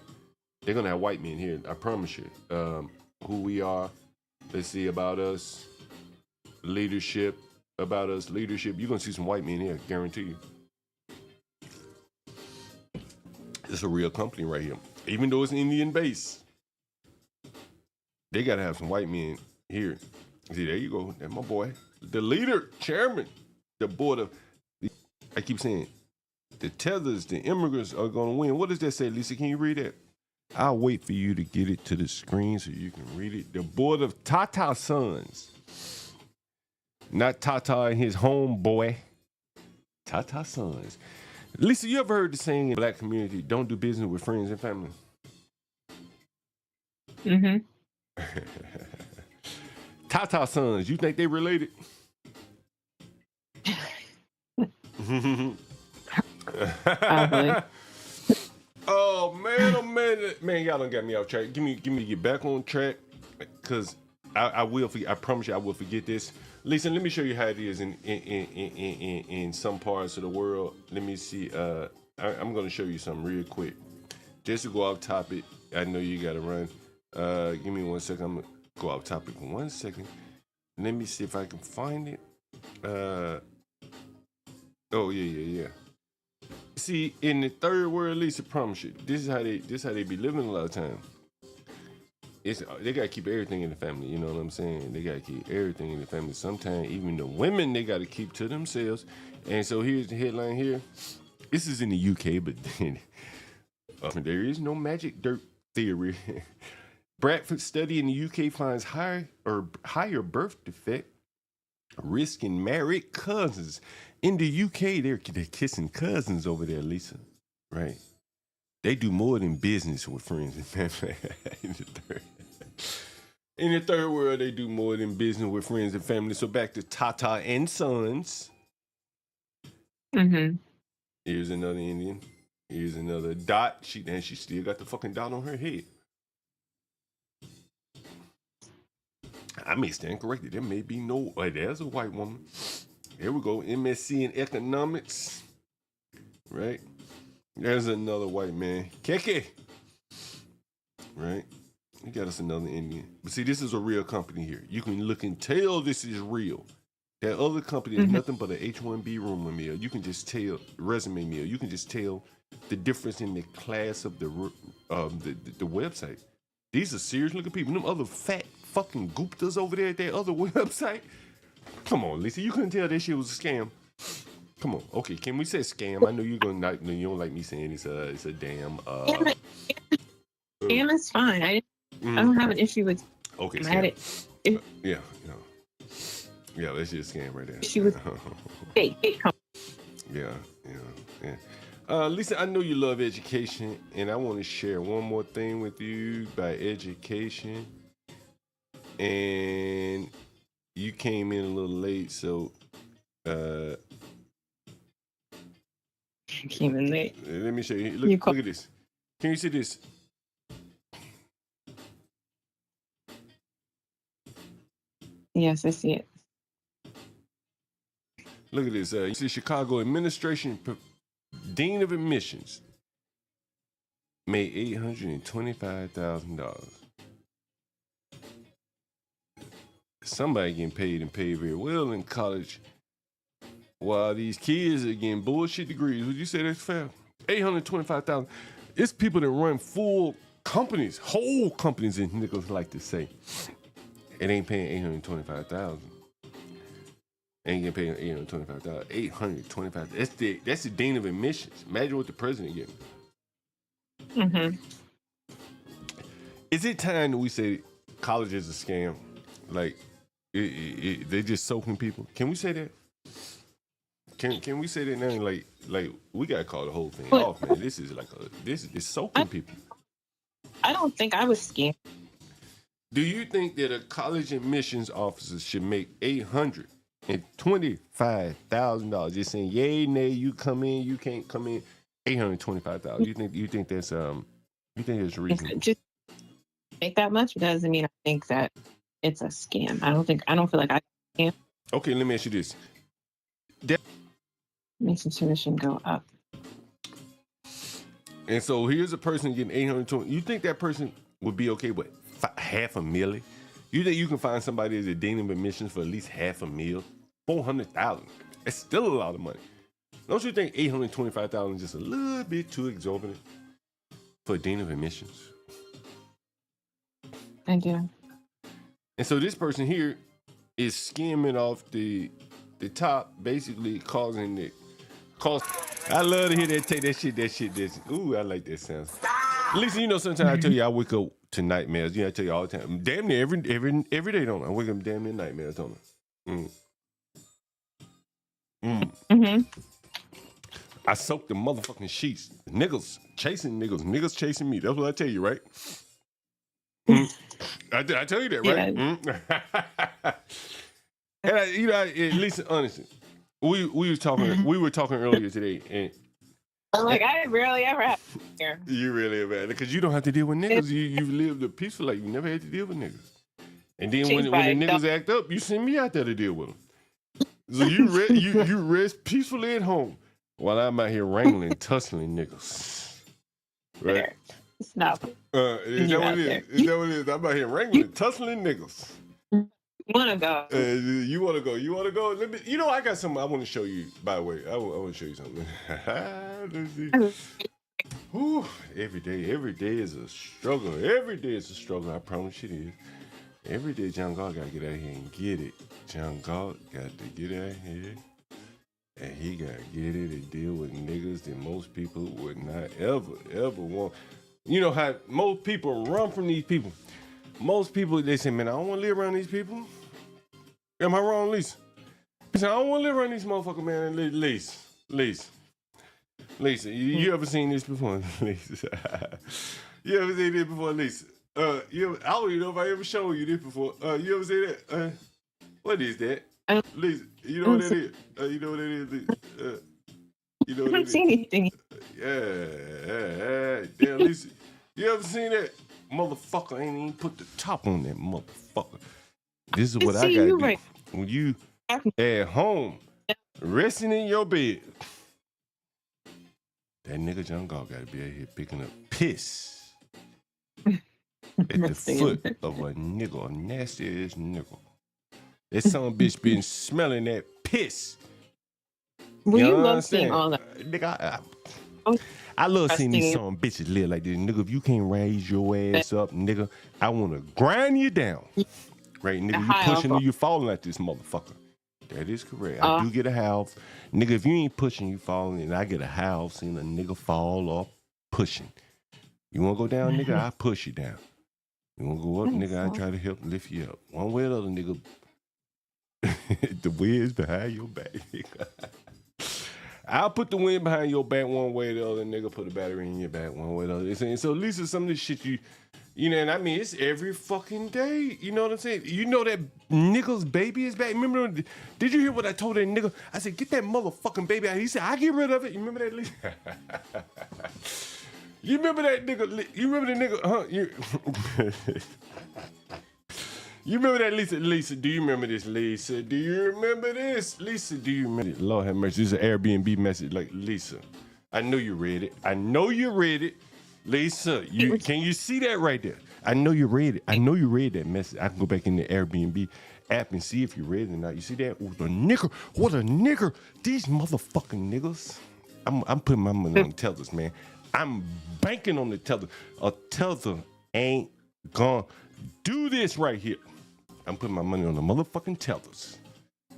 They're going to have white men here. I promise you. Who we are. Let's see about us. Leadership. About us. Leadership. You're going to see some white men here. Guarantee you. It's a real company right here. Even though it's Indian base. They got to have some white men here. See, there you go. That's my boy. The leader, chairman, the board of, I keep saying, the Tethers, the immigrants are going to win. What does that say, Lisa? Can you read that? I'll wait for you to get it to the screen so you can read it. The board of Tata Sons. Not Tata and his homeboy. Tata Sons. Lisa, you ever heard the saying in the black community, don't do business with friends and family? Mm-hmm. Tata Sons, you think they related? Oh man, y'all done got me off track. Give me to get back on track, cause I will. I promise you, I will forget this. Listen, let me show you how it is in some parts of the world. Let me see. I'm gonna show you something real quick, just to go off topic. I know you gotta run. Give me 1 second. I'm gonna go off topic for 1 second. Let me see if I can find it. Oh yeah. See, in the third world, at least I promise you, this is how they be living a lot of time. They gotta keep everything in the family, you know what I'm saying? They gotta keep everything in the family. Sometimes even the women they gotta keep to themselves. And so here's the headline here. This is in the UK, but then there is no magic dirt theory. Bradford study in the UK finds higher birth defect risk in married cousins. In the UK, they're kissing cousins over there, Lisa. Right? They do more than business with friends and family. In the third world, they do more than business with friends and family. So back to Tata and Sons. Mm-hmm. Here's another Indian. Here's another dot. She still got the fucking dot on her head. I may stand corrected. There may be no. There's a white woman. Here we go. MSc in economics. Right? There's another white man. Keke. Right? We got us another Indian. But see, this is a real company here. You can look and tell this is real. That other company is nothing but an H-1B rumor mill. You can just tell, resume mill. You can just tell the difference in the class of the website. These are serious looking people. Them other fat fucking Guptas over there at that other website. Come on, Lisa. You couldn't tell that shit was a scam. Come on. Okay, can we say scam? I know you're gonna not. You don't like me saying it's a damn. Scam is fine. I don't have an issue with. Okay. I had it. Yeah. Yeah, that's just a scam right there. She was fake. Yeah. Lisa, I know you love education, and I want to share one more thing with you about education. And you came in a little late, so came in late. Let me show you. Look at this. Can you see this? Yes, I see it. Look at this. You see Chicago Administration Dean of Admissions made $825,000. Somebody getting paid and paid very well in college, while these kids are getting bullshit degrees. Would you say that's fair? $825,000. It's people that run full companies, whole companies, as niggas like to say. It ain't paying $825,000. Ain't getting paid $825,000. $825,000. That's the dean of admissions. Imagine what the president getting. Mm-hmm. Is it time that we say college is a scam? Like they just soaking people? Can we say that? Can we say that now? Like we gotta call the whole thing off, man. This is soaking people. I don't think I was scammed. Do you think that a college admissions officer should make $825,000 just saying yay, nay, you come in, you can't come in? $825,000. You think that's reasonable? Just make that much doesn't mean I think that it's a scam. I don't feel like I can. Okay, let me ask you this. Makes the tuition go up. And so here's a person getting $820,000. You think that person would be okay with $500,000? You think you can find somebody as a dean of admissions for at least $500,000? $400,000. It's still a lot of money. Don't you think $825,000 is just a little bit too exorbitant for a dean of admissions? I do. And so this person here is skimming off the top, basically causing the cost. I love to hear that take that shit. Ooh, I like that sound. Lisa, you know, sometimes I tell you I wake up to nightmares. You know, I tell you all the time. Damn near every day, don't I? I wake up damn near nightmares, don't I? I soak the motherfucking sheets. Niggas chasing niggas. Niggas chasing me. That's what I tell you, right? I tell you that, right? And Lisa, honestly, we were talking earlier today, and I'm like, I rarely ever have here. You really have had it because you don't have to deal with niggas. You've lived a peaceful life. You never had to deal with niggas. And then when the niggas act up, you send me out there to deal with them. So you rest peacefully at home while I'm out here wrangling, tussling niggas. Right? Stop. Is that what it is? Is that what it is? I'm out here wrangling, tussling niggas. Wanna go? You wanna go? You wanna go? Let me. You know, I got something I want to show you. By the way, I want to show you something. Let's see. Whew, every day is a struggle. Every day is a struggle. I promise you it is. Every day, John Galt got to get out here and get it. John Galt got to get out here, and he got to get it and deal with niggas that most people would not ever want. You know how most people run from these people. Most people, they say, man, I don't want to live around these people. Am I wrong, Lisa? They say, I don't want to live around these motherfuckers, man. Lisa, you ever seen this before, Lisa? You ever seen this before, Lisa? I don't even know if I ever showed you this before. You ever seen that? What is that? Lisa, you know what that is? You know what that is, Lisa? You know what I haven't seen anything. Yeah. Damn, Lisa, you ever seen that? Motherfucker ain't even put the top on that motherfucker. This is what I gotta do. Right. When you at home, resting in your bed, that nigga John Galt gotta be out here picking up piss at the foot of a nigga, a nasty ass nigga. That son of a bitch been smelling that piss. Well, you love seeing all that. Nigga, I love seeing these some bitches live like this. Nigga, if you can't raise your ass up, nigga, I want to grind you down. Right, nigga, you pushing or you falling like this motherfucker. That is correct. I do get a house. Nigga, if you ain't pushing, you falling, and I get a house, seeing a nigga fall off pushing. You want to go down, nigga? I push you down. You want to go up, nigga? I try to help lift you up. One way or the other, nigga. The wind's behind your back, nigga. I'll put the wind behind your back one way or the other, nigga. Put the battery in your back one way or the other. And so, Lisa, some of this shit you know, and I mean, it's every fucking day. You know what I'm saying? You know that nigga's baby is back. Remember, did you hear what I told that nigga? I said, get that motherfucking baby out. He said, I get rid of it. You remember that, Lisa? You remember that nigga? You remember the nigga? Huh? You remember that, Lisa? Lisa, do you remember this? Lisa, do you remember this? Lisa, do you remember it? Lord have mercy. This is an Airbnb message. Like, Lisa, I know you read it. I know you read it. Lisa, can you see that right there? I know you read it. I know you read that message. I can go back in the Airbnb app and see if you read it or not. You see that? What a nigger. What a nigger. These motherfucking niggas. I'm putting my money on the Tethers, man. I'm banking on the Tether. A Tether ain't gonna do this right here. I'm putting my money on the motherfucking Tethers.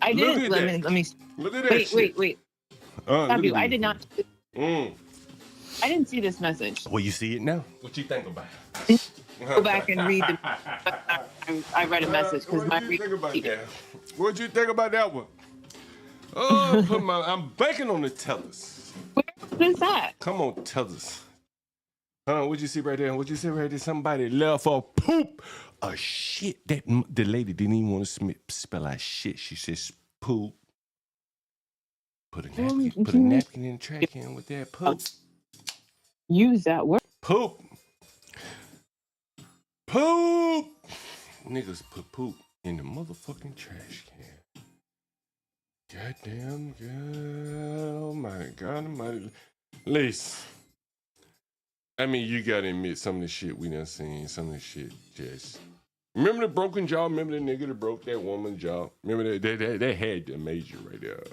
I did. Let me. Look at that. Wait. I did not. I didn't see this message. Well, you see it now. What you think about it? Go back and read the. I read a message because my. What'd you think about that one? Oh, I'm banking on the Tethers. What is that? Come on, Tethers. What'd you see right there? What'd you see right there? Somebody left a poop. A shit. That the lady didn't even want to spell out shit. She says poop. Put a napkin in the trash can with that poop. Use that word. Poop. Niggas put poop in the motherfucking trash can. Goddamn, God, oh my God, almighty. Lisa, I mean, you gotta admit some of the shit we done seen, some of the shit just... Remember the broken jaw? Remember the nigga that broke that woman's jaw? Remember they had the major right there.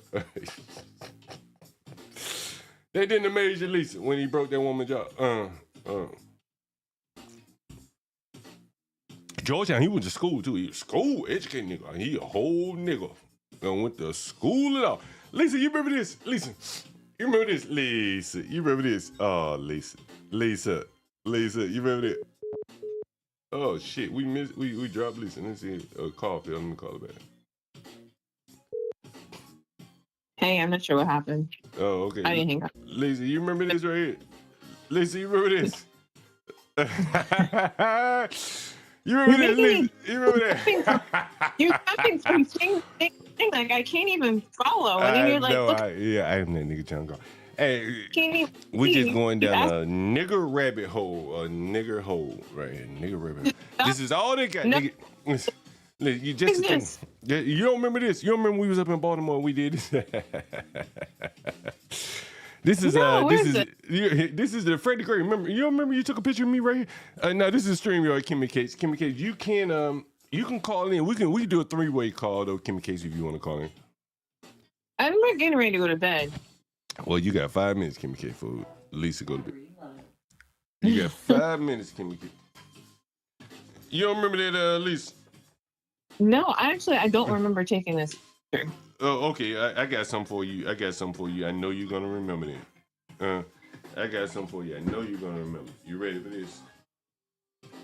They didn't the major, Lisa, when he broke that woman's jaw. Georgetown, he went to school too. He was a school educated nigga. He a whole nigga. Went to school and all. Lisa, you remember this? Lisa, you remember this? Lisa, you remember this? Oh, Lisa. Lisa, you remember that? Oh shit, we dropped Lisa. Let's see. Call Phil. Let me call her back. Hey, I'm not sure what happened. Oh, okay. I didn't hang up. Lisa, you remember this right here? Lisa, you remember this? You remember this, Lisa? You remember that? You're jumping from thing like I can't even follow, and then you're like, look, I am that nigga John Galt. Hey, can't even we see. just going You down asked- a nigger rabbit hole, a nigger hole right here, nigger rabbit hole. This is all they got, No. nigga. Listen, you just Business. yeah, you don't remember this? You don't remember we was up in Baltimore and we did this? This is No, where is this is the Freddie Gray. Remember? You don't remember you took a picture of me right here? No, this is StreamYard Kimmy Case. Kimmy Case, you can call in. We can do a 3-way call though, Kimmy Case, if you want to call in. I'm getting ready to go to bed. Well, you got 5 minutes, Kimmy K, for Lisa go to bed. You got 5 minutes, Kimmy K. You don't remember that, Lisa? No, I don't remember taking this picture. Oh, okay. I got something for you. I know you're gonna remember that. I got something for you. I know you're gonna remember. You ready for this?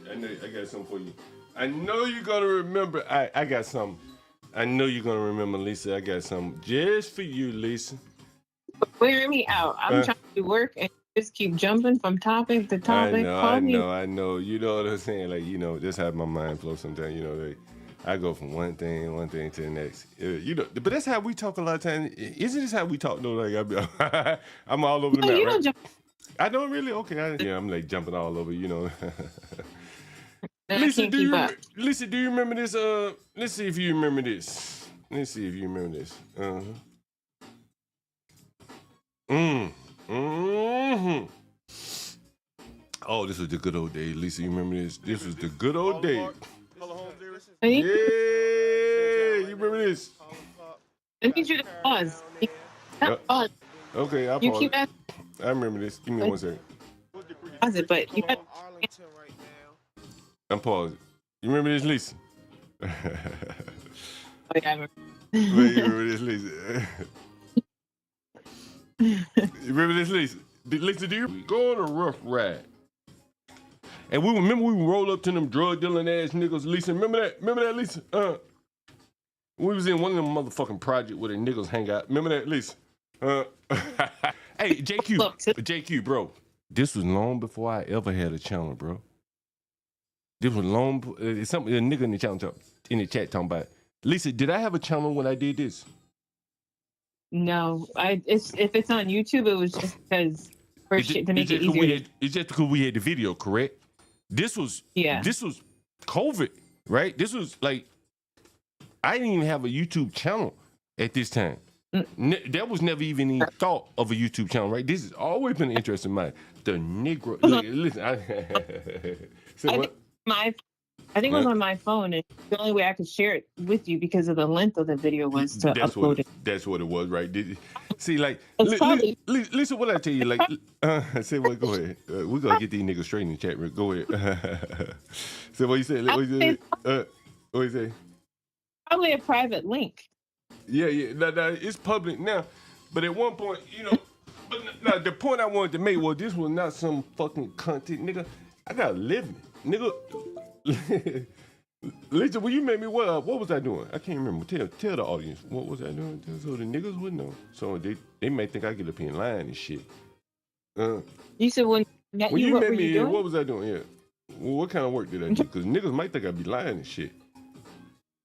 I got something for you. I know you're gonna remember. I got something. I know you're gonna remember, Lisa. I got something just for you, Lisa. Wear me out. I'm trying to work and just keep jumping from topic to topic. I know. You know what I'm saying? Like, just have my mind flow sometimes. I go from one thing to the next. But that's how we talk a lot of times. Isn't this how we talk though? Like I'm all over the map, right? Jump. I don't really. Okay, I'm like jumping all over. Lisa, do you remember this? Let's see if you remember this. Mm-hmm. Oh, this was the good old days. Lisa, you remember this? This was the good old days. Yeah, you remember this? I need you to pause. Pause. Okay, I'll You pause. keep asking. I remember this. Give me 1 second. Pause it, but you got. I'm pausing. You remember this, Lisa? Oh, yeah, I remember. You remember this, Lisa? You remember this, Lisa? Lisa, do you go on a rough ride? And we roll up to them drug dealing ass niggas, Lisa. Remember that, Lisa? We was in one of them motherfucking project where the niggas hang out. Remember that, Lisa? Hey, JQ, bro. This was long before I ever had a channel, bro. This was long. It's something a nigga in the chat talking about. Lisa, did I have a channel when I did this? No, if it's on YouTube, it was just because to make it easier. It's just because we had the video, correct? This was COVID, right? This was like I didn't even have a YouTube channel at this time. That was never even thought of a YouTube channel, right? This has always been an interest of mine. The Negro. Listen, I think it was on my phone, and the only way I could share it with you because of the length of the video was to upload it. That's what it was, right? See, like, listen, what I tell you, like, say what? Go ahead. We're gonna get these niggas straight in the chat room. Go ahead. So what you say? What you say? Probably a private link. Yeah. Now, it's public now, but at one point, But the point I wanted to make was this was not some fucking content, nigga. I got a living, nigga. Lisa, when you made me, what was I doing? I can't remember. Tell the audience what was I doing so the niggas would know. So they may think I get up here in line and shit. You said when you met me, what was I doing? Yeah. Well, what kind of work did I do? Because niggas might think I'd be lying and shit.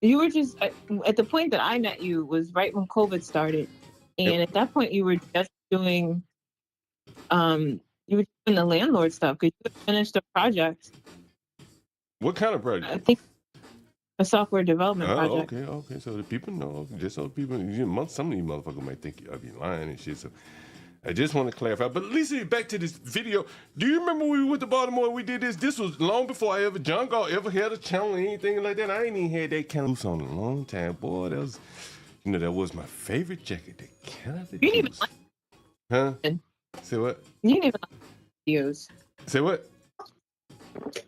You were just at the point that I met you was right when COVID started, and at that point you were just doing, the landlord stuff because you finished a project. What kind of project? I think a software development project. Okay. So the people know. Just so people, some of these motherfuckers might think I'd be lying and shit. So I just want to clarify. But Lisa, back to this video. Do you remember when we went to Baltimore and we did this? This was long before John Galt ever had a channel or anything like that. I ain't even had that kind of loose on in a long time. Boy, that was, that was my favorite jacket. The Canada You didn't even like Huh? Say what? You didn't even like videos. Say what?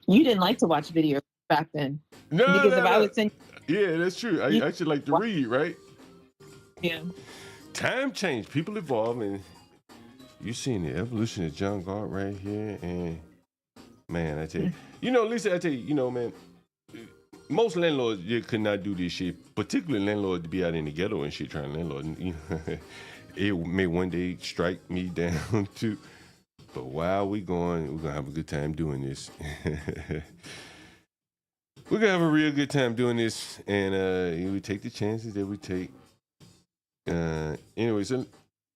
You didn't like to watch videos back then. No, because if I would send. Yeah, that's true. I actually like to read, right? Yeah. Time change, people evolve, and you seen the evolution of John Galt right here, and Man, I tell you. You know, Lisa, I tell you, man, most landlords you could not do this shit, particularly landlords to be out in the ghetto and shit trying to landlord. You know, it may one day strike me down too. But while we going, we're gonna have a good time doing this. We're gonna have a real good time doing this, and we take the chances that we take. Anyway, so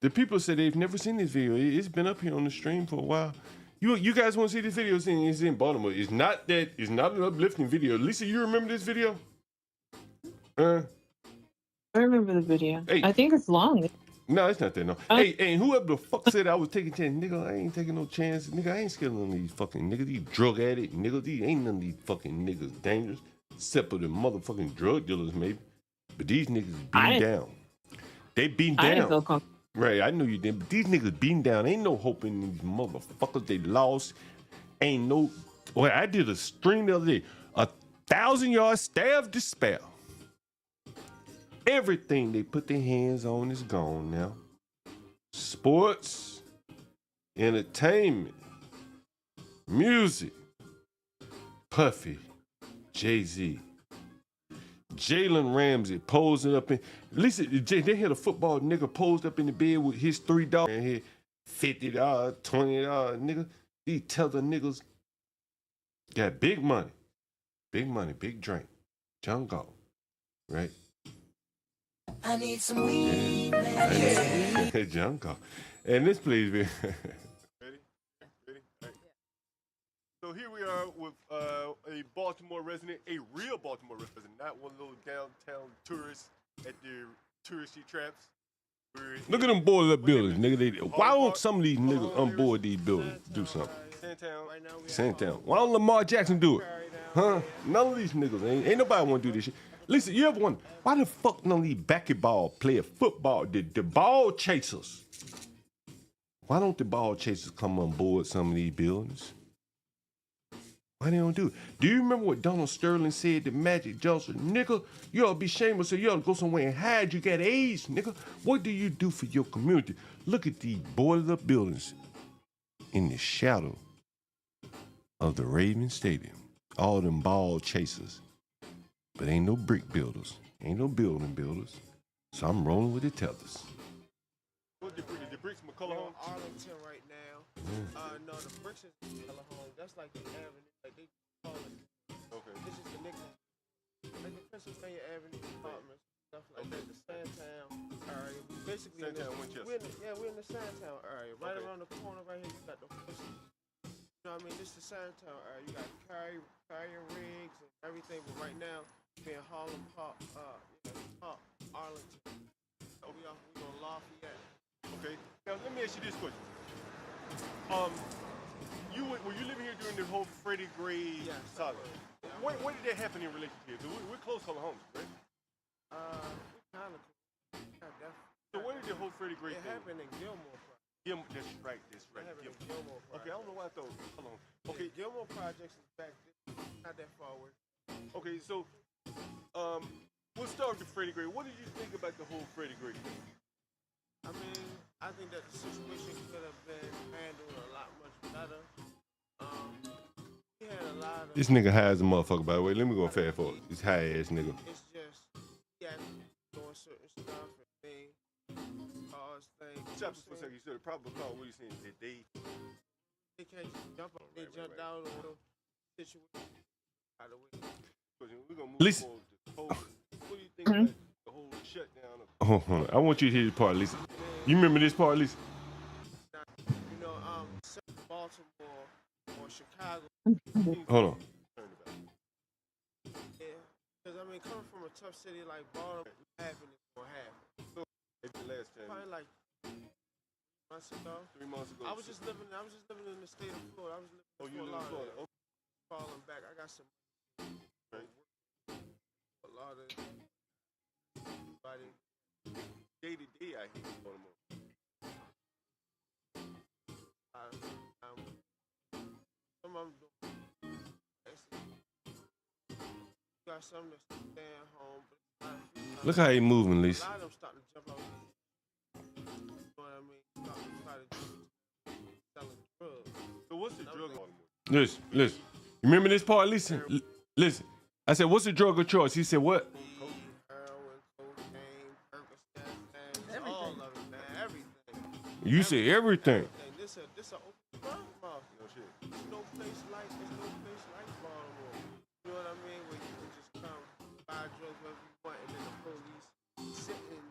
the people said they've never seen this video. It's been up here on the stream for a while. You guys want to see this video? It's in Baltimore. It's not an uplifting video. Lisa, you remember this video? I remember the video. Hey. I think it's long. No, it's not that no. Hey, whoever the fuck said I was taking chance, nigga, I ain't taking no chance. Nigga, I ain't scared of none of these fucking niggas. These drug addicts, nigga. These ain't none of these fucking niggas dangerous. Except for the motherfucking drug dealers, maybe. But these niggas beating down. They beating down. I didn't feel comfortable. Right, I knew you did. But these niggas beating down. Ain't no hope in these motherfuckers. They lost. Ain't no. Well, I did a stream the other day. 1,000-yard stab despair. Everything they put their hands on is gone now. Sports, entertainment, music, Puffy, Jay-Z, Jalen Ramsey posing up in. Listen, they had a football nigga posed up in the bed with his $3 and here $50, $20, nigga. These tether niggas got big money, big drink, John Galt, right? I need some weed, man. John Galt. And this plays me. Ready? All right. So here we are with a Baltimore resident, a real Baltimore resident, not one of those downtown tourists at the touristy traps. Look at them boarded up buildings, nigga. Why don't some of these niggas unboard these buildings? Do something. Sandtown. Why don't Lamar Jackson do it? Huh? None of these niggas. Ain't nobody want to do this shit. Listen, you ever wonder, why the fuck none of these basketball players, football, the ball chasers, why don't the ball chasers come on board some of these buildings? Why they don't do it? Do you remember what Donald Sterling said to Magic Johnson? Nigga, you ought to be shameless, so you ought to go somewhere and hide. You got AIDS, nigga. What do you do for your community? Look at these boarded up buildings in the shadow of the Raven Stadium. All them ball chasers. But ain't no brick builders. Ain't no building builders. So I'm rolling with the Tethers. What's the bricks McCullough home? Arlington right now. No, the bricks is McCullough home. That's like the avenue. Like they call it. Okay. This is the nickname. Like the Pennsylvania Avenue apartments, stuff like that. The Sandtown area. Basically, Sandtown, Winchester. We're in the Sandtown area. Right around the corner right here, you got the first. You know what I mean? This is the Sandtown area. You got carrier rigs and everything, but right now, we're in Harlem Park, Arlington. So we on Lafayette. Okay. Now let me ask you this question. Were you living here during the whole Freddie Gray saga? Yeah. When did that happen in relation to you? We're close to homes, right? We kind of So when did the whole Freddie Gray thing? It happened in Gilmore. That's right. Gilmore. Okay, I don't know why I thought. Hold on. Okay, Gilmore Projects is back there, not that far away. Okay, so we'll start with Freddie Gray. What did you think about the whole Freddie Gray thing? I mean, I think that the situation could have been handled a lot much better. He had a lot of. This nigga high as a motherfucker, by the way. Let me go fast forward. This high ass nigga. It's just, he had doing certain stuff and things, cause things. Stop for a second. You said the problem called what you saying? That they can't just jump up. They jumped out on the situation. By the way. We're gonna move Lisa. forward. What do you think about the whole shutdown of? Oh, hold on. I want you to hear this part, Lisa. You remember this part, Lisa? You know, Baltimore or Chicago. Hold on. Yeah, because I mean, coming from a tough city like Baltimore, happening or happen. So, the last time. Probably like 3 months ago. I was just living in the state of Florida. I was living in Florida. Okay. Falling back. I got some. Right. A lot of. Day to day, I hate Baltimore. Some of them got some that stay at home. But Look how he moving, Lisa. A lot of them starting to jump out. You know what I mean? Starting to try to selling drugs. So what's the drug in Baltimore? Listen. You remember this part? Listen. I said, what's the drug of choice? He said, what? All of it, man. Everything. You said everything. This a open mouth. No shit. There's no place like Baltimore. You know what I mean? Where you can just come buy drugs wherever you want, and then the police sitting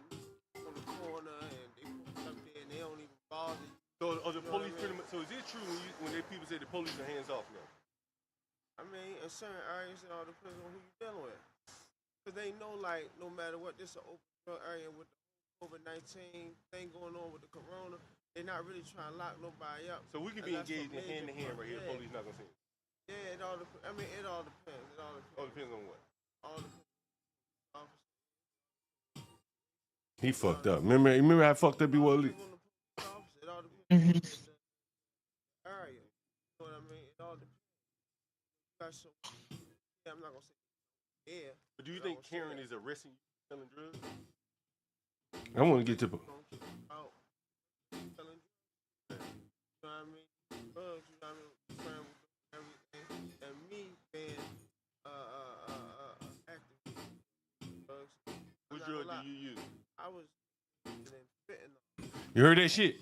on the corner and they put up there and they don't even bother you. So are the police pretty much? So is it true when people say the police are hands off now? I mean, in certain areas, it all depends on who you're dealing with. Because they know, like, no matter what, this is an open drug area with the COVID-19 thing going on with the corona, they're not really trying to lock nobody up. So we can be engaged in hand-to-hand right here. The police not gonna see it. Yeah, it all depends. I mean, it all depends. All depends on what? All depends. He fucked up. Remember how fucked up he was? It all depends on the area. You know what I mean? It all depends. I'm not gonna say yeah. But do you think Karen is arresting you for selling drugs? I want to get to. You know what I mean? Drugs, you know what I mean? Everything. And me being active drugs. What drug do you use? I was using fentanyl. You heard that shit?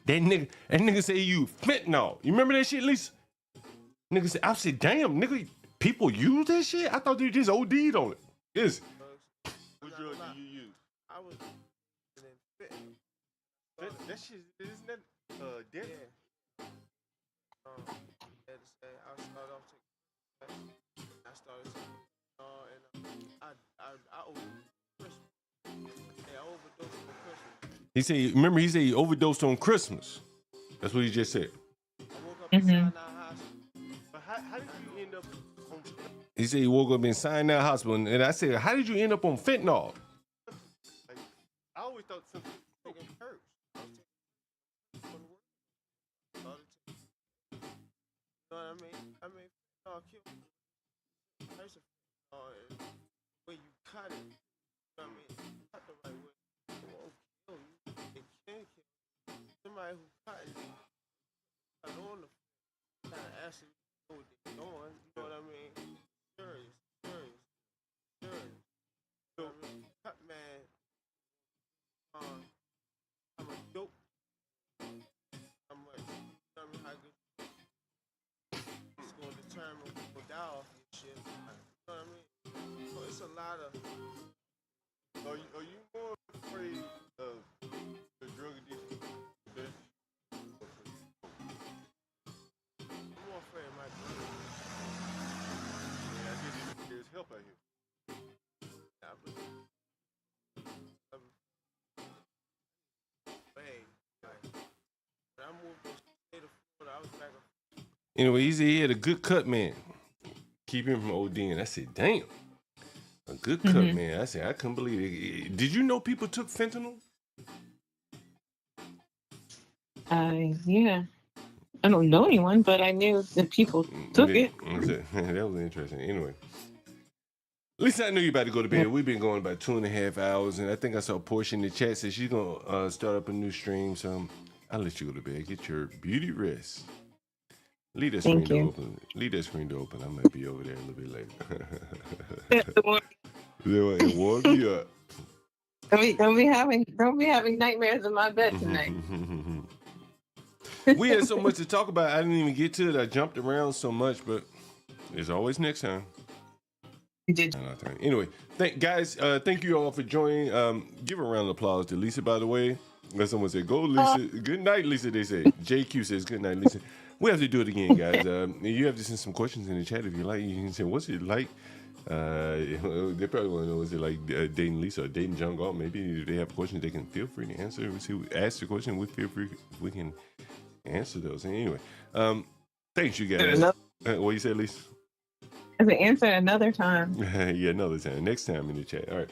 That nigga say you fentanyl. You remember that shit, Lisa? Nigga said, I said, damn, nigga, people use that shit? I thought they just OD'd on it. Yes. What drug do you use? I was using fentanyl. That shit, isn't that deadly? Yeah. I started off taking. I started taking, and I overdosed Christmas. Yeah, I overdosed on Christmas. He said he overdosed on Christmas. That's what he just said. I woke up in Sinai Hospital. But how did you end up on He said he woke up in Sinai Hospital, and I said, how did you end up on fentanyl? Like, I always thought something taking herbs. I was taking for the work. You know what I mean? I mean, fentanyl kills you. First of all, when you cut it, you know what I mean? Cut the right way. It won't kill you. It can kill you. Somebody who cut it, cut on the kind of acid what they're doing. You know what I mean? Serious. You know what I mean? Cut man. I'm a dope. I'm like, you know what I mean? How good. It's going to determine who will die off this shit. You know what I mean? So it's a lot of. Are you more afraid of the drug addiction? I'm more afraid of my drug. Yeah, I guess there's help out here. Yeah, but when I moved to the state of Florida, I was back. Anyway, he said he had a good cut man. Keep him from ODing. I said, damn. A good cut man. I said, I couldn't believe it. Did you know people took fentanyl? Yeah. I don't know anyone, but I knew that people took it. That was interesting. Anyway. At least I knew you about to go to bed. We've been going about 2.5 hours, and I think I saw a portion in the chat said she's going to start up a new stream, so I'll let you go to bed. Get your beauty rest. Leave that screen door open. Leave that screen door open. I might be over there a little bit later. It warm me up. Don't be having nightmares in my bed tonight. We had so much to talk about. I didn't even get to it. I jumped around so much, but there's always next time. You did. Anyway, guys, thank you all for joining. Give a round of applause to Lisa, by the way. Let someone say, go, Lisa. Good night, Lisa, they say. JQ says, good night, Lisa. We have to do it again, guys. You have to send some questions in the chat if you like. You can say, what's it like? They probably want to know, is it like dating Lisa or dating John Galt? Maybe if they have questions, they can feel free to answer. Ask the question. We feel free. We can answer those. Anyway, thanks, you guys. What you say, Lisa? I can answer another time. Yeah, another time. Next time in the chat. All right.